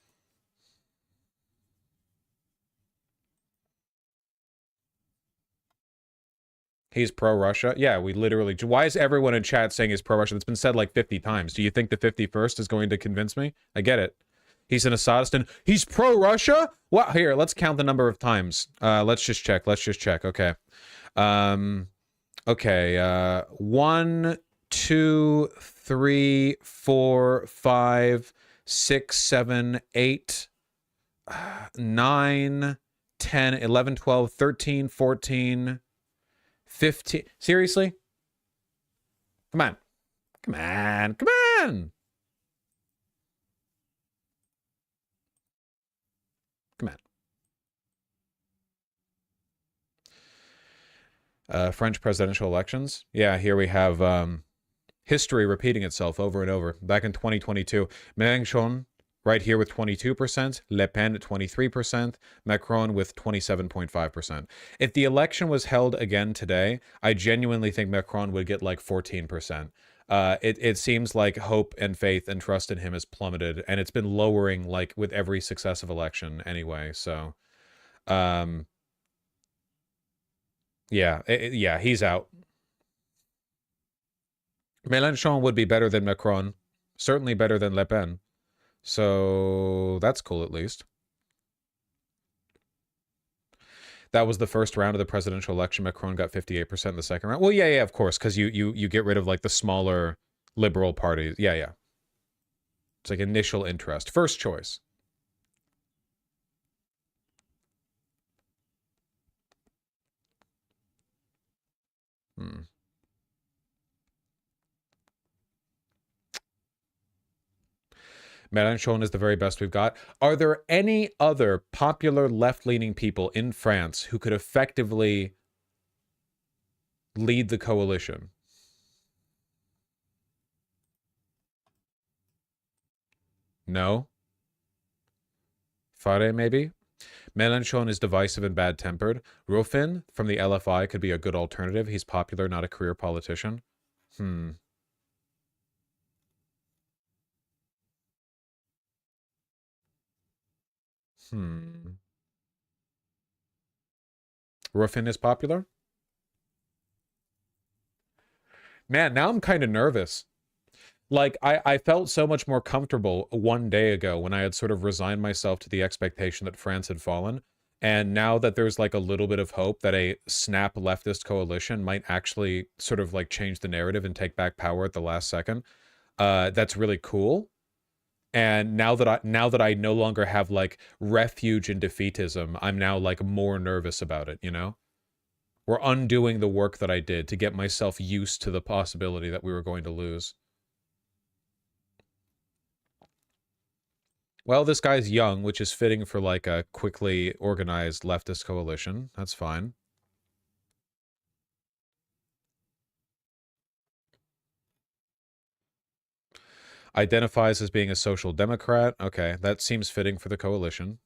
He's pro-Russia? Yeah, we literally... Why is everyone in chat saying he's pro-Russia? That's been said like 50 times. Do you think the 51st is going to convince me? I get it. He's an Assadist and he's pro-Russia? Well, here, let's count the number of times. Let's just check. Okay. Okay. 1, 2, 3, 4, 5, 6, 7, 8, 9, 10, 11, 12, 13, 14, 15. Seriously? Come on. Come on. Come on. Come on. French presidential elections. Yeah, here we have history repeating itself over and over. Back in 2022, Mélenchon right here with 22%, Le Pen at 23%, Macron with 27.5%. If the election was held again today, I genuinely think Macron would get like 14%. It seems like hope and faith and trust in him has plummeted, and it's been lowering like with every successive election anyway. So, yeah, he's out. Mélenchon would be better than Macron, certainly better than Le Pen. So that's cool at least. That was the first round of the presidential election. Macron got 58% in the second round. Well, yeah, of course, because you get rid of like the smaller liberal parties. Yeah. It's like initial interest. First choice. Mélenchon is the very best we've got. Are there any other popular left-leaning people in France who could effectively lead the coalition? No? Fare, maybe? Mélenchon is divisive and bad-tempered. Ruffin from the LFI could be a good alternative. He's popular, not a career politician. Ruffin is popular? Man, now I'm kind of nervous. Like, I felt so much more comfortable one day ago when I had sort of resigned myself to the expectation that France had fallen. And now that there's like a little bit of hope that a snap leftist coalition might actually sort of like change the narrative and take back power at the last second, that's really cool. And now that I no longer have like refuge in defeatism, I'm now like more nervous about it, you know? We're undoing the work that I did to get myself used to the possibility that we were going to lose. Well, this guy's young, which is fitting for like a quickly organized leftist coalition. That's fine. Identifies as being a social democrat. Okay, that seems fitting for the coalition.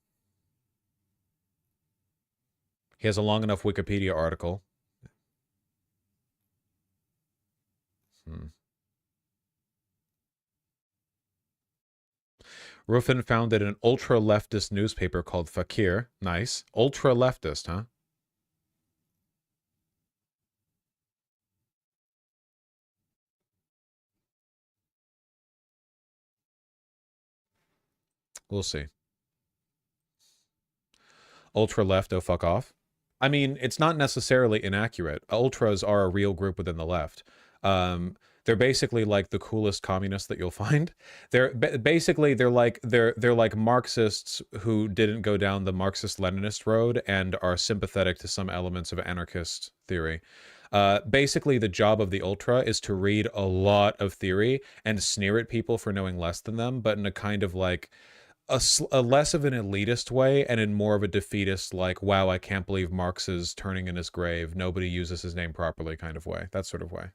He has a long enough Wikipedia article. Ruffin founded an ultra-leftist newspaper called Fakir. Nice. Ultra-leftist, huh? We'll see. Ultra-left, oh fuck off. I mean, it's not necessarily inaccurate. Ultras are a real group within the left. They're basically like the coolest communists that you'll find. They're basically they're like Marxists who didn't go down the Marxist-Leninist road and are sympathetic to some elements of anarchist theory. Basically, the job of the ultra is to read a lot of theory and sneer at people for knowing less than them, but in a kind of like a less of an elitist way and in more of a defeatist, like, wow, I can't believe Marx is turning in his grave. Nobody uses his name properly kind of way. That sort of way.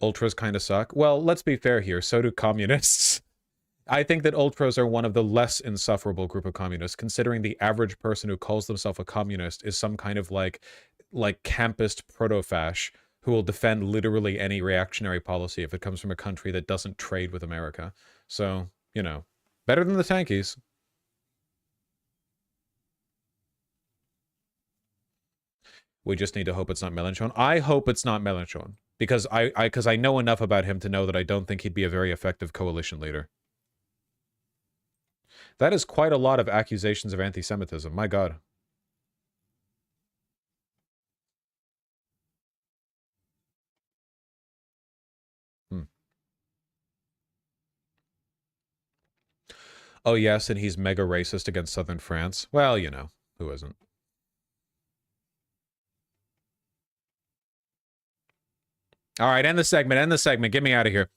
Ultras kind of suck. Well, let's be fair here. So do communists. I think that ultras are one of the less insufferable group of communists, considering the average person who calls themselves a communist is some kind of like campist proto-fash who will defend literally any reactionary policy if it comes from a country that doesn't trade with America. So, you know, better than the tankies. We just need to hope it's not Mélenchon. I hope it's not Mélenchon because I know enough about him to know that I don't think he'd be a very effective coalition leader. That is quite a lot of accusations of anti-Semitism. My God. Oh, yes, and he's mega racist against southern France. Well, you know, who isn't? All right, end the segment, end the segment. Get me out of here.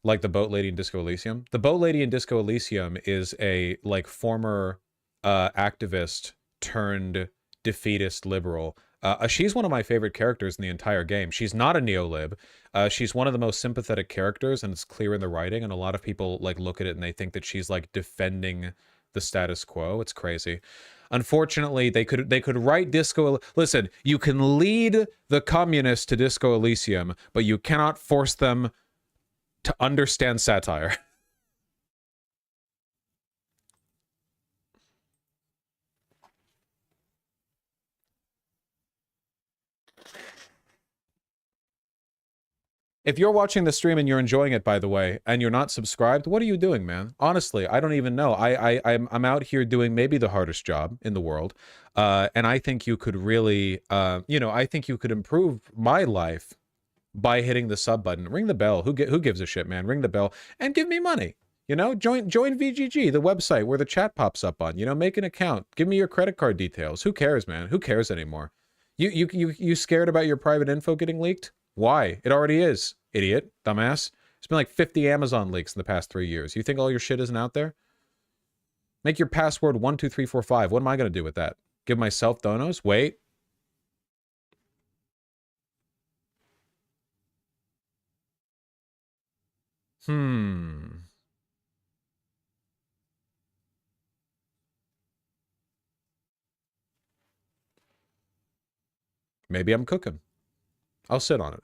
Like the boat lady in Disco Elysium. The boat lady in Disco Elysium is a, like, former activist turned defeatist liberal. She's one of my favorite characters in the entire game. She's not a neolib. She's one of the most sympathetic characters, and it's clear in the writing, and a lot of people, like, look at it and they think that she's, like, defending the status quo. It's crazy. Unfortunately, they could write Disco... Listen, you can lead the communists to Disco Elysium, but you cannot force them to understand satire. If you're watching the stream and you're enjoying it, by the way, and you're not subscribed, what are you doing, man? Honestly, I don't even know. I'm out here doing maybe the hardest job in the world, and I think you could really, you know, I think you could improve my life by hitting the sub button. Ring the bell. Who gives a shit, man? Ring the bell and give me money. You know, join VGG, the website where the chat pops up on. You know, make an account. Give me your credit card details. Who cares, man? Who cares anymore? You scared about your private info getting leaked? Why? It already is, idiot, dumbass. It's been like 50 Amazon leaks in the past 3 years. You think all your shit isn't out there? Make your password 12345. What am I going to do with that? Give myself donos? Wait. Maybe I'm cooking. I'll sit on it.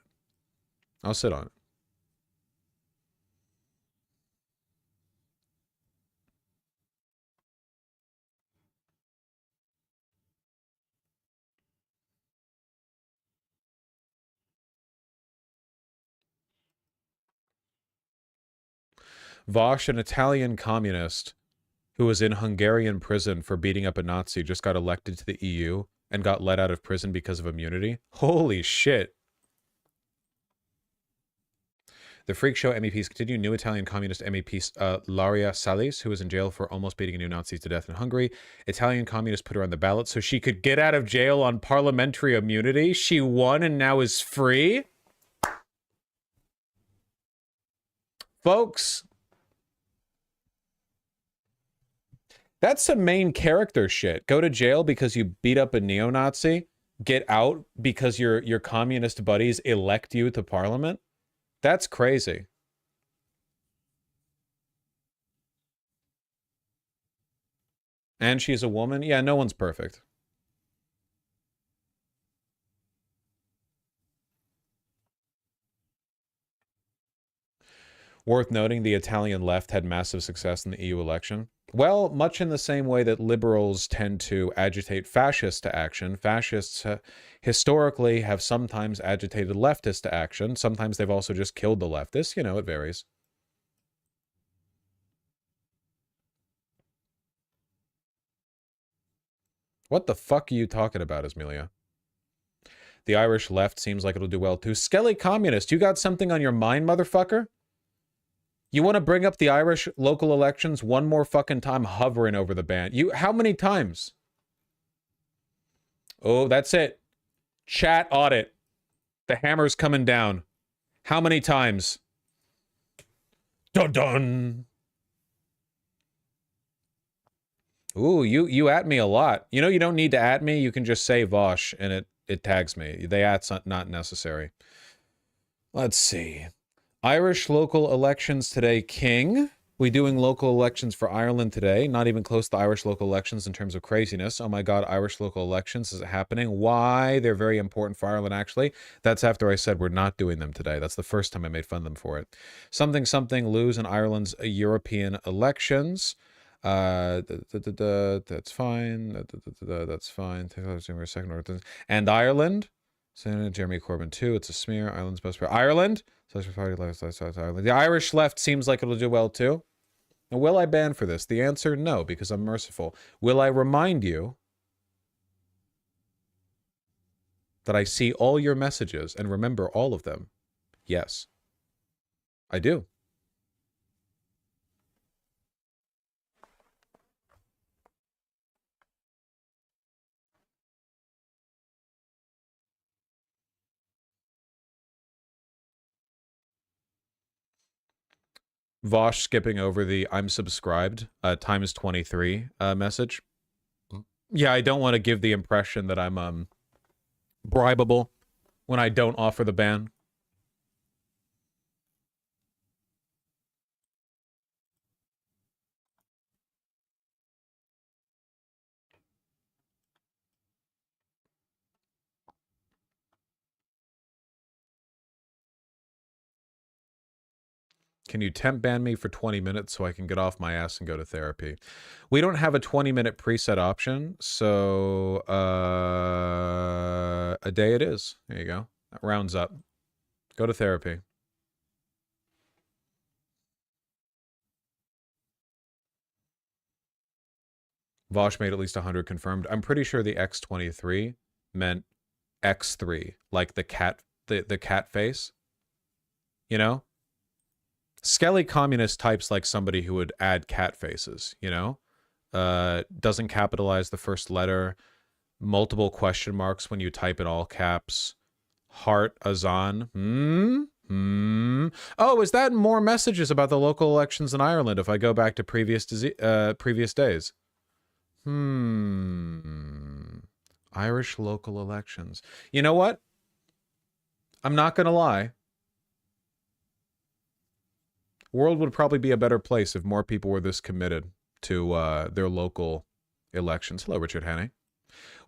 I'll sit on it. Vosh, an Italian communist who was in Hungarian prison for beating up a Nazi, just got elected to the EU and got let out of prison because of immunity. Holy shit. The freak show MEPs continue. New Italian communist MEP Laria Salis, who was in jail for almost beating a new Nazi to death in Hungary. Italian communists put her on the ballot so she could get out of jail on parliamentary immunity. She won and now is free. Folks, that's some main character shit. Go to jail because you beat up a neo-Nazi. Get out because your communist buddies elect you to parliament. That's crazy. And she's a woman? Yeah, no one's perfect. Worth noting, the Italian left had massive success in the EU election. Well, much in the same way that liberals tend to agitate fascists to action, fascists historically have sometimes agitated leftists to action. Sometimes they've also just killed the leftists. You know, it varies. What the fuck are you talking about, Ismelia? The Irish left seems like it'll do well too. Skelly communist, you got something on your mind, motherfucker? You want to bring up the Irish local elections one more fucking time, hovering over the ban. How many times? Oh, that's it. Chat audit. The hammer's coming down. How many times? Dun dun. Ooh, you at me a lot. You know, you don't need to at me. You can just say Vosh and it tags me. The at's not necessary. Let's see. Irish local elections today, King. We doing local elections for Ireland today. Not even close to Irish local elections in terms of craziness. Oh my God, Irish local elections, is it happening? Why? They're very important for Ireland, actually. That's after I said we're not doing them today. That's the first time I made fun of them for it. Something lose in Ireland's European elections. That's fine. That's fine. Second order. And Ireland. Senator Jeremy Corbyn too. It's a smear. Ireland's best player. Ireland. Ireland. The Irish left seems like it'll do well too. Now, will I ban for this? The answer, no, because I'm merciful. Will I remind you that I see all your messages and remember all of them? Yes, I do. Vosh skipping over the I'm subscribed times 23 message. Yeah, I don't want to give the impression that I'm bribable when I don't offer the ban. Can you temp ban me for 20 minutes so I can get off my ass and go to therapy? We don't have a 20-minute preset option, so a day it is. There you go. That rounds up. Go to therapy. Vosh made at least 100 confirmed. I'm pretty sure the X23 meant X3, like the cat face. You know? Skelly communist types like somebody who would add cat faces, you know? Doesn't capitalize the first letter. Multiple question marks when you type in all caps. Heart Azan. Oh, is that more messages about the local elections in Ireland if I go back to previous days? Irish local elections. You know what? I'm not going to lie. World would probably be a better place if more people were this committed to their local elections. Hello, Richard Hannay.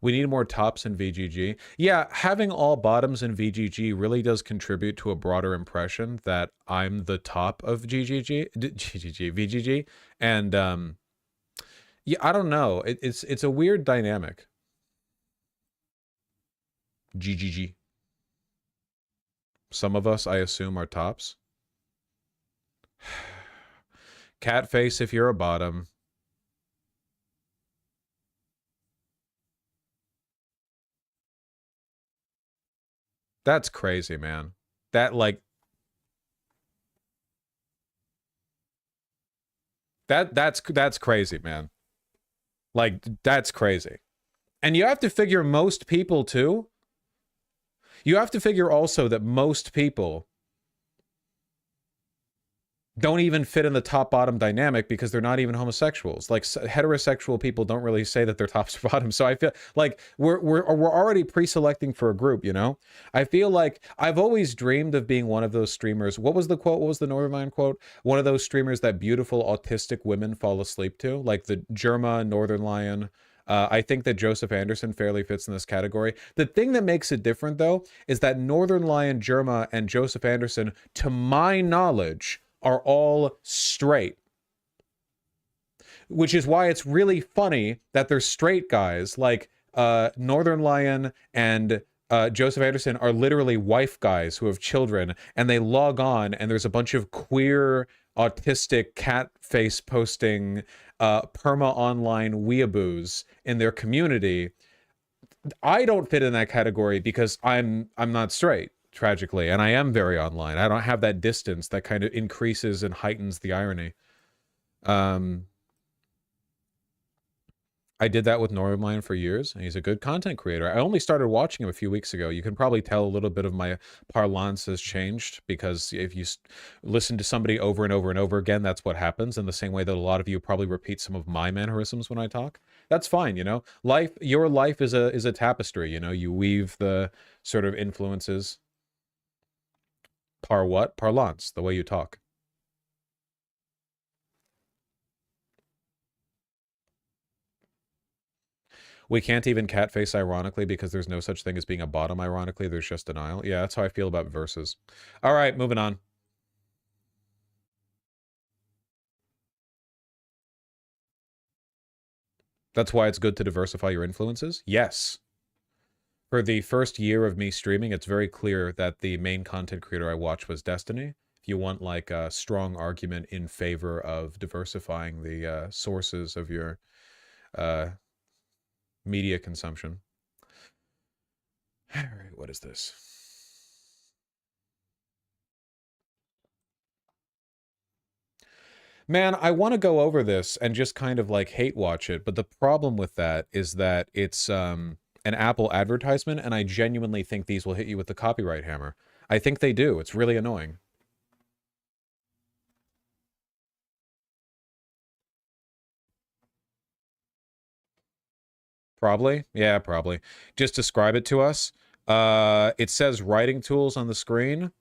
We need more tops in VGG. Yeah, having all bottoms in VGG really does contribute to a broader impression that I'm the top of VGG. And yeah, I don't know. It's a weird dynamic. GGG. Some of us, I assume, are tops. Cat face if you're a bottom. That's crazy, man. That, like... That's crazy, man. Like, that's crazy. And you have to figure most people, too. You have to figure also that most people don't even fit in the top-bottom dynamic because they're not even homosexuals. Like, heterosexual people don't really say that they're tops or bottoms. So I feel like we're already pre-selecting for a group, you know? I feel like I've always dreamed of being one of those streamers. What was the quote? What was the Northern Lion quote? One of those streamers that beautiful autistic women fall asleep to, like the Germa, Northern Lion. I think that Joseph Anderson fairly fits in this category. The thing that makes it different, though, is that Northern Lion, Germa, and Joseph Anderson, to my knowledge, are all straight. Which is why it's really funny that they're straight guys like Northern Lion and Joseph Anderson are literally wife guys who have children, and they log on and there's a bunch of queer, autistic, cat face posting, perma online weeaboos in their community. I don't fit in that category because I'm not straight, tragically, and I am very online. I don't have that distance that kind of increases and heightens the irony. I did that with Northern Lion for years, and he's a good content creator. I only started watching him a few weeks ago. You can probably tell a little bit of my parlance has changed, because if you listen to somebody over and over and over again, that's what happens, in the same way that a lot of you probably repeat some of my mannerisms when I talk. That's fine, you know? Your life is a tapestry, you know? You weave the sort of influences. Parlance, the way you talk. We can't even catface ironically because there's no such thing as being a bottom ironically. There's just denial. Yeah, that's how I feel about verses. All right, moving on. That's why it's good to diversify your influences? Yes. For the first year of me streaming, it's very clear that the main content creator I watched was Destiny. If you want like a strong argument in favor of diversifying the sources of your media consumption. All right, what is this? Man, I want to go over this and just kind of like hate watch it, but the problem with that is that it's an Apple advertisement, and I genuinely think these will hit you with the copyright hammer. I think they do. It's really annoying. Probably. Yeah, probably. Just describe it to us. It says writing tools on the screen,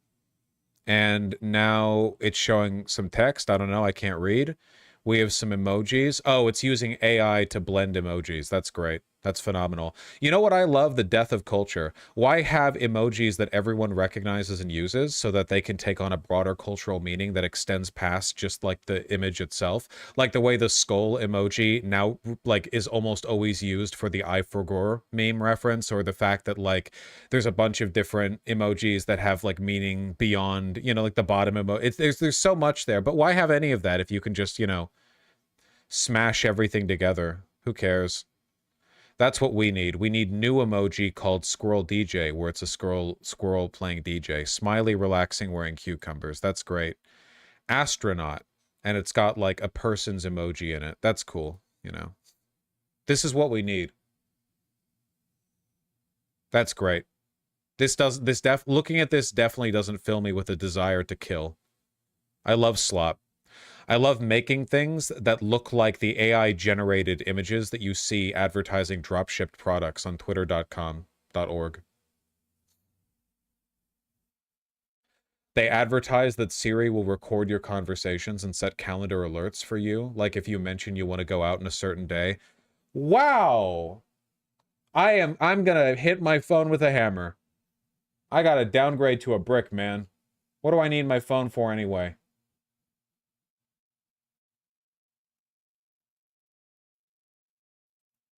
and now it's showing some text. I don't know. I can't read. We have some emojis. Oh, it's using AI to blend emojis. That's great. That's phenomenal. You know what I love? The death of culture. Why have emojis that everyone recognizes and uses so that they can take on a broader cultural meaning that extends past just like the image itself? Like the way the skull emoji now like is almost always used for the I forgot meme reference, or the fact that like there's a bunch of different emojis that have like meaning beyond, you know, like the bottom emoji. There's so much there, but why have any of that if you can just, you know, smash everything together? Who cares? That's what we need. We need new emoji called Squirrel DJ, where it's a squirrel playing DJ. Smiley relaxing wearing cucumbers. That's great. Astronaut, and it's got like a person's emoji in it. That's cool, you know. This is what we need. That's great. Looking at this definitely doesn't fill me with a desire to kill. I love slop. I love making things that look like the AI-generated images that you see advertising drop-shipped products on twitter.com.org. They advertise that Siri will record your conversations and set calendar alerts for you, like if you mention you want to go out on a certain day. Wow! I'm gonna hit my phone with a hammer. I gotta downgrade to a brick, man. What do I need my phone for anyway?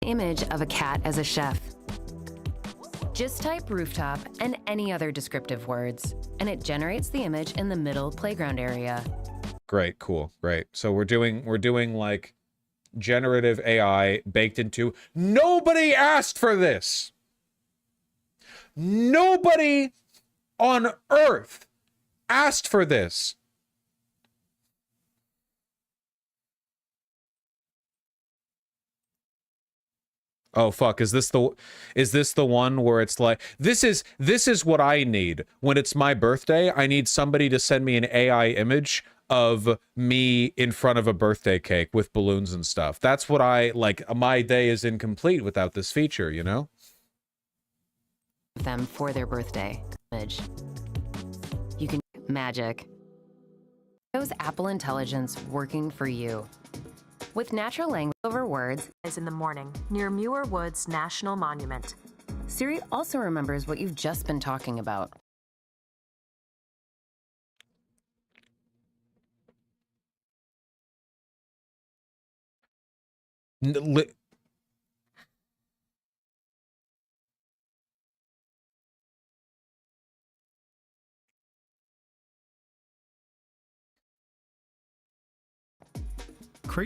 Image of a cat as a chef. Just type rooftop and any other descriptive words, and it generates the image in the middle playground area. Great, cool, great. So we're doing like generative AI baked into. Nobody asked for this. Nobody on earth asked for this. Oh fuck, is this the one where it's like this is what I need when it's my birthday? I need somebody to send me an AI image of me in front of a birthday cake with balloons and stuff. That's what I like. My day is incomplete without this feature, you know? Them for their birthday. You can magic. Those Apple Intelligence working for you. With natural language over words. In the morning, near Muir Woods National Monument. Siri also remembers what you've just been talking about. Create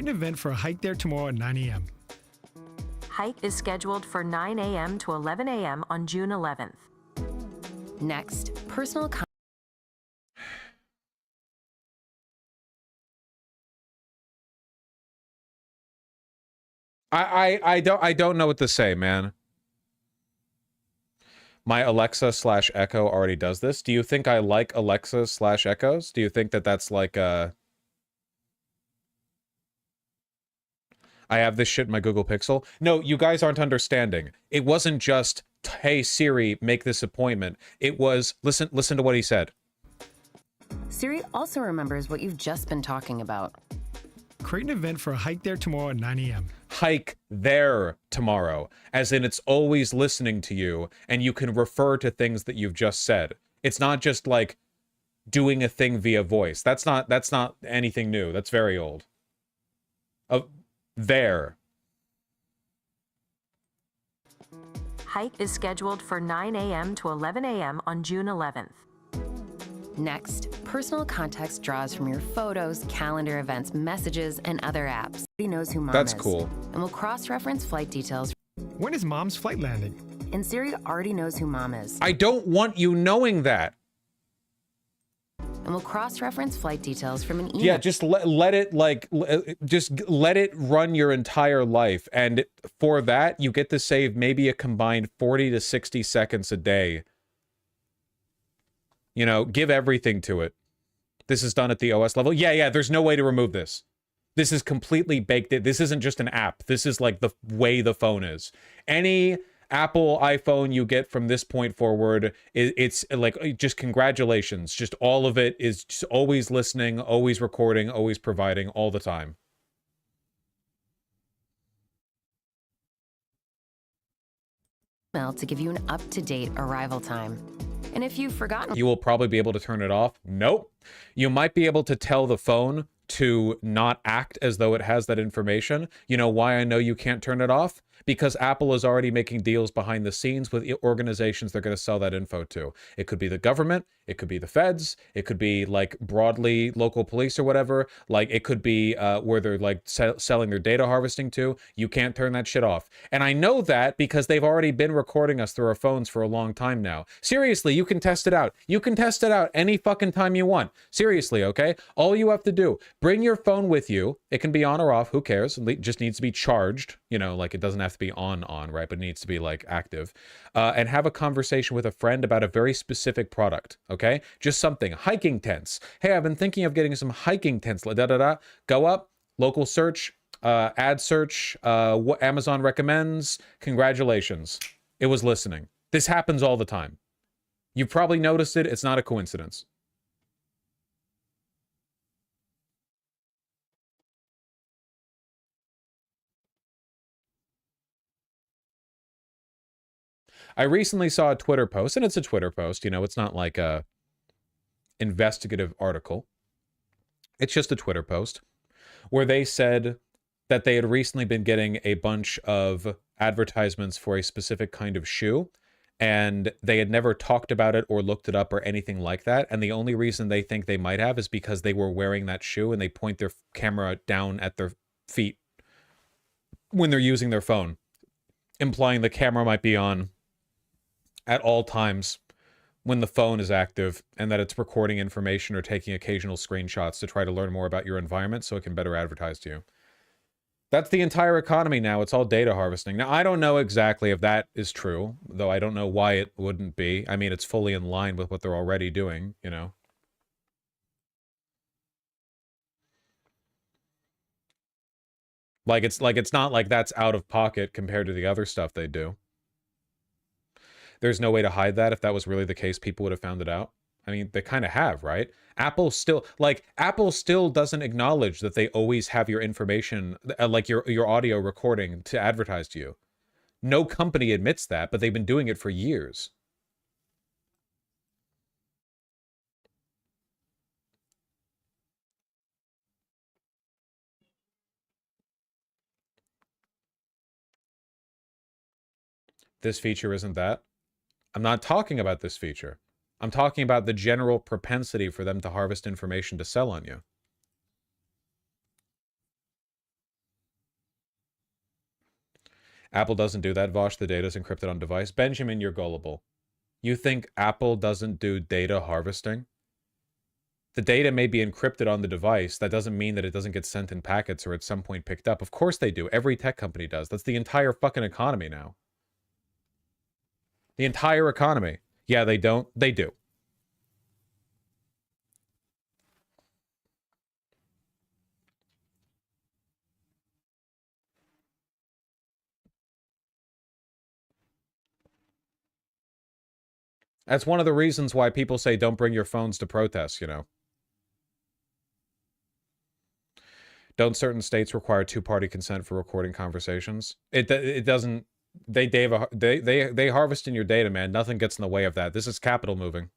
an event for a hike there tomorrow at 9 a.m. Hike is scheduled for 9 a.m. to 11 a.m. on June 11th. Next, personal I don't know what to say, man. My Alexa / Echo already does this. Do you think I like Alexa / Echoes? Do you think that that's like a... I have this shit in my Google Pixel. No, you guys aren't understanding. It wasn't just, hey Siri, make this appointment. It was, listen to what he said. Siri also remembers what you've just been talking about. Create an event for a hike there tomorrow at 9 a.m. Hike there tomorrow, as in it's always listening to you, and you can refer to things that you've just said. It's not just like doing a thing via voice. That's not anything new. That's very old. There. Hike is scheduled for 9 a.m. to 11 a.m. on June 11th. Next, personal context draws from your photos, calendar events, messages, and other apps. He knows who Mom That's is. cool. And will cross-reference flight details. When is Mom's flight landing? And Siri already knows who Mom is. I don't want you knowing that. And will cross-reference flight details from an email. Yeah, just let it like just let it run your entire life, and for that you get to save maybe a combined 40 to 60 seconds a day. You know, give everything to it. This is done at the OS level. Yeah, there's no way to remove this. This is completely baked in. This isn't just an app. This is like the way the phone is. Any Apple iPhone you get from this point forward, it's like, just congratulations. Just all of it is just always listening, always recording, always providing all the time. To give you an up-to-date arrival time. And if you've forgotten... You will probably be able to turn it off. Nope. You might be able to tell the phone to not act as though it has that information. You know why I know you can't turn it off? Because Apple is already making deals behind the scenes with organizations they're going to sell that info to. It could be the government, it could be the feds, it could be like broadly local police or whatever. Like it could be where they're like selling their data harvesting to. You can't turn that shit off. And I know that because they've already been recording us through our phones for a long time now. Seriously, you can test it out. You can test it out any fucking time you want. Seriously, okay? All you have to do, bring your phone with you. It can be on or off, who cares? It just needs to be charged. You know, like it doesn't have to be on, right? But it needs to be like active. And have a conversation with a friend about a very specific product, okay? Just something. Hiking tents. Hey, I've been thinking of getting some hiking tents. Go up, local search, ad search, what Amazon recommends. Congratulations. It was listening. This happens all the time. You've probably noticed it. It's not a coincidence. I recently saw a Twitter post, and it's a Twitter post, you know, it's not like a investigative article. It's just a Twitter post where they said that they had recently been getting a bunch of advertisements for a specific kind of shoe, and they had never talked about it or looked it up or anything like that. And the only reason they think they might have is because they were wearing that shoe and they point their camera down at their feet when they're using their phone, implying the camera might be on at all times when the phone is active, and that it's recording information or taking occasional screenshots to try to learn more about your environment so it can better advertise to you. That's the entire economy now. It's all data harvesting. Now, I don't know exactly if that is true, though I don't know why it wouldn't be. I mean, it's fully in line with what they're already doing, you know. Like, it's not like that's out of pocket compared to the other stuff they do. There's no way to hide that. If that was really the case, people would have found it out. I mean, they kind of have, right? Apple still doesn't acknowledge that they always have your information, like your audio recording to advertise to you. No company admits that, but they've been doing it for years. This feature isn't that. I'm not talking about this feature. I'm talking about the general propensity for them to harvest information to sell on you. Apple doesn't do that, Vosh. The data is encrypted on device. Benjamin, you're gullible. You think Apple doesn't do data harvesting? The data may be encrypted on the device. That doesn't mean that it doesn't get sent in packets or at some point picked up. Of course they do. Every tech company does. That's the entire fucking economy now. The entire economy. Yeah, they don't. They do. That's one of the reasons why people say don't bring your phones to protests, you know. Don't certain states require two-party consent for recording conversations? It doesn't. They harvest in your data, man. Nothing gets in the way of that. This is capital moving.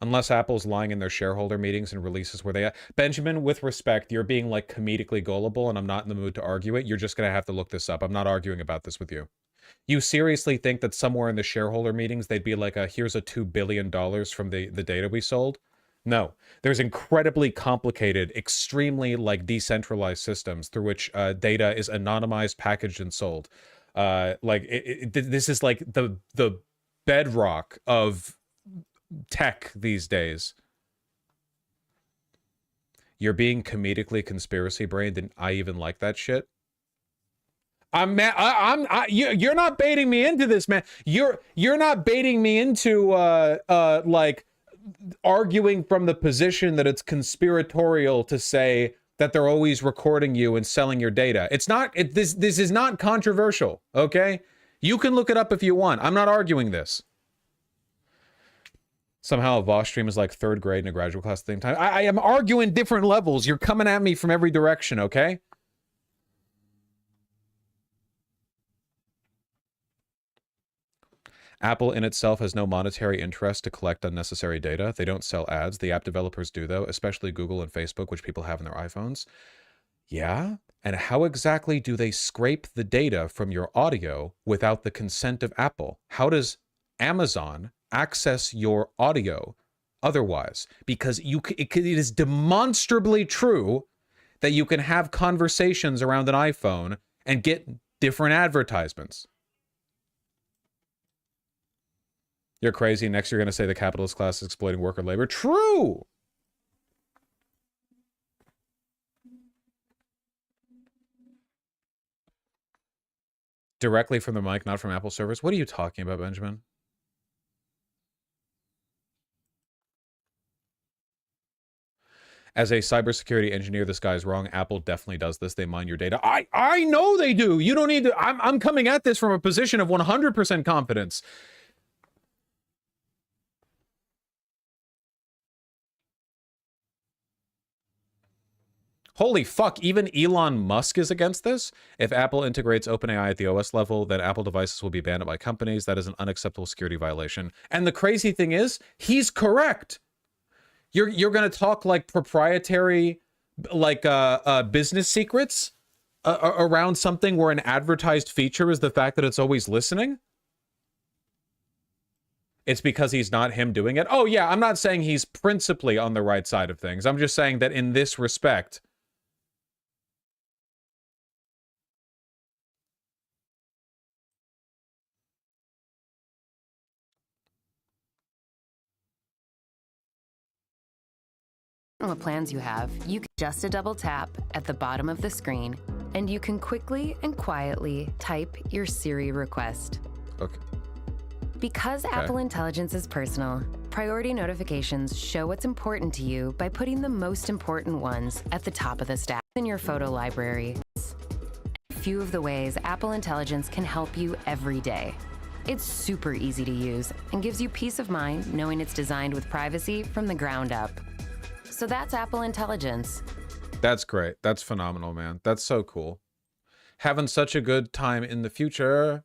Unless Apple's lying in their shareholder meetings and releases where they... Benjamin, with respect, you're being, like, comedically gullible, and I'm not in the mood to argue it. You're just going to have to look this up. I'm not arguing about this with you. You seriously think that somewhere in the shareholder meetings, they'd be like, here's a $2 billion from the data we sold? No. There's incredibly complicated, extremely, like, decentralized systems through which data is anonymized, packaged, and sold. This is, like, the bedrock of tech these days. You're being comedically conspiracy brained, and I even like that shit. You're not baiting me into this, man. You're not baiting me into like arguing from the position that it's conspiratorial to say that they're always recording you and selling your data. It's not. This is not controversial. Okay, you can look it up if you want. I'm not arguing this. Somehow a Vosh stream is like third grade in a graduate class at the same time. I am arguing different levels. You're coming at me from every direction, okay? Apple in itself has no monetary interest to collect unnecessary data. They don't sell ads. The app developers do, though, especially Google and Facebook, which people have in their iPhones. Yeah? And how exactly do they scrape the data from your audio without the consent of Apple? How does Amazon access your audio otherwise? Because it is demonstrably true that you can have conversations around an iPhone and get different advertisements. You're crazy. Next, you're going to say the capitalist class is exploiting worker labor. True! Directly from the mic, not from Apple servers. What are you talking about, Benjamin? As a cybersecurity engineer, this guy's wrong. Apple definitely does this. They mine your data. I know they do. You don't need to. I'm coming at this from a position of 100% confidence. Holy fuck, even Elon Musk is against this? If Apple integrates OpenAI at the OS level, then Apple devices will be banned by companies. That is an unacceptable security violation. And the crazy thing is, he's correct. You're going to talk like proprietary, like business secrets around something where an advertised feature is the fact that it's always listening? It's because he's not him doing it. Oh, yeah, I'm not saying he's principally on the right side of things. I'm just saying that in this respect... What plans you have, you can just a double tap at the bottom of the screen, and you can quickly and quietly type your Siri request. Okay. Because Apple Intelligence is personal, priority notifications show what's important to you by putting the most important ones at the top of the stack in your photo library. A few of the ways Apple Intelligence can help you every day. It's super easy to use and gives you peace of mind knowing it's designed with privacy from the ground up. So that's Apple Intelligence. That's great. That's phenomenal, man. That's so cool. Having such a good time in the future.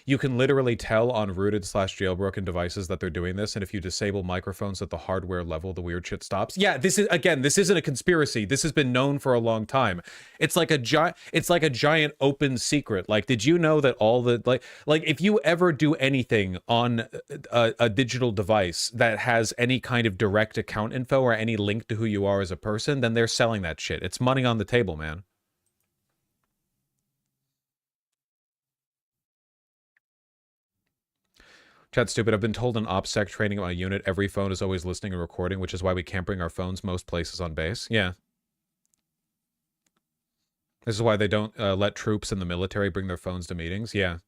You can literally tell on rooted/jailbroken devices that they're doing this, and if you disable microphones at the hardware level, the weird shit stops. Yeah, this is, again, this isn't a conspiracy. This has been known for a long time. It's like a giant open secret. Like, did you know that all the like if you ever do anything on a digital device that has any kind of direct account info or any link to who you are as a person, then they're selling that shit. It's money on the table, man. Chat stupid. I've been told in OPSEC training at my unit, every phone is always listening and recording, which is why we can't bring our phones most places on base. Yeah. This is why they don't let troops in the military bring their phones to meetings. Yeah.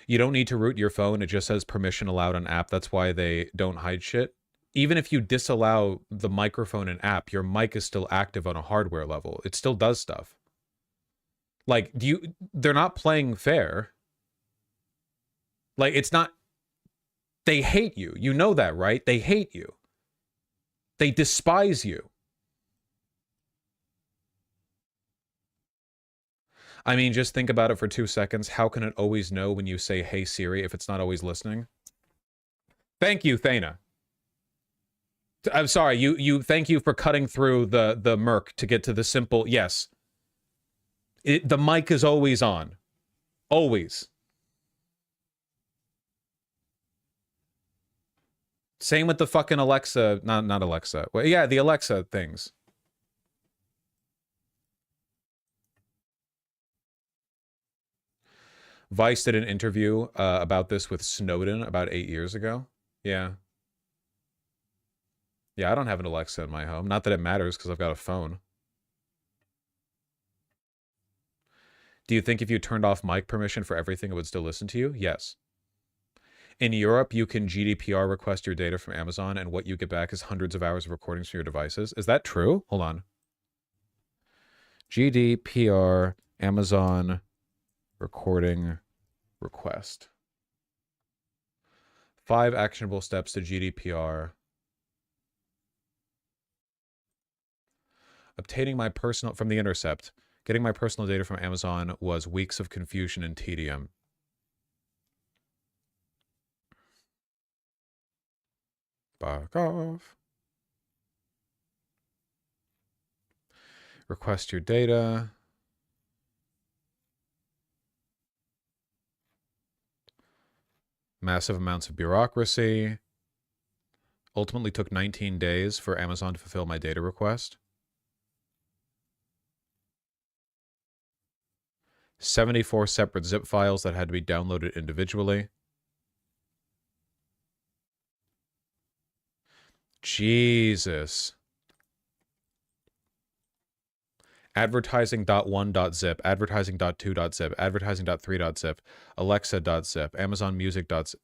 You don't need to root your phone. It just says permission allowed on app. That's why they don't hide shit. Even if you disallow the microphone and app, your mic is still active on a hardware level. It still does stuff. Like, they're not playing fair. Like, it's not, they hate you. You know that, right? They hate you. They despise you. I mean, just think about it for 2 seconds. How can it always know when you say, hey, Siri, if it's not always listening? Thank you, Thana. I'm sorry, thank you for cutting through the murk to get to the simple, yes. The mic is always on. Always. Same with the fucking Alexa, not Alexa. Well, yeah, the Alexa things. Vice did an interview about this with Snowden about 8 years ago. Yeah. Yeah, I don't have an Alexa in my home. Not that it matters because I've got a phone. Do you think if you turned off mic permission for everything, it would still listen to you? Yes. In Europe, you can GDPR request your data from Amazon, and what you get back is hundreds of hours of recordings from your devices. Is that true? Hold on. GDPR Amazon recording request. 5 actionable steps to GDPR. Obtaining my personal, from The Intercept, getting my personal data from Amazon was weeks of confusion and tedium. Back off. Request your data. Massive amounts of bureaucracy. Ultimately took 19 days for Amazon to fulfill my data request. 74 separate zip files that had to be downloaded individually. Jesus. Advertising.1.zip, advertising.2.zip, advertising.3.zip, Alexa.zip, Amazon Music.zip.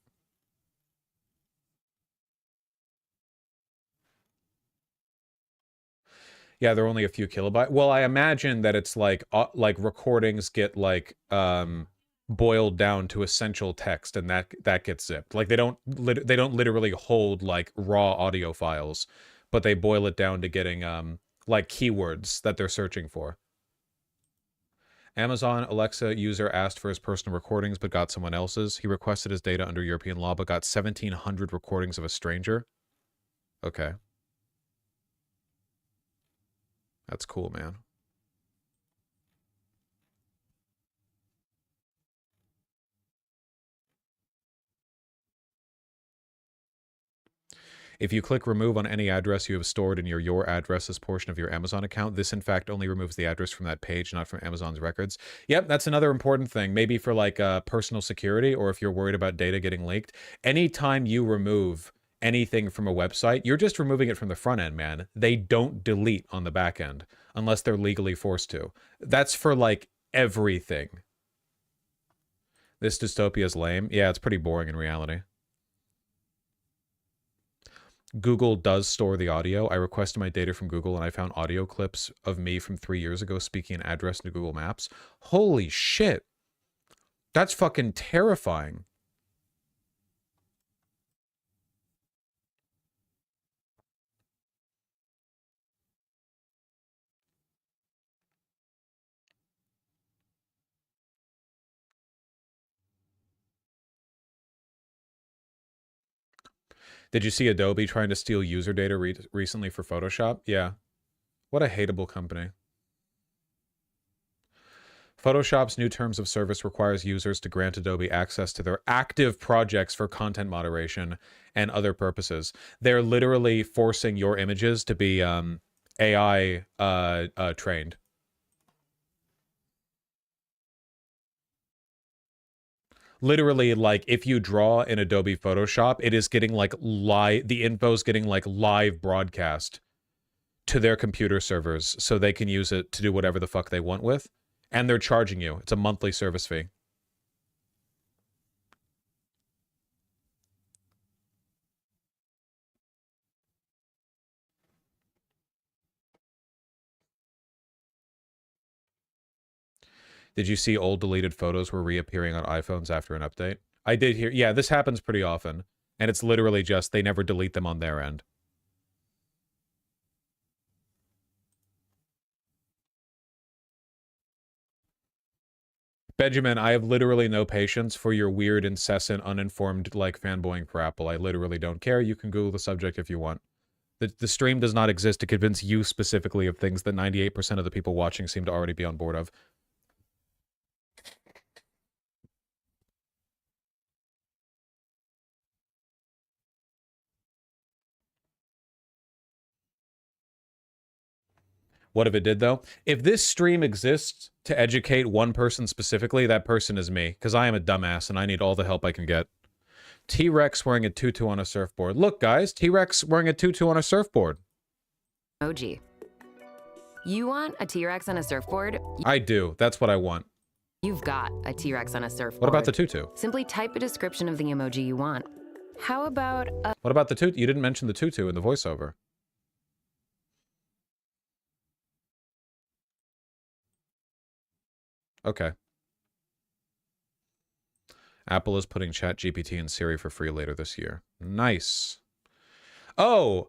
Yeah, they're only a few kilobytes. Well, I imagine that it's like recordings get like boiled down to essential text, and that gets zipped. Like they don't literally hold like raw audio files, but they boil it down to getting like keywords that they're searching for. Amazon Alexa user asked for his personal recordings but got someone else's. He requested his data under European law but got 1,700 recordings of a stranger. Okay. That's cool, man. If you click remove on any address you have stored in your addresses portion of your Amazon account, this in fact only removes the address from that page, not from Amazon's records. Yep, that's another important thing. Maybe for like personal security, or if you're worried about data getting leaked. Anytime you remove anything from a website, you're just removing it from the front end, man. They don't delete on the back end unless they're legally forced to. That's for like everything. This dystopia is lame. Yeah, it's pretty boring in reality. Google does store the audio. I requested my data from Google and I found audio clips of me from 3 years ago speaking an address into Google Maps. Holy shit. That's fucking terrifying. Did you see Adobe trying to steal user data recently for Photoshop? Yeah. What a hateable company. Photoshop's new terms of service requires users to grant Adobe access to their active projects for content moderation and other purposes. They're literally forcing your images to be AI trained. Literally, like, if you draw in Adobe Photoshop, it is getting, like, the info's getting, like, live broadcast to their computer servers so they can use it to do whatever the fuck they want with. And they're charging you. It's a monthly service fee. Did you see old deleted photos were reappearing on iPhones after an update? I did hear. Yeah, this happens pretty often. And it's literally just they never delete them on their end. Benjamin, I have literally no patience for your weird, incessant, uninformed, like, fanboying for Apple. I literally don't care. You can Google the subject if you want. The stream does not exist to convince you specifically of things that 98% of the people watching seem to already be on board of. What if it did, though? If this stream exists to educate one person specifically, that person is me, because I am a dumbass and I need all the help I can get. T-Rex wearing a tutu on a surfboard. Look, guys, T-Rex wearing a tutu on a surfboard. Emoji. You want a T-Rex on a surfboard? I do. That's what I want. You've got a T-Rex on a surfboard. What about the tutu? Simply type a description of the emoji you want. How about a... What about the tutu? You didn't mention the tutu in the voiceover. Okay. Apple is putting ChatGPT and Siri for free later this year. Nice. Oh,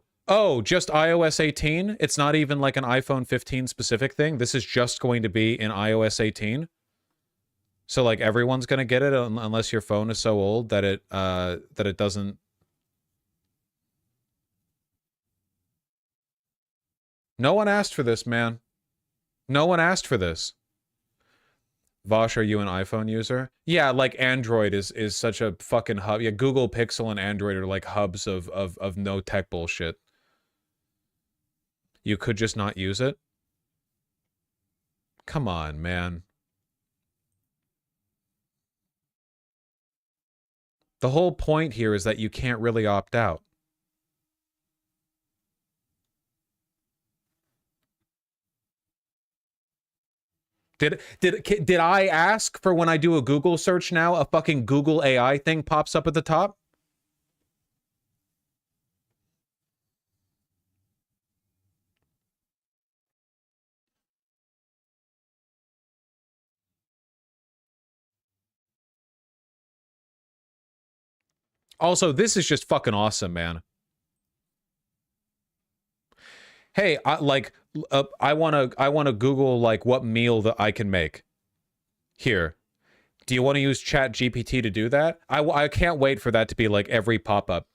just iOS 18? It's not even like an iPhone 15 specific thing? This is just going to be in iOS 18? So, like, everyone's going to get it unless your phone is so old that it doesn't... No one asked for this, man. No one asked for this. Vosh, are you an iPhone user? Yeah, like Android is such a fucking hub. Yeah, Google Pixel and Android are like hubs of no tech bullshit. You could just not use it? Come on, man. The whole point here is that you can't really opt out. Did I ask for when I do a Google search now, a fucking Google AI thing pops up at the top? Also, this is just fucking awesome, man. Hey, I want to Google like what meal that I can make. Here. Do you want to use ChatGPT to do that? I can't wait for that to be like every pop-up.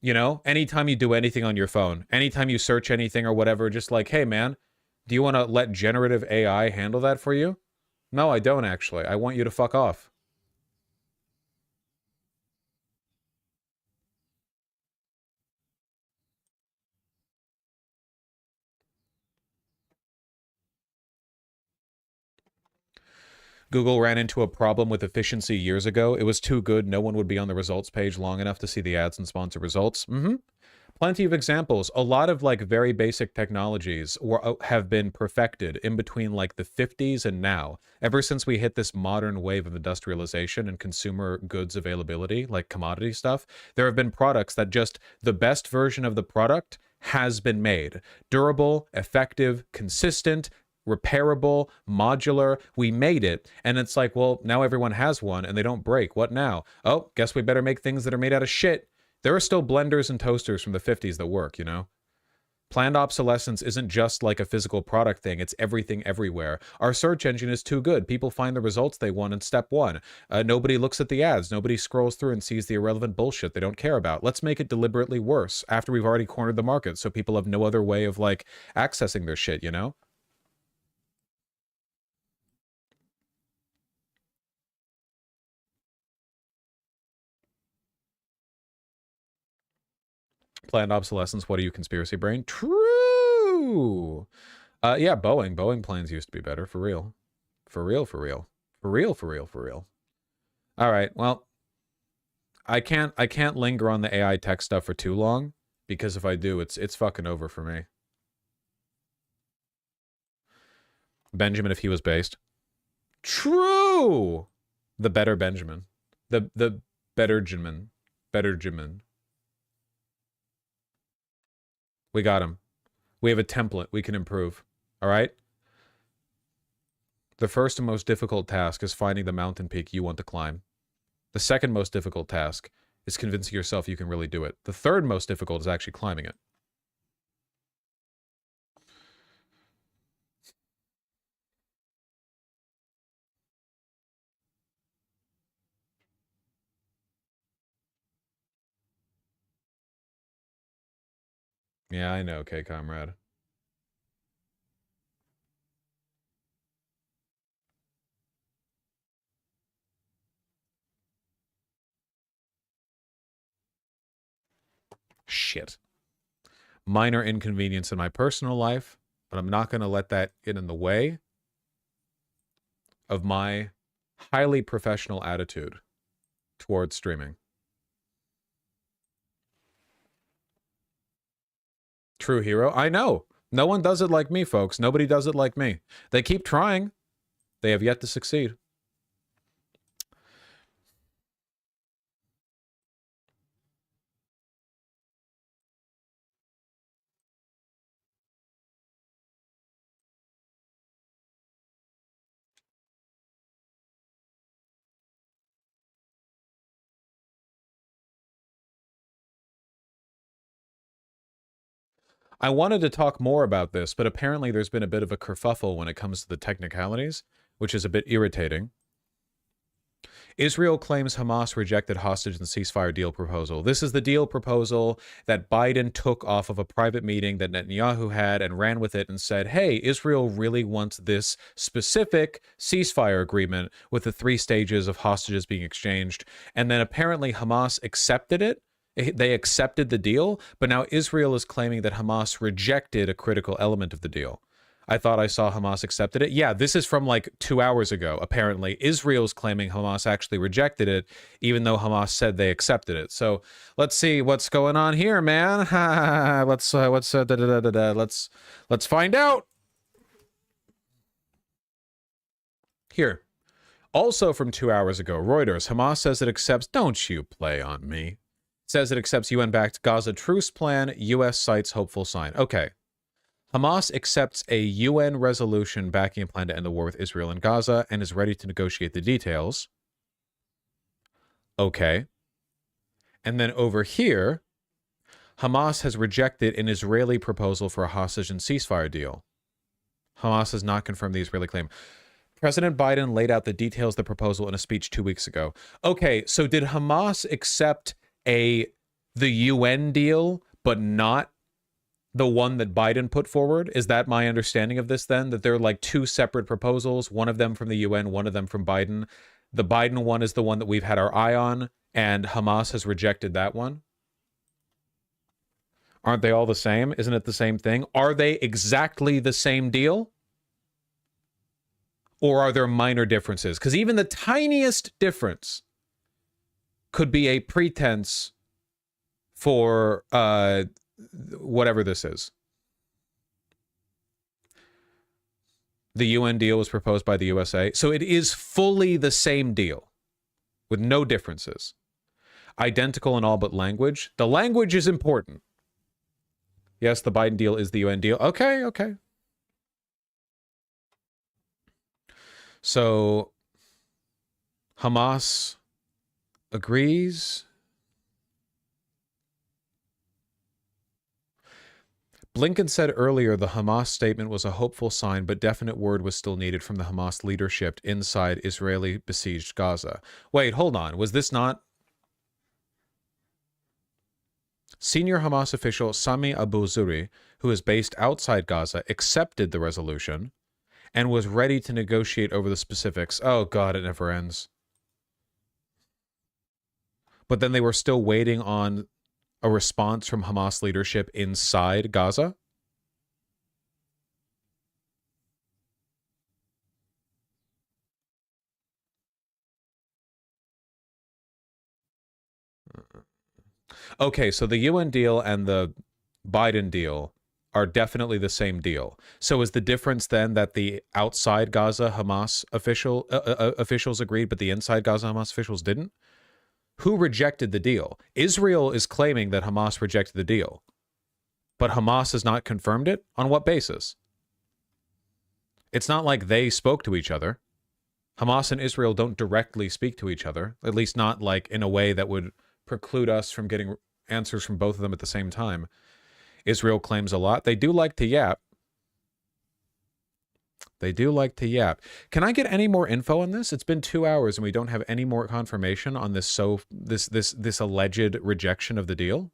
You know, anytime you do anything on your phone, anytime you search anything or whatever, just like, hey man, do you want to let generative AI handle that for you? No, I don't actually. I want you to fuck off. Google ran into a problem with efficiency years ago. It was too good. No one would be on the results page long enough to see the ads and sponsor results. Plenty of examples. A lot of like very basic technologies have been perfected in between like the 50s and now. Ever since we hit this modern wave of industrialization and consumer goods availability, like commodity stuff, there have been products that just the best version of the product has been made. Durable, effective, consistent, repairable, modular. We made it. And it's like, well, now everyone has one and they don't break. What now? Oh, guess we better make things that are made out of shit. There are still blenders and toasters from the 50s that work, you know? Planned obsolescence isn't just like a physical product thing. It's everything everywhere. Our search engine is too good. People find the results they want in step one. Nobody looks at the ads. Nobody scrolls through and sees the irrelevant bullshit they don't care about. Let's make it deliberately worse after we've already cornered the market so people have no other way of like accessing their shit, you know? Planned obsolescence. What are you, conspiracy brain? True. Yeah, Boeing. Boeing planes used to be better, for real. For real, for real. For real, for real, for real. All right, well, I can't linger on the AI tech stuff for too long, because if I do, it's fucking over for me. Benjamin, if he was based. True. The better Benjamin. The better Jimin. Better Jimin. We got him. We have a template we can improve. All right? The first and most difficult task is finding the mountain peak you want to climb. The second most difficult task is convincing yourself you can really do it. The third most difficult is actually climbing it. Yeah, I know, okay, comrade. Shit. Minor inconvenience in my personal life, but I'm not going to let that get in the way of my highly professional attitude towards streaming. True hero. I know. No one does it like me, folks. Nobody does it like me. They keep trying. They have yet to succeed. I wanted to talk more about this, but apparently there's been a bit of a kerfuffle when it comes to the technicalities, which is a bit irritating. Israel claims Hamas rejected hostage and ceasefire deal proposal. This is the deal proposal that Biden took off of a private meeting that Netanyahu had and ran with it and said, hey, Israel really wants this specific ceasefire agreement with the 3 stages of hostages being exchanged. And then apparently Hamas accepted it. They accepted the deal, but now Israel is claiming that Hamas rejected a critical element of the deal. I thought I saw Hamas accepted it. Yeah, this is from like 2 hours ago, apparently. Israel's claiming Hamas actually rejected it, even though Hamas said they accepted it. So let's see what's going on here, man. Let's find out. Here. Also from 2 hours ago, Reuters, Hamas says it accepts, don't you play on me. Says it accepts UN-backed Gaza truce plan. U.S. cites hopeful sign. Okay. Hamas accepts a UN resolution backing a plan to end the war with Israel and Gaza and is ready to negotiate the details. Okay. And then over here, Hamas has rejected an Israeli proposal for a hostage and ceasefire deal. Hamas has not confirmed the Israeli claim. President Biden laid out the details of the proposal in a speech 2 weeks ago. Okay, so did Hamas accept the UN deal, but not the one that Biden put forward? Is that my understanding of this then? That they're like 2 separate proposals, one of them from the UN, one of them from Biden. The Biden one is the one that we've had our eye on, and Hamas has rejected that one. Aren't they all the same? Isn't it the same thing? Are they exactly the same deal? Or are there minor differences? Because even the tiniest difference could be a pretense for whatever this is. The UN deal was proposed by the USA. So it is fully the same deal with no differences. Identical in all but language. The language is important. Yes, the Biden deal is the UN deal. Okay, okay. So Hamas agrees. Blinken said earlier the Hamas statement was a hopeful sign, but definite word was still needed from the Hamas leadership inside Israeli besieged Gaza. Wait, hold on. Was this not? Senior Hamas official Sami Abu Zuri, who is based outside Gaza, accepted the resolution and was ready to negotiate over the specifics. Oh, God, it never ends. But then they were still waiting on a response from Hamas leadership inside Gaza? Okay, so the UN deal and the Biden deal are definitely the same deal. So is the difference then that the outside Gaza Hamas officials agreed, but the inside Gaza Hamas officials didn't? Who rejected the deal? Israel is claiming that Hamas rejected the deal, but Hamas has not confirmed it? On what basis? It's not like they spoke to each other. Hamas and Israel don't directly speak to each other, at least not like in a way that would preclude us from getting answers from both of them at the same time. Israel claims a lot. They do like to yap. They do like to yap. Can I get any more info on this? It's been 2 hours and we don't have any more confirmation on this this alleged rejection of the deal.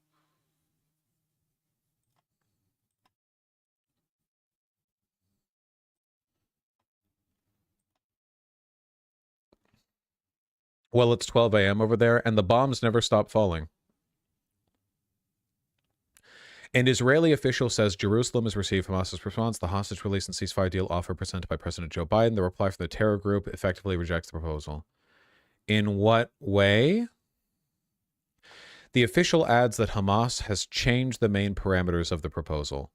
Well, it's 12 a.m. over there and the bombs never stop falling. An Israeli official says Jerusalem has received Hamas's response. The hostage release and ceasefire deal offer presented by President Joe Biden. The reply from the terror group effectively rejects the proposal. In what way? The official adds that Hamas has changed the main parameters of the proposal.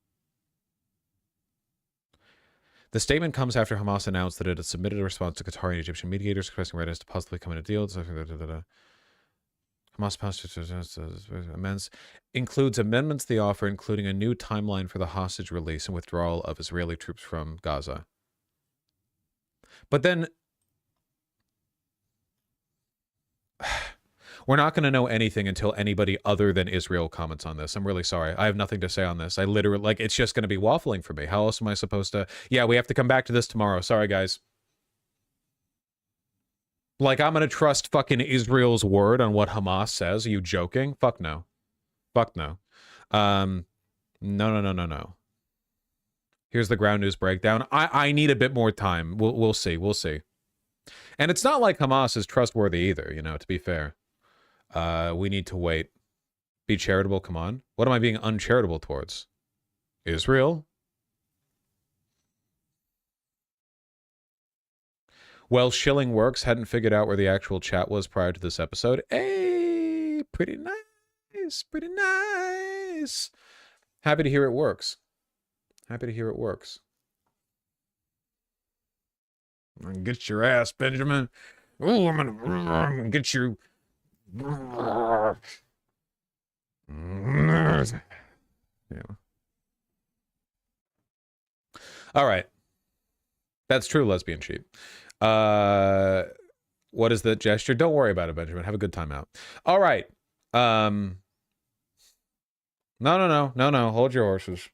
The statement comes after Hamas announced that it had submitted a response to Qatari and Egyptian mediators expressing readiness to possibly come in a deal. Hamas amends includes amendments to the offer, including a new timeline for the hostage release and withdrawal of Israeli troops from Gaza. But then we're not going to know anything until anybody other than Israel comments on this. I'm really sorry. I have nothing to say on this. I literally, like, it's just going to be waffling for me. How else am I supposed to? Yeah, we have to come back to this tomorrow. Sorry, guys. Like, I'm going to trust fucking Israel's word on what Hamas says. Are you joking? Fuck no. Fuck no. No. Here's the ground news breakdown. I need a bit more time. We'll see. We'll see. And it's not like Hamas is trustworthy either, you know, to be fair. We need to wait. Be charitable, come on. What am I being uncharitable towards? Israel? Well, Shilling Works hadn't figured out where the actual chat was prior to this episode. Hey, pretty nice, pretty nice. Happy to hear it works. Happy to hear it works. Get your ass, Benjamin. Oh, I'm gonna get you. Yeah. All right. That's true, lesbian sheep. What is the gesture? Don't worry about it, Benjamin. Have a good time out. All right. No. Hold your horses.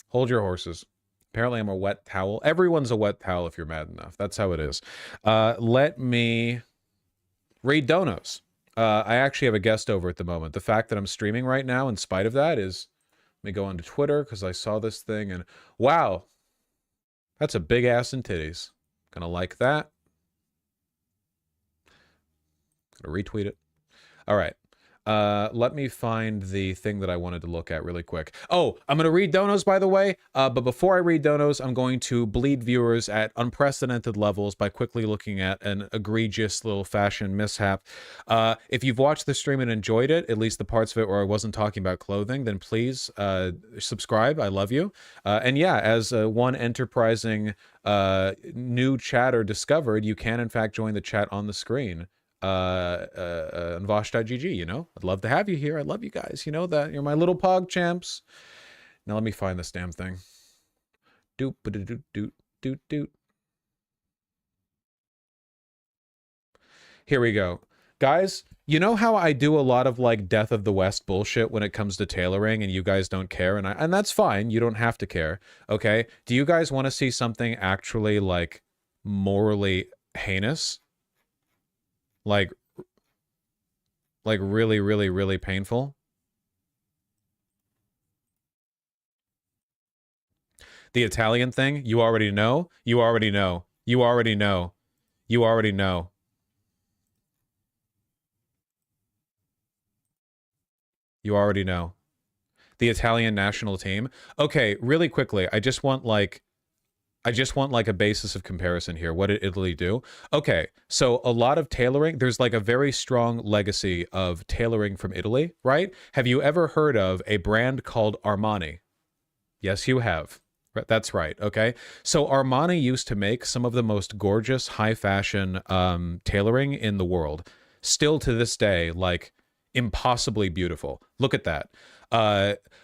Hold your horses. Apparently I'm a wet towel. Everyone's a wet towel if you're mad enough. That's how it is. Let me read donos. I actually have a guest over at the moment. The fact that I'm streaming right now, in spite of that, is, let me go onto Twitter because I saw this thing and wow, that's a big ass and titties. Gonna like that. Gonna retweet it. All right. Let me find the thing that I wanted to look at really quick. Oh, I'm going to read donos, by the way. But before I read donos, I'm going to bleed viewers at unprecedented levels by quickly looking at an egregious little fashion mishap. If you've watched the stream and enjoyed it, at least the parts of it where I wasn't talking about clothing, then please subscribe. I love you. And yeah, as one enterprising new chatter discovered, you can in fact join the chat on the screen. On Vosh.gg, you know, I'd love to have you here. I love you guys. You know that. You're my little pog champs. Now let me find this damn thing. Doot, doot, doot, doot, doot, doot. Here we go. Guys, you know how I do a lot of like Death of the West bullshit when it comes to tailoring and you guys don't care, and that's fine. You don't have to care. Okay? Do you guys want to see something actually like morally heinous? Like really, really, really painful? The Italian thing, you already know. You already know. You already know. You already know. You already know. The Italian national team. Okay, really quickly, I just want like a basis of comparison here. What did Italy do? Okay, so a lot of tailoring, there's like a very strong legacy of tailoring from Italy, right? Have you ever heard of a brand called Armani? Yes, you have. That's right, okay? So Armani used to make some of the most gorgeous high fashion tailoring in the world. Still to this day, like impossibly beautiful. Look at that.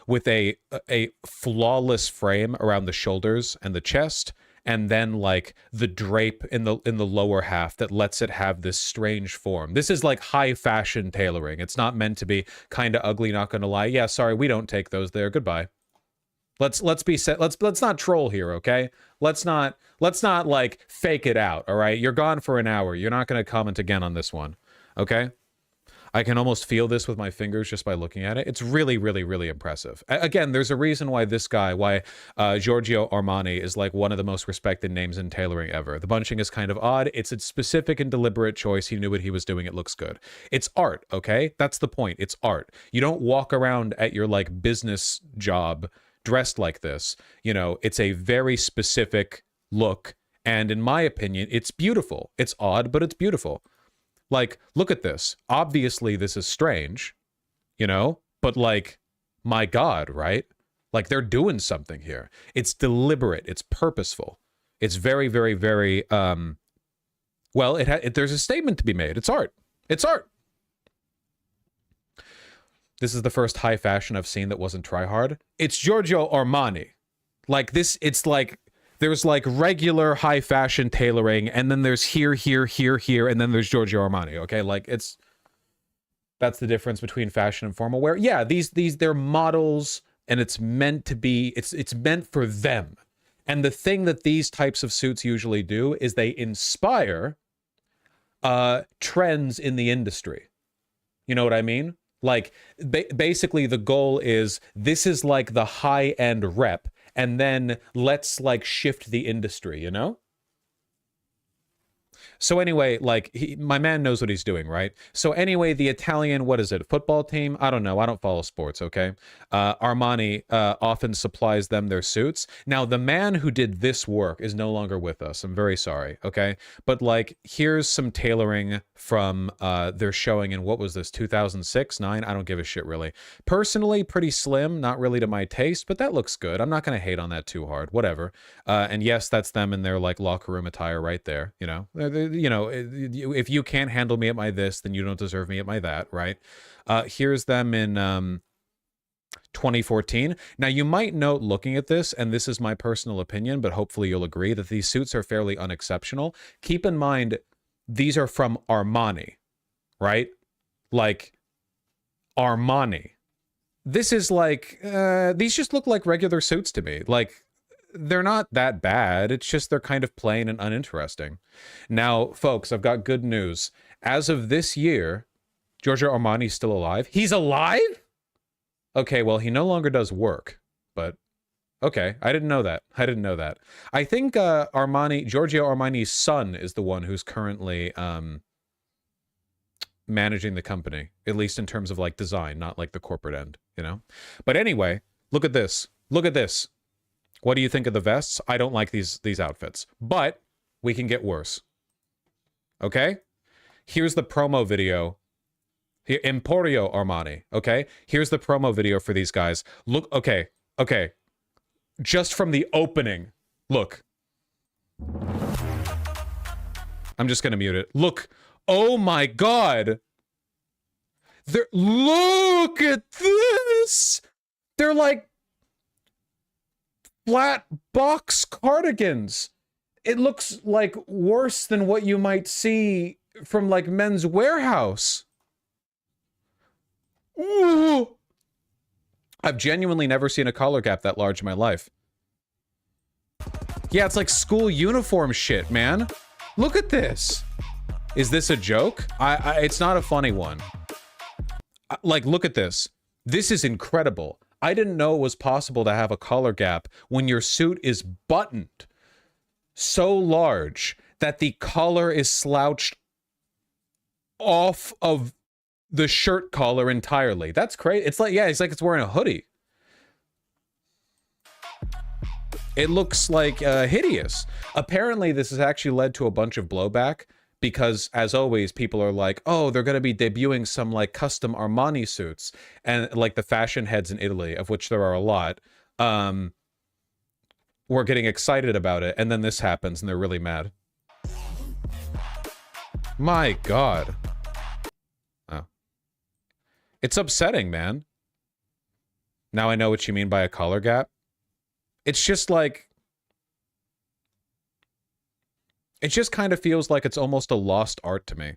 With a flawless frame around the shoulders and the chest, and then like the drape in the lower half that lets it have this strange form. This is like high fashion tailoring. It's not meant to be kind of ugly, not gonna lie. Yeah, sorry, we don't take those there. Goodbye. Let's not troll here, okay? Let's not like fake it out, all right? You're gone for an hour. You're not gonna comment again on this one, okay? I can almost feel this with my fingers just by looking at it. It's really, really, really impressive. Again, there's a reason why this guy, Giorgio Armani is like one of the most respected names in tailoring ever. The bunching is kind of odd. It's a specific and deliberate choice. He knew what he was doing. It looks good. It's art, okay? That's the point. It's art. You don't walk around at your like business job dressed like this. You know, it's a very specific look. And in my opinion, it's beautiful. It's odd, but it's beautiful. Like, look at this. Obviously, this is strange, you know, but like, my God, right? Like, they're doing something here. It's deliberate. It's purposeful. It's very, very, very, well, there's a statement to be made. It's art. It's art. This is the first high fashion I've seen that wasn't try hard. It's Giorgio Armani. Like this, it's like, there's like regular high fashion tailoring, and then there's here, and then there's Giorgio Armani. Okay, like that's the difference between fashion and formal wear. Yeah, they're models, and it's meant to be. It's meant for them. And the thing that these types of suits usually do is they inspire trends in the industry. You know what I mean? Like basically, the goal is this is like the high end rep. And then let's like shift the industry, you know? So anyway, like my man knows what he's doing, right? So anyway, the Italian, what is it, football team? I don't know. I don't follow sports, okay? Armani often supplies them their suits. Now, the man who did this work is no longer with us. I'm very sorry, okay? But like, here's some tailoring from their showing in, what was this, 2006, 9? I don't give a shit, really. Personally, pretty slim, not really to my taste, but that looks good. I'm not going to hate on that too hard, whatever. And yes, that's them in their like locker room attire right there, you know? You know, if you can't handle me at my this, then you don't deserve me at my that, right? Here's them in 2014. Now, you might note looking at this, and this is my personal opinion, but hopefully you'll agree, that these suits are fairly unexceptional. Keep in mind, these are from Armani, right? Like, Armani. This is like, these just look like regular suits to me. Like, they're not that bad. It's just they're kind of plain and uninteresting. Now, folks, I've got good news. As of this year, Giorgio Armani's still alive. He's alive? Okay, well, he no longer does work, but okay, I didn't know that. I didn't know that. I think Giorgio Armani's son is the one who's currently managing the company, at least in terms of like design, not like the corporate end, you know? But anyway, look at this. Look at this. What do you think of the vests? I don't like these outfits, but we can get worse. Okay? Here's the promo video. Here, Emporio Armani, okay? Here's the promo video for these guys. Look, okay. Just from the opening. Look. I'm just gonna mute it. Look. Oh my God. Look at this. They're like flat box cardigans. It looks like worse than what you might see from like Men's Warehouse. Ooh. I've genuinely never seen a collar gap that large in my life. Yeah, it's like school uniform shit, man. Look at this. Is this a joke? It's not a funny one. Like, look at this. This is incredible. I didn't know it was possible to have a collar gap when your suit is buttoned so large that the collar is slouched off of the shirt collar entirely. That's crazy. It's like, yeah, it's like it's wearing a hoodie. It looks like hideous. Apparently, this has actually led to a bunch of blowback because, as always, people are like, oh, they're going to be debuting some like custom Armani suits. And like the fashion heads in Italy, of which there are a lot, were getting excited about it. And then this happens and they're really mad. My God. Oh. It's upsetting, man. Now I know what you mean by a collar gap. It's just like, it just kind of feels like it's almost a lost art to me.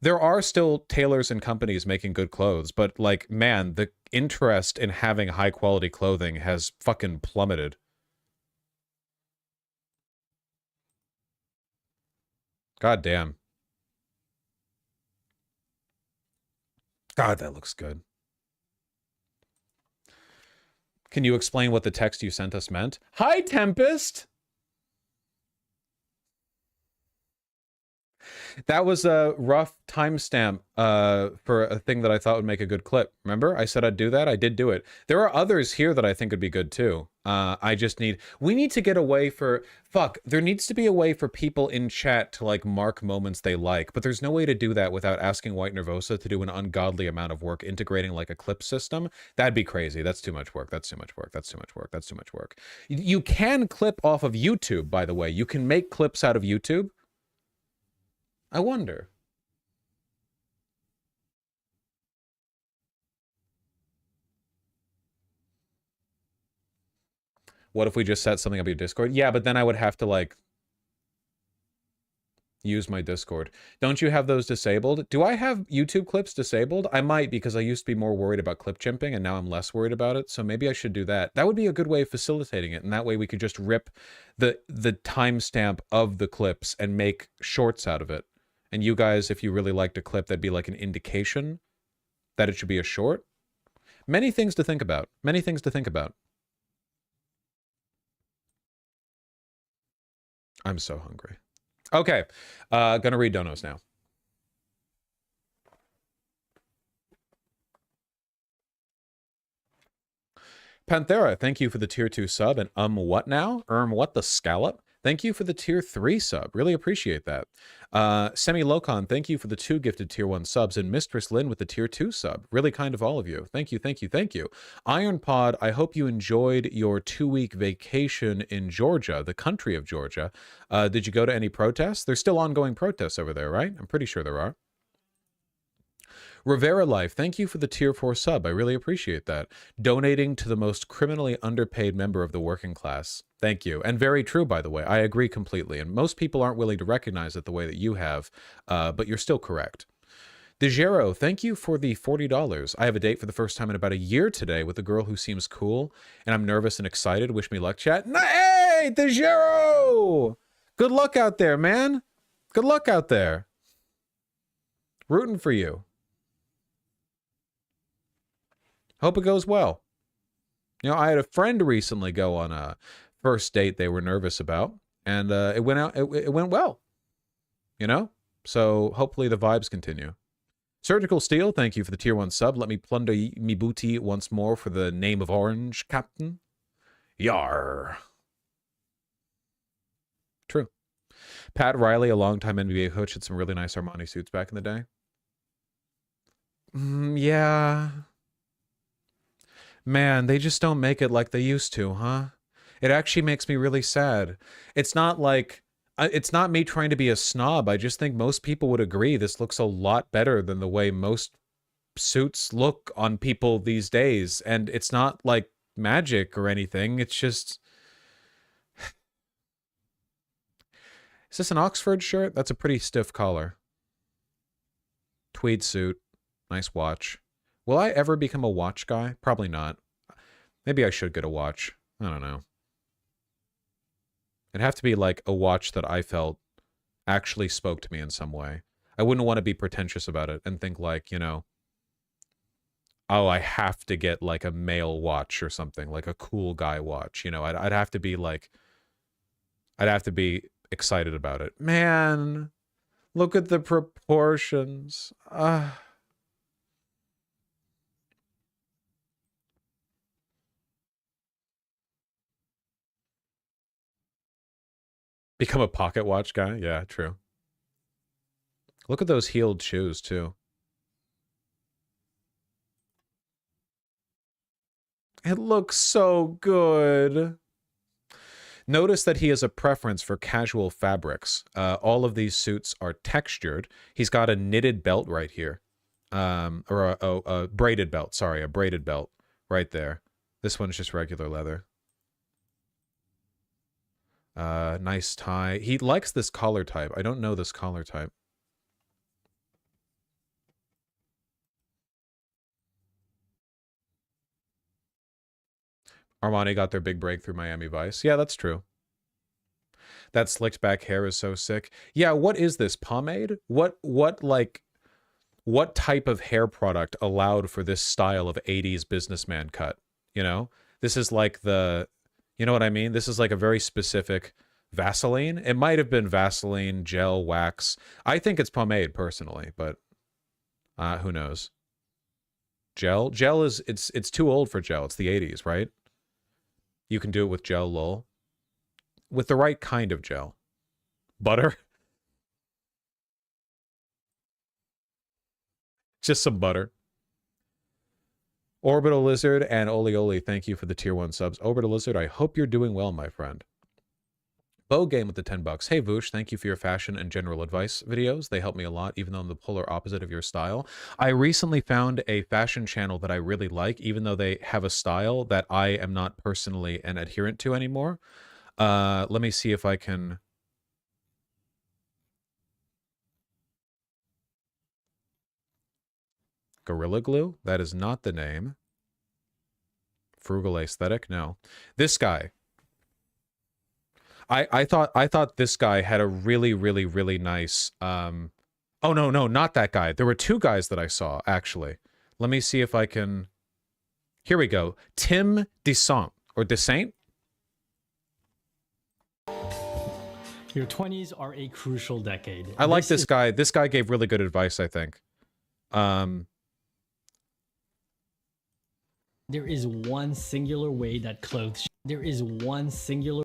There are still tailors and companies making good clothes, but like, man, the interest in having high quality clothing has fucking plummeted. God damn. God, that looks good. Can you explain what the text you sent us meant? Hi, Tempest! That was a rough timestamp for a thing that I thought would make a good clip. Remember? I said I'd do that. I did do it. There are others here that I think would be good too. We need to get a way for, there needs to be a way for people in chat to like mark moments they like, but there's no way to do that without asking White Nervosa to do an ungodly amount of work integrating like a clip system. That'd be crazy. That's too much work. That's too much work. That's too much work. That's too much work. You can clip off of YouTube, by the way. You can make clips out of YouTube. I wonder. What if we just set something up your Discord? Yeah, but then I would have to like use my Discord. Don't you have those disabled? Do I have YouTube clips disabled? I might, because I used to be more worried about clip chimping and now I'm less worried about it. So maybe I should do that. That would be a good way of facilitating it. And that way we could just rip the timestamp of the clips and make shorts out of it. And you guys, if you really liked a clip, that'd be like an indication that it should be a short. Many things to think about. Many things to think about. I'm so hungry. Okay. Gonna read donos now. Panthera, thank you for the tier 2 sub. And what now? What the scallop? Thank you for the tier 3 sub. Really appreciate that. Semi Locon, thank you for the 2 gifted tier 1 subs. And Mistress Lynn with the tier 2 sub. Really kind of all of you. Thank you, thank you, thank you. Iron Pod, I hope you enjoyed your 2-week vacation in Georgia, the country of Georgia. Did you go to any protests? There's still ongoing protests over there, right? I'm pretty sure there are. Rivera Life, thank you for the tier 4 sub. I really appreciate that. Donating to the most criminally underpaid member of the working class. Thank you. And very true, by the way. I agree completely. And most people aren't willing to recognize it the way that you have, but you're still correct. DeGero, thank you for the $40. I have a date for the first time in about a year today with a girl who seems cool, and I'm nervous and excited. Wish me luck, chat. Hey, DeGero! Good luck out there, man. Good luck out there. Rooting for you. Hope it goes well. You know, I had a friend recently go on a first date they were nervous about, and it went well. You know? So hopefully the vibes continue. Surgical Steel, thank you for the tier 1 sub. Let me plunder me booty once more for the name of Orange, Captain. Yar. True. Pat Riley, a longtime NBA coach, had some really nice Armani suits back in the day. Yeah. Man, they just don't make it like they used to, huh? It actually makes me really sad. It's not like... It's not me trying to be a snob. I just think most people would agree this looks a lot better than the way most suits look on people these days. And it's not like magic or anything. It's just... Is this an Oxford shirt? That's a pretty stiff collar. Tweed suit. Nice watch. Will I ever become a watch guy? Probably not. Maybe I should get a watch. I don't know. It'd have to be like a watch that I felt actually spoke to me in some way. I wouldn't want to be pretentious about it and think like, you know, oh, I have to get like a male watch or something, like a cool guy watch. You know, I'd have to be like, I'd have to be excited about it. Man, look at the proportions. Become a pocket watch guy? Yeah, true. Look at those heeled shoes, too. It looks so good. Notice that he has a preference for casual fabrics. All of these suits are textured. He's got a knitted belt right here. Or a braided belt. Sorry, a braided belt right there. This one's just regular leather. Nice tie. He likes this collar type. I don't know this collar type. Armani got their big break through Miami Vice. Yeah, that's true. That slicked back hair is so sick. Yeah, what is this? Pomade? What type of hair product allowed for this style of 80s businessman cut? You know? This is like the... You know what I mean? This is like a very specific Vaseline. It might have been Vaseline, gel, wax. I think it's pomade, personally, but who knows? Gel? Gel is... It's too old for gel. It's the 80s, right? You can do it with gel, lol. With the right kind of gel. Butter? Just some butter. Orbital Lizard and Oli Oli, thank you for the tier 1 subs. Orbital Lizard, I hope you're doing well, my friend. Bo Game with the 10 bucks. Hey, Voosh, thank you for your fashion and general advice videos. They help me a lot, even though I'm the polar opposite of your style. I recently found a fashion channel that I really like, even though they have a style that I am not personally an adherent to anymore. Let me see if I can... Gorilla Glue? That is not the name. Frugal Aesthetic? No. This guy. I thought this guy had a really, really, really nice... Oh, no, not that guy. There were two guys that I saw, actually. Let me see if I can... Here we go. Tim Desant. Or Desant? Your 20s are a crucial decade. I like this guy. This guy gave really good advice, I think. There is one singular way that clothes... There is one singular...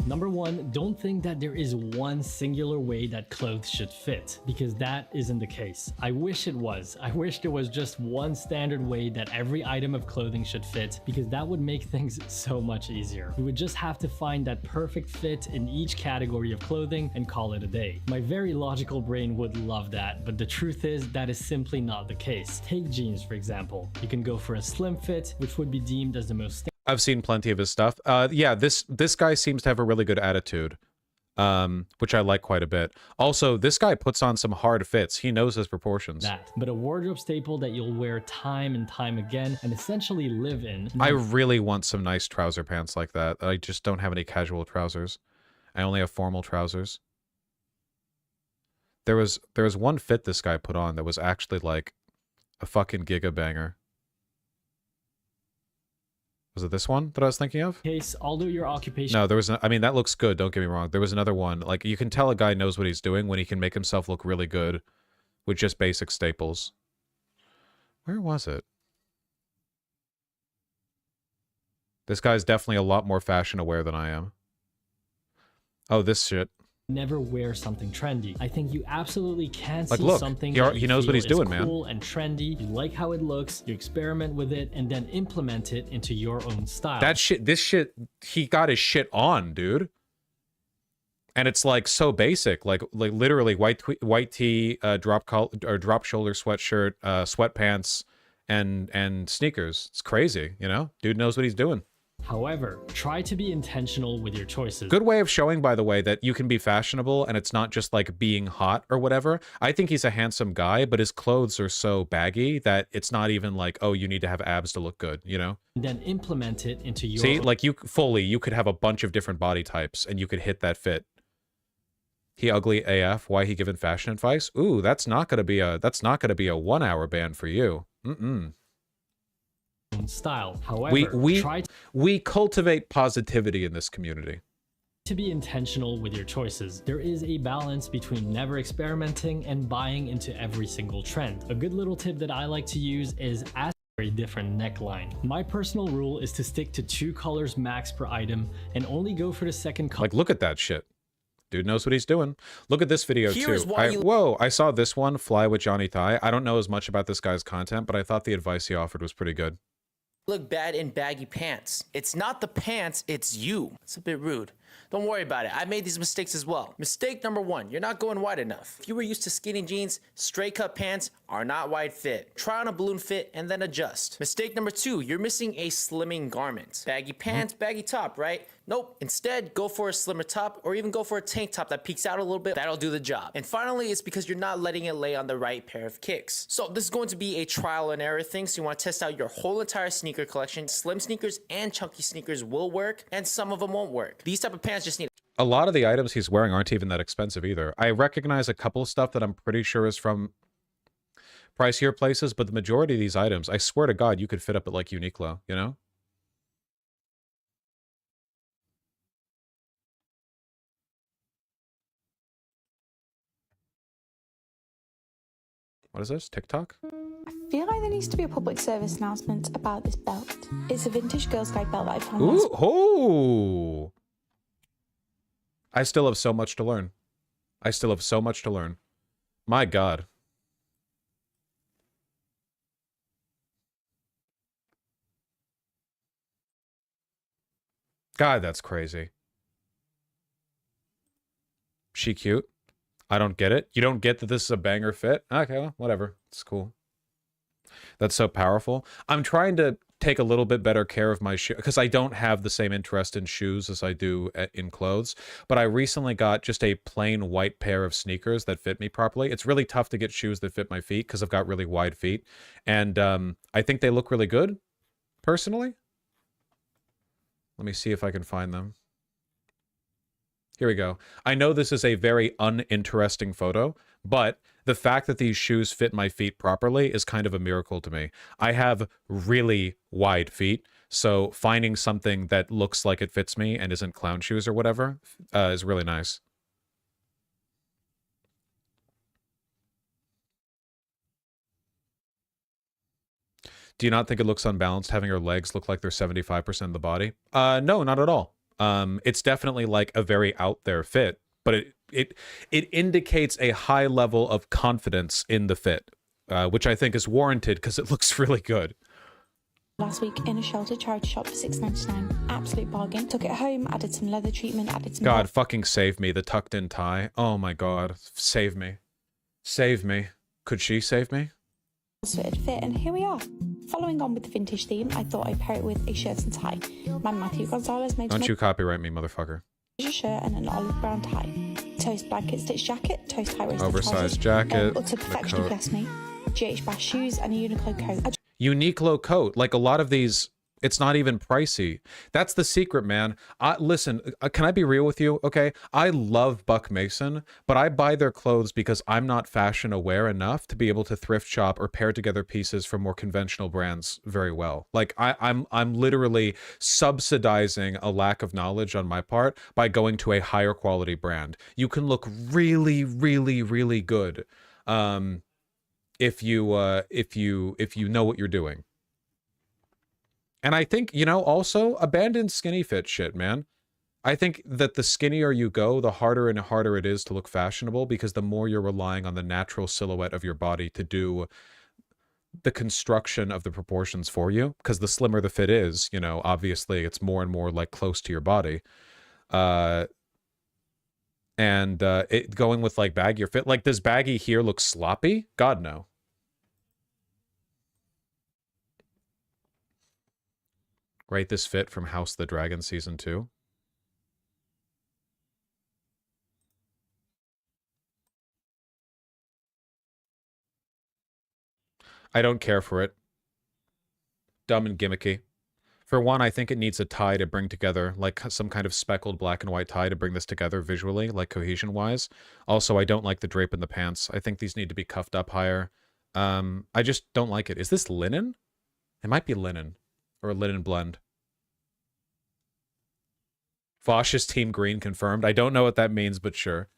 Number one, don't think that there is one singular way that clothes should fit, because that isn't the case. I wish it was. I wish there was just one standard way that every item of clothing should fit, because that would make things so much easier. We would just have to find that perfect fit in each category of clothing and call it a day. My very logical brain would love that, but the truth is that is simply not the case. Take jeans, for example. You can go for a slim fit, which would be deemed as the most I've seen plenty of his stuff. Yeah, this guy seems to have a really good attitude, which I like quite a bit. Also, this guy puts on some hard fits. He knows his proportions. But a wardrobe staple that you'll wear time and time again and essentially live in. I really want some nice trouser pants like that. I just don't have any casual trousers. I only have formal trousers. There was one fit this guy put on that was actually like a fucking giga banger. Was it this one that I was thinking of? Although your occupation... No, there was... I mean, that looks good, don't get me wrong. There was another one. Like, you can tell a guy knows what he's doing when he can make himself look really good with just basic staples. Where was it? This guy's definitely a lot more fashion aware than I am. Oh, this shit. Never wear something trendy. I think you absolutely can Like, see look, something he knows what he's doing, man. cool and trendy. You like how it looks, you experiment with it, and then implement it into your own style. That shit, this shit, he got his shit on, dude. And it's like so basic, like literally white tee, drop shoulder sweatshirt, sweatpants, and sneakers. It's crazy, you know. Dude knows what he's doing. However, try to be intentional with your choices. Good way of showing, by the way, that you can be fashionable and it's not just like being hot or whatever. I think he's a handsome guy, but his clothes are so baggy that it's not even like, oh, you need to have abs to look good, you know? And then implement it into your See, like you could have a bunch of different body types and you could hit that fit. He ugly AF. Why he giving fashion advice? Ooh, that's not gonna be a 1 hour ban for you. Style. However, we cultivate positivity in this community. To be intentional with your choices. There is a balance between never experimenting and buying into every single trend. A good little tip that I like to use is ask for a different neckline. My personal rule is to stick to 2 colors max per item and only go for the second color. Like, look at that shit. Dude knows what he's doing. Look at this video too. Whoa, I saw this one, Fly with Johnny Thai. I don't know as much about this guy's content, but I thought the advice he offered was pretty good. Look bad in baggy pants. It's not the pants, it's you. It's a bit rude. Don't worry about it. I made these mistakes as well. Mistake number 1, you're not going wide enough. If you were used to skinny jeans, straight cut pants are not wide fit. Try on a balloon fit and then adjust. Mistake number 2, you're missing a slimming garment. Baggy pants, baggy top, right? Nope. Instead, go for a slimmer top or even go for a tank top that peeks out a little bit. That'll do the job. And finally, it's because you're not letting it lay on the right pair of kicks. So this is going to be a trial and error thing. So you want to test out your whole entire sneaker collection. Slim sneakers and chunky sneakers will work and some of them won't work. These type of pants just need a lot of the items he's wearing aren't even that expensive either. I recognize a couple of stuff that I'm pretty sure is from pricier places, but the majority of these items, I swear to God, you could fit up at like Uniqlo, you know? What is this? TikTok? I feel like there needs to be a public service announcement about this belt. It's a vintage Girls Guide belt that I found. Ooh, oh! I still have so much to learn. I still have so much to learn. My God. God, that's crazy. She cute? I don't get it. You don't get that this is a banger fit? Okay, well, whatever. It's cool. That's so powerful. I'm trying to take a little bit better care of my shoe because I don't have the same interest in shoes as I do in clothes. But I recently got just a plain white pair of sneakers that fit me properly. It's really tough to get shoes that fit my feet because I've got really wide feet. And I think they look really good, personally. Let me see if I can find them. Here we go. I know this is a very uninteresting photo, but the fact that these shoes fit my feet properly is kind of a miracle to me. I have really wide feet, so finding something that looks like it fits me and isn't clown shoes or whatever is really nice. Do you not think it looks unbalanced having your legs look like they're 75% of the body? No, not at all. It's definitely like a very out there fit, but it indicates a high level of confidence in the fit, which I think is warranted because it looks really good. Last week in a shelter charity shop for $6.99. Absolute bargain. Took it home, added some leather treatment, added some... God, fucking save me. The tucked in tie. Oh my God. Save me. Save me. Could she save me? Fitted fit, and here we are. Following on with the vintage theme, I thought I'd pair it with a shirt and tie. My Matthew Gonzalez made... Don't you copyright me, motherfucker. A shirt and an olive brown tie. Toast blanket stitch jacket, toast high waisted oversized jacket, utter perfection if you ask me. GH Bash shoes and a Uniqlo coat. Uniqlo coat. Like a lot of these, it's not even pricey. That's the secret, man. Listen, can I be real with you? Okay, I love Buck Mason, but I buy their clothes because I'm not fashion aware enough to be able to thrift shop or pair together pieces from more conventional brands very well. Like I'm literally subsidizing a lack of knowledge on my part by going to a higher quality brand. You can look really, really, really good if you know what you're doing. And I think, you know, also abandon skinny fit shit, man. I think that the skinnier you go, the harder and harder it is to look fashionable, because the more you're relying on the natural silhouette of your body to do the construction of the proportions for you. Because the slimmer the fit is, you know, obviously it's more and more like close to your body. It going with like baggier fit, like does baggy here look sloppy? God, no. Rate this fit from House of the Dragon Season 2. I don't care for it. Dumb and gimmicky. For one, I think it needs a tie to bring together, like some kind of speckled black and white tie to bring this together visually, like cohesion-wise. Also, I don't like the drape in the pants. I think these need to be cuffed up higher. I just don't like it. Is this linen? It might be linen. Or a linen blend. Fosh's Team Green confirmed. I don't know what that means, but sure.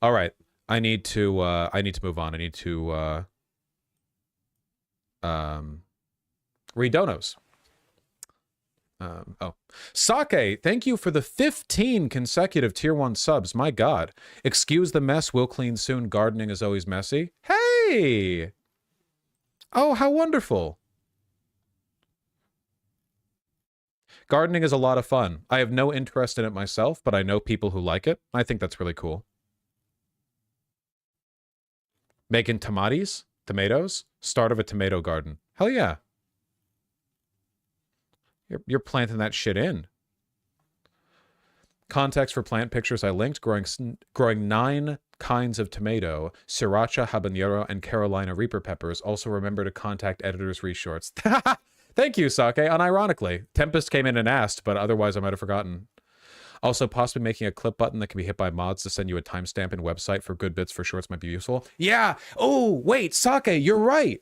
All right. I need to move on. I need to read donos. Sake, thank you for the 15 consecutive tier 1 subs. My God. Excuse the mess. We'll clean soon. Gardening is always messy. Hey! Oh, how wonderful. Gardening is a lot of fun. I have no interest in it myself, but I know people who like it. I think that's really cool. Making tomatoes? Start of a tomato garden. Hell yeah. You're planting that shit in. Context for plant pictures I linked. Growing 9 kinds of tomato, sriracha, habanero, and Carolina Reaper peppers. Also remember to contact editors reshorts. Thank you, Sake. Unironically. Tempest came in and asked, but otherwise I might have forgotten. Also, possibly making a clip button that can be hit by mods to send you a timestamp and website for good bits for shorts might be useful. Yeah. Oh, wait, Sake, you're right.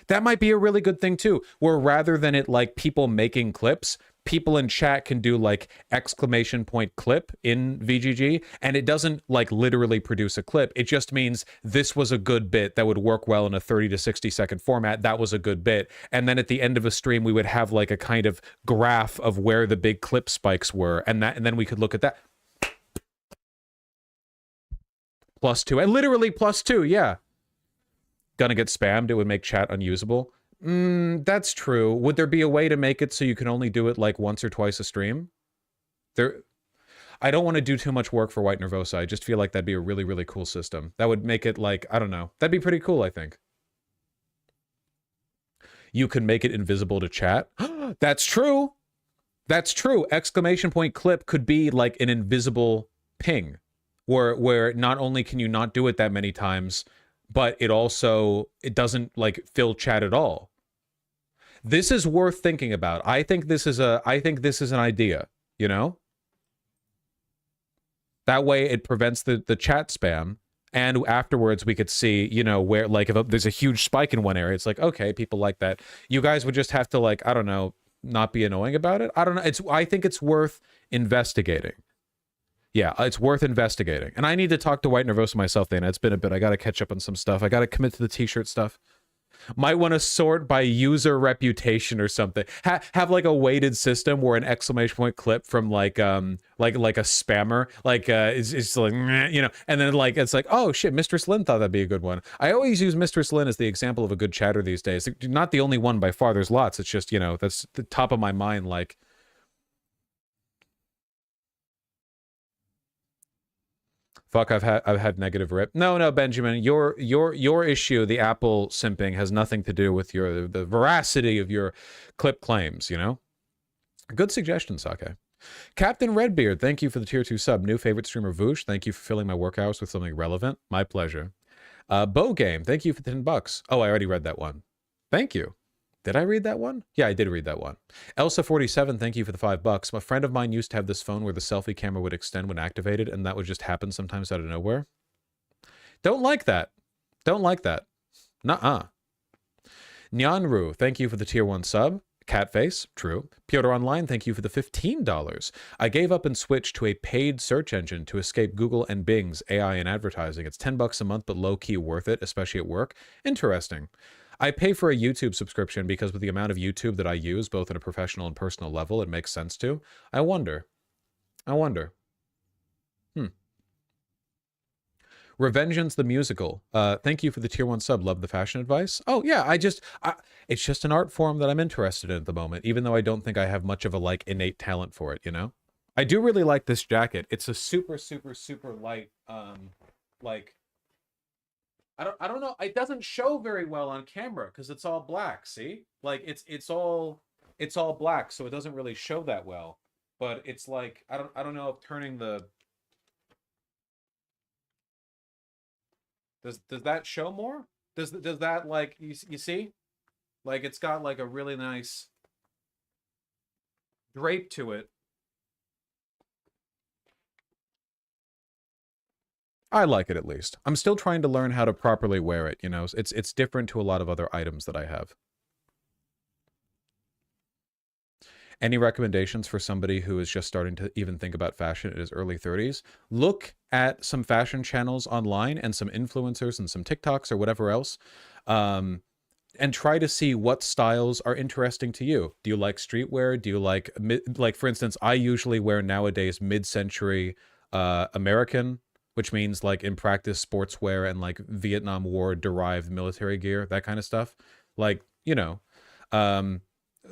That might be a really good thing too, where rather than it like people making clips, people in chat can do like exclamation point clip in VGG, and it doesn't like literally produce a clip. It just means this was a good bit that would work well in a 30 to 60 second format. That was a good bit. And then at the end of a stream, we would have like a kind of graph of where the big clip spikes were. And then we could look at that. +2. And literally +2, yeah. Gonna get spammed, it would make chat unusable. That's true. Would there be a way to make it so you can only do it like once or twice a stream? I don't want to do too much work for White Nervosa. I just feel like that'd be a really, really cool system. That would make it like, I don't know. That'd be pretty cool, I think. You can make it invisible to chat. That's true. That's true. Exclamation point clip could be like an invisible ping where not only can you not do it that many times, but it doesn't like fill chat at all. This is worth thinking about. I think this is an idea, you know? That way it prevents the chat spam, and afterwards we could see, you know, where like if there's a huge spike in one area, it's like, okay, people like that. You guys would just have to like, I don't know, not be annoying about it. I don't know. I think it's worth investigating. Yeah, it's worth investigating. And I need to talk to White Nervosa myself, Dana. It's been a bit. I got to catch up on some stuff. I got to commit to the t-shirt stuff. Might want to sort by user reputation or something. Have like a weighted system where an exclamation point clip from like a spammer is like, you know, and then like it's like, oh shit, Mistress Lynn thought that'd be a good one. I always use Mistress Lynn as the example of a good chatter these days. Not the only one by far. There's lots. It's just, you know, that's the top of my mind. Like, fuck, I've had negative rip. No, Benjamin, your issue, the Apple simping, has nothing to do with the veracity of your clip claims, you know? Good suggestion, Sake. Captain Redbeard, thank you for the tier 2 sub. New favorite streamer Voosh, thank you for filling my work hours with something relevant. My pleasure. Bow Game, thank you for the $10. Oh, I already read that one. Thank you. Did I read that one? Yeah, I did read that one. Elsa47, thank you for the $5. A friend of mine used to have this phone where the selfie camera would extend when activated, and that would just happen sometimes out of nowhere. Don't like that. Don't like that. Nuh-uh. Nyanru, thank you for the tier 1 sub. Catface, true. Piotr Online, thank you for the $15. I gave up and switched to a paid search engine to escape Google and Bing's AI and advertising. It's $10 a month, but low-key worth it, especially at work. Interesting. I pay for a YouTube subscription because with the amount of YouTube that I use, both at a professional and personal level, it makes sense to. I wonder. Revengeance the Musical. Thank you for the tier 1 sub. Love the fashion advice. Oh, yeah, it's just an art form that I'm interested in at the moment, even though I don't think I have much of a, like, innate talent for it, you know? I do really like this jacket. It's a super, super, super light, like, I don't know. It doesn't show very well on camera because it's all black, see? Like, it's all black, so it doesn't really show that well. But it's like, I don't know if turning the... Does that show more? Does that, like, you see? Like, it's got, like, a really nice drape to it. I like it, at least. I'm still trying to learn how to properly wear it, you know? It's different to a lot of other items that I have. Any recommendations for somebody who is just starting to even think about fashion in his early 30s? Look at some fashion channels online and some influencers and some TikToks or whatever else, and try to see what styles are interesting to you. Do you like streetwear? Do you like, for instance, I usually wear nowadays mid-century American, which means, like, in practice, sportswear and, like, Vietnam War derived military gear, that kind of stuff. Like, you know,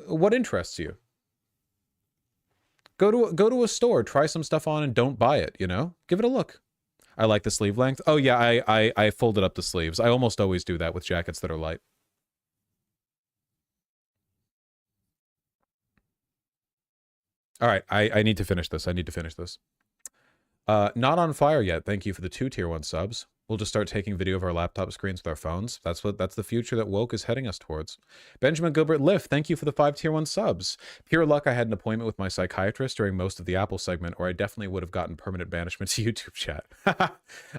what interests you? Go to a store, try some stuff on, and don't buy it, you know? Give it a look. I like the sleeve length. Oh, yeah, I folded up the sleeves. I almost always do that with jackets that are light. All right, I need to finish this. Not on fire yet. Thank you for the 2 tier 1 subs. We'll just start taking video of our laptop screens with our phones. That's the future that woke is heading us towards. Benjamin Gilbert Liff, thank you for the 5 tier 1 subs. Pure luck I had an appointment with my psychiatrist during most of the Apple segment, or I definitely would have gotten permanent banishment to YouTube chat.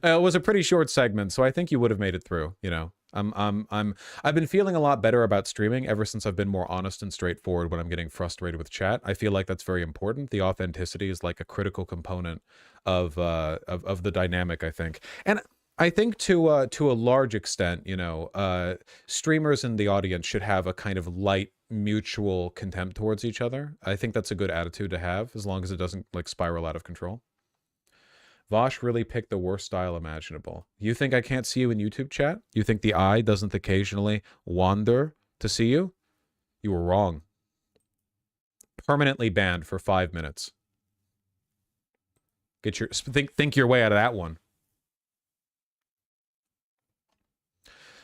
It was a pretty short segment, so I think you would have made it through, you know. I've been feeling a lot better about streaming ever since I've been more honest and straightforward when I'm getting frustrated with chat. I feel like that's very important. The authenticity is like a critical component of the dynamic, I think. And I think to a large extent, you know, streamers in the audience should have a kind of light mutual contempt towards each other. I think that's a good attitude to have, as long as it doesn't, like, spiral out of control. Vosh really picked the worst style imaginable. You think I can't see you in YouTube chat? You think the eye doesn't occasionally wander to see you? You were wrong. Permanently banned for 5 minutes. Think your way out of that one.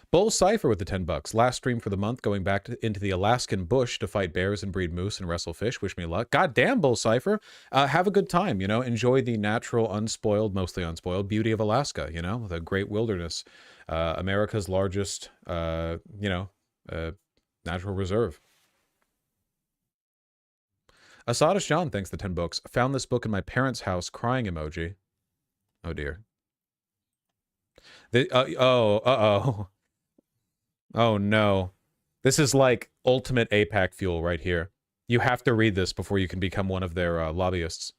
Bull Cypher with the $10. Last stream for the month, going back into the Alaskan bush to fight bears and breed moose and wrestle fish. Wish me luck. God damn, Bull Cypher. Have a good time, you know. Enjoy the natural, unspoiled, mostly unspoiled beauty of Alaska, you know, the great wilderness. America's largest, you know, natural reserve. Asadish John, thanks the 10 books. Found this book in my parents' house, crying emoji. Oh, dear. Oh, no. This is like ultimate APAC fuel right here. You have to read this before you can become one of their lobbyists.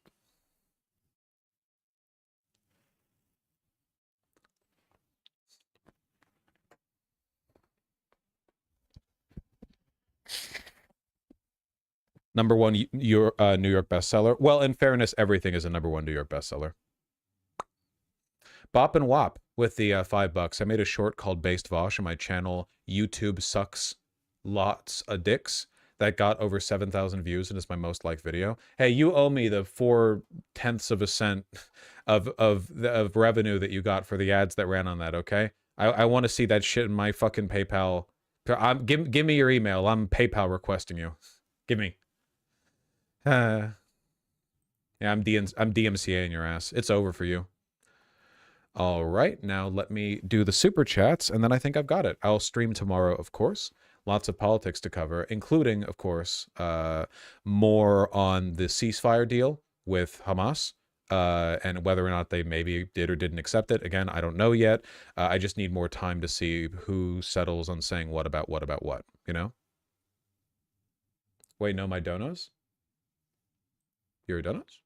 #1 New York bestseller. Well, in fairness, everything is a #1 New York bestseller. Bop and Wop with the $5. I made a short called Based Vosh on my channel YouTube Sucks Lots of Dicks that got over 7,000 views and is my most liked video. Hey, you owe me the 0.4 of a cent of revenue that you got for the ads that ran on that, okay? I want to see that shit in my fucking PayPal. Give me your email. I'm PayPal requesting you. Give me. Yeah, I'm DMCAing your ass. It's over for you. All right, now let me do the super chats, and then I think I've got it. I'll stream tomorrow, of course. Lots of politics to cover, including, of course, more on the ceasefire deal with Hamas, and whether or not they maybe did or didn't accept it. Again, I don't know yet. I just need more time to see who settles on saying what about what, you know? Wait, no, my donos? Your donos?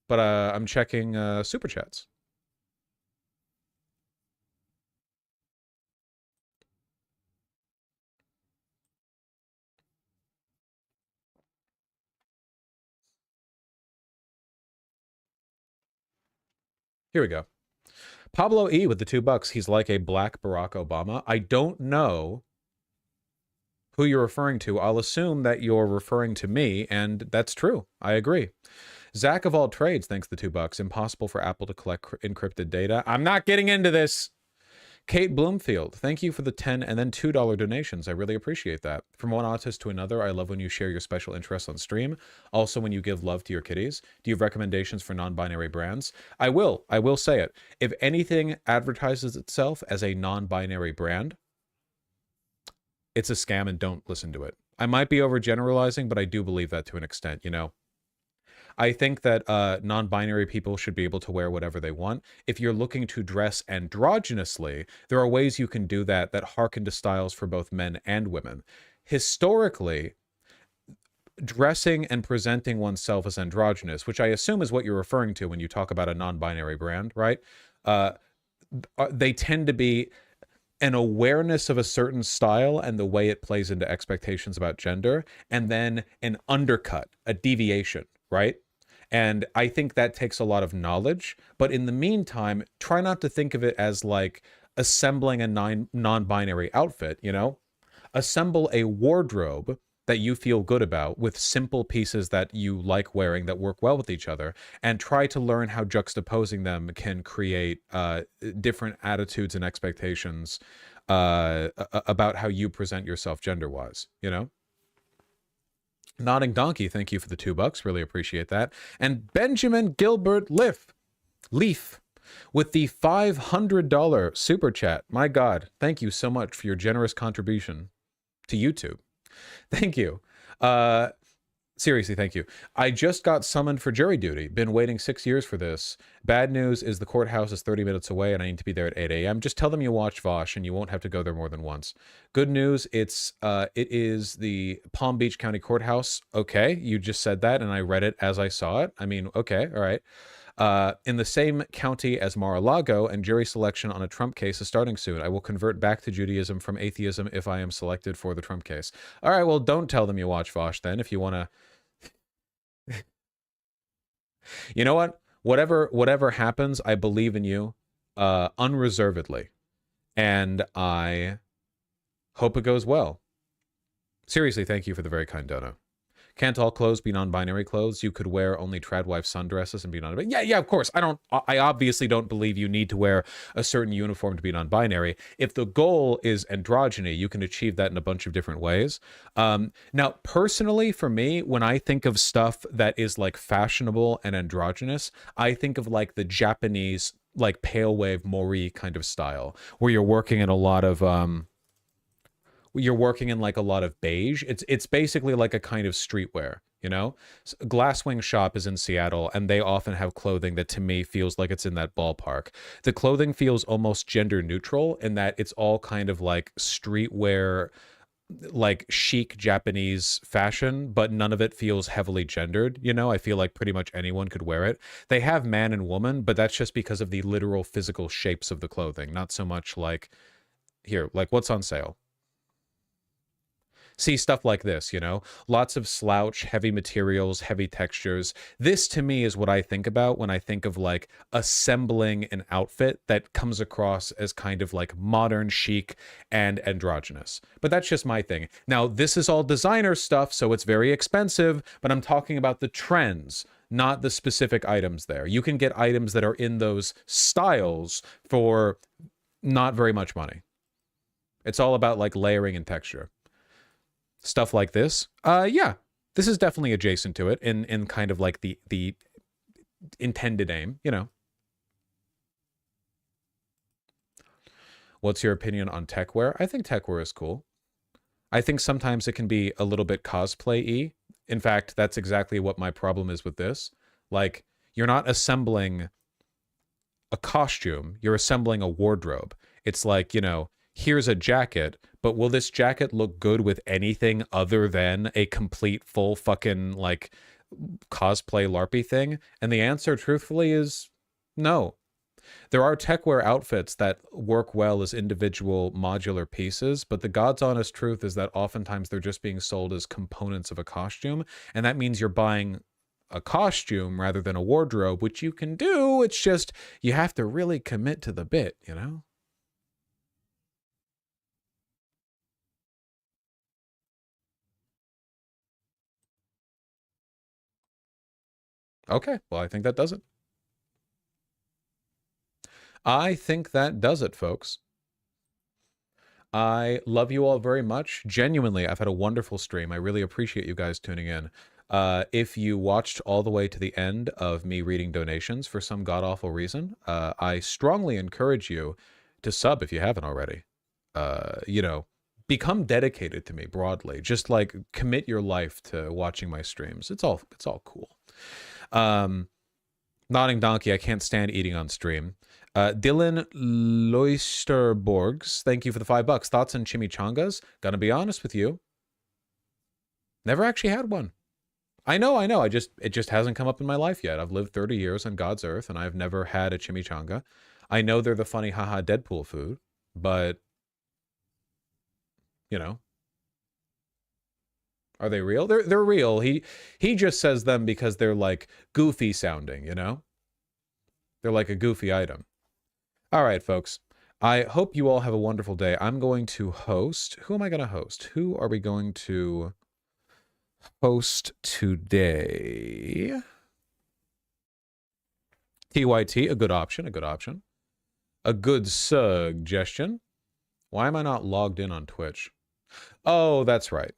But I'm checking super chats. Here we go. Pablo E with the $2. He's like a black Barack Obama. I don't know who you're referring to. I'll assume that you're referring to me, and that's true. I agree. Zach of all trades, thanks the $2. Impossible for Apple to collect encrypted data. I'm not getting into this. Kate Bloomfield, thank you for the $10 and then $2 donations. I really appreciate that. From one autist to another, I love when you share your special interests on stream. Also, when you give love to your kitties. Do you have recommendations for non-binary brands? I will say it. If anything advertises itself as a non-binary brand, it's a scam and don't listen to it. I might be overgeneralizing, but I do believe that to an extent, you know. I think that non-binary people should be able to wear whatever they want. If you're looking to dress androgynously, there are ways you can do that that hearken to styles for both men and women. Historically, dressing and presenting oneself as androgynous, which I assume is what you're referring to when you talk about a non-binary brand, right? They tend to be an awareness of a certain style and the way it plays into expectations about gender, and then an undercut, a deviation, right? And I think that takes a lot of knowledge. But in the meantime, try not to think of it as like assembling a non-binary outfit, you know? Assemble a wardrobe that you feel good about with simple pieces that you like wearing that work well with each other, and try to learn how juxtaposing them can create different attitudes and expectations about how you present yourself gender-wise, you know? Nodding Donkey, thank you for the $2. Really appreciate that. And Benjamin Gilbert Leaf with the $500 super chat. My God, thank you so much for your generous contribution to YouTube. Thank you. Seriously, thank you. I just got summoned for jury duty. Been waiting 6 years for this. Bad news is the courthouse is 30 minutes away and I need to be there at 8 a.m. Just tell them you watch Vosh and you won't have to go there more than once. Good news, it is the Palm Beach County Courthouse. Okay, you just said that and I read it as I saw it. I mean, okay, all right. In the same county as Mar-a-Lago, and jury selection on a Trump case is starting soon. I will convert back to Judaism from atheism if I am selected for the Trump case. All right, well, don't tell them you watch Vosh then if you want to. You know what? Whatever happens, I believe in you unreservedly. And I hope it goes well. Seriously, thank you for the very kind dono. Can't all clothes be non-binary clothes? You could wear only trad wife sundresses and be non-binary. Yeah, of course. I obviously don't believe you need to wear a certain uniform to be non-binary. If the goal is androgyny, you can achieve that in a bunch of different ways. Now, personally, for me, when I think of stuff that is like fashionable and androgynous, I think of like the Japanese, like pale wave mori kind of style, where you're working in a lot of you're working in like a lot of beige. It's basically like a kind of streetwear, you know? Glasswing Shop is in Seattle, and they often have clothing that to me feels like it's in that ballpark. The clothing feels almost gender neutral in that it's all kind of like streetwear, like chic Japanese fashion, but none of it feels heavily gendered. You know, I feel like pretty much anyone could wear it. They have man and woman, but that's just because of the literal physical shapes of the clothing, not so much like, here, like what's on sale? See stuff like this, you know, lots of slouch, heavy materials, heavy textures. This to me is what I think about when I think of like assembling an outfit that comes across as kind of like modern, chic, and androgynous. But that's just my thing. Now, this is all designer stuff, so it's very expensive, but I'm talking about the trends, not the specific items there. You can get items that are in those styles for not very much money. It's all about like layering and texture. Stuff like this, yeah, this is definitely adjacent to it in kind of like the intended aim, you know. What's your opinion on tech wear? I think tech wear is cool. I think sometimes it can be a little bit cosplay-y. In fact, that's exactly what my problem is with this. Like, you're not assembling a costume, you're assembling a wardrobe. It's like, you know, here's a jacket, but will this jacket look good with anything other than a complete full fucking like cosplay LARPy thing? And the answer, truthfully, is no. There are techwear outfits that work well as individual modular pieces, but the God's honest truth is that oftentimes they're just being sold as components of a costume, and that means you're buying a costume rather than a wardrobe, which you can do. It's just you have to really commit to the bit, you know? Okay, well, I think that does it. I think that does it, folks. I love you all very much. Genuinely, I've had a wonderful stream. I really appreciate you guys tuning in. If you watched all the way to the end of me reading donations for some god-awful reason, I strongly encourage you to sub if you haven't already. You know, become dedicated to me broadly. Just like commit your life to watching my streams. It's all cool. Nodding Donkey, I can't stand eating on stream. Dylan Loisterborgs, thank you for the $5. Thoughts on chimichangas? Gonna be honest with you, never actually had one. I know. It just hasn't come up in my life yet. I've lived 30 years on God's earth, and I've never had a chimichanga. I know they're the funny haha Deadpool food, but you know, are they real? They're real. He just says them because they're like goofy sounding, you know? They're like a goofy item. All right, folks. I hope you all have a wonderful day. I'm going to host. Who am I going to host? Who are we going to host today? TYT, a good option, a good option. A good suggestion. Why am I not logged in on Twitch? Oh, that's right.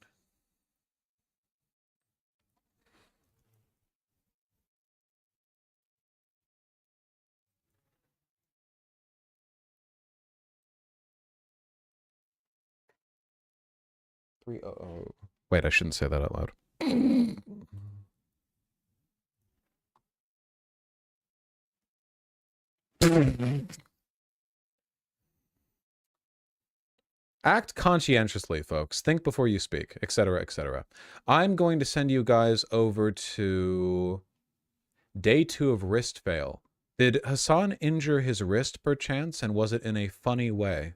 Wait, I shouldn't say that out loud. Act conscientiously, folks. Think before you speak, etc., etc. I'm going to send you guys over to day 2 of wrist fail. Did Hassan injure his wrist perchance, and was it in a funny way?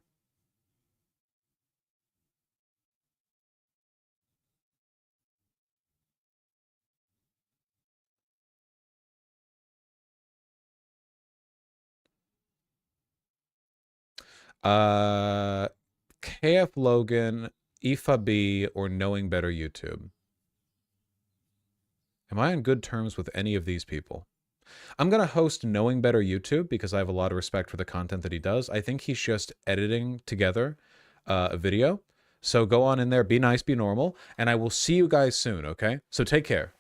KF Logan, Ifa B, or Knowing Better YouTube? Am I on good terms with any of these people? I'm going to host Knowing Better YouTube because I have a lot of respect for the content that he does. I think he's just editing together a video. So go on in there, be nice, be normal, and I will see you guys soon, okay? So take care.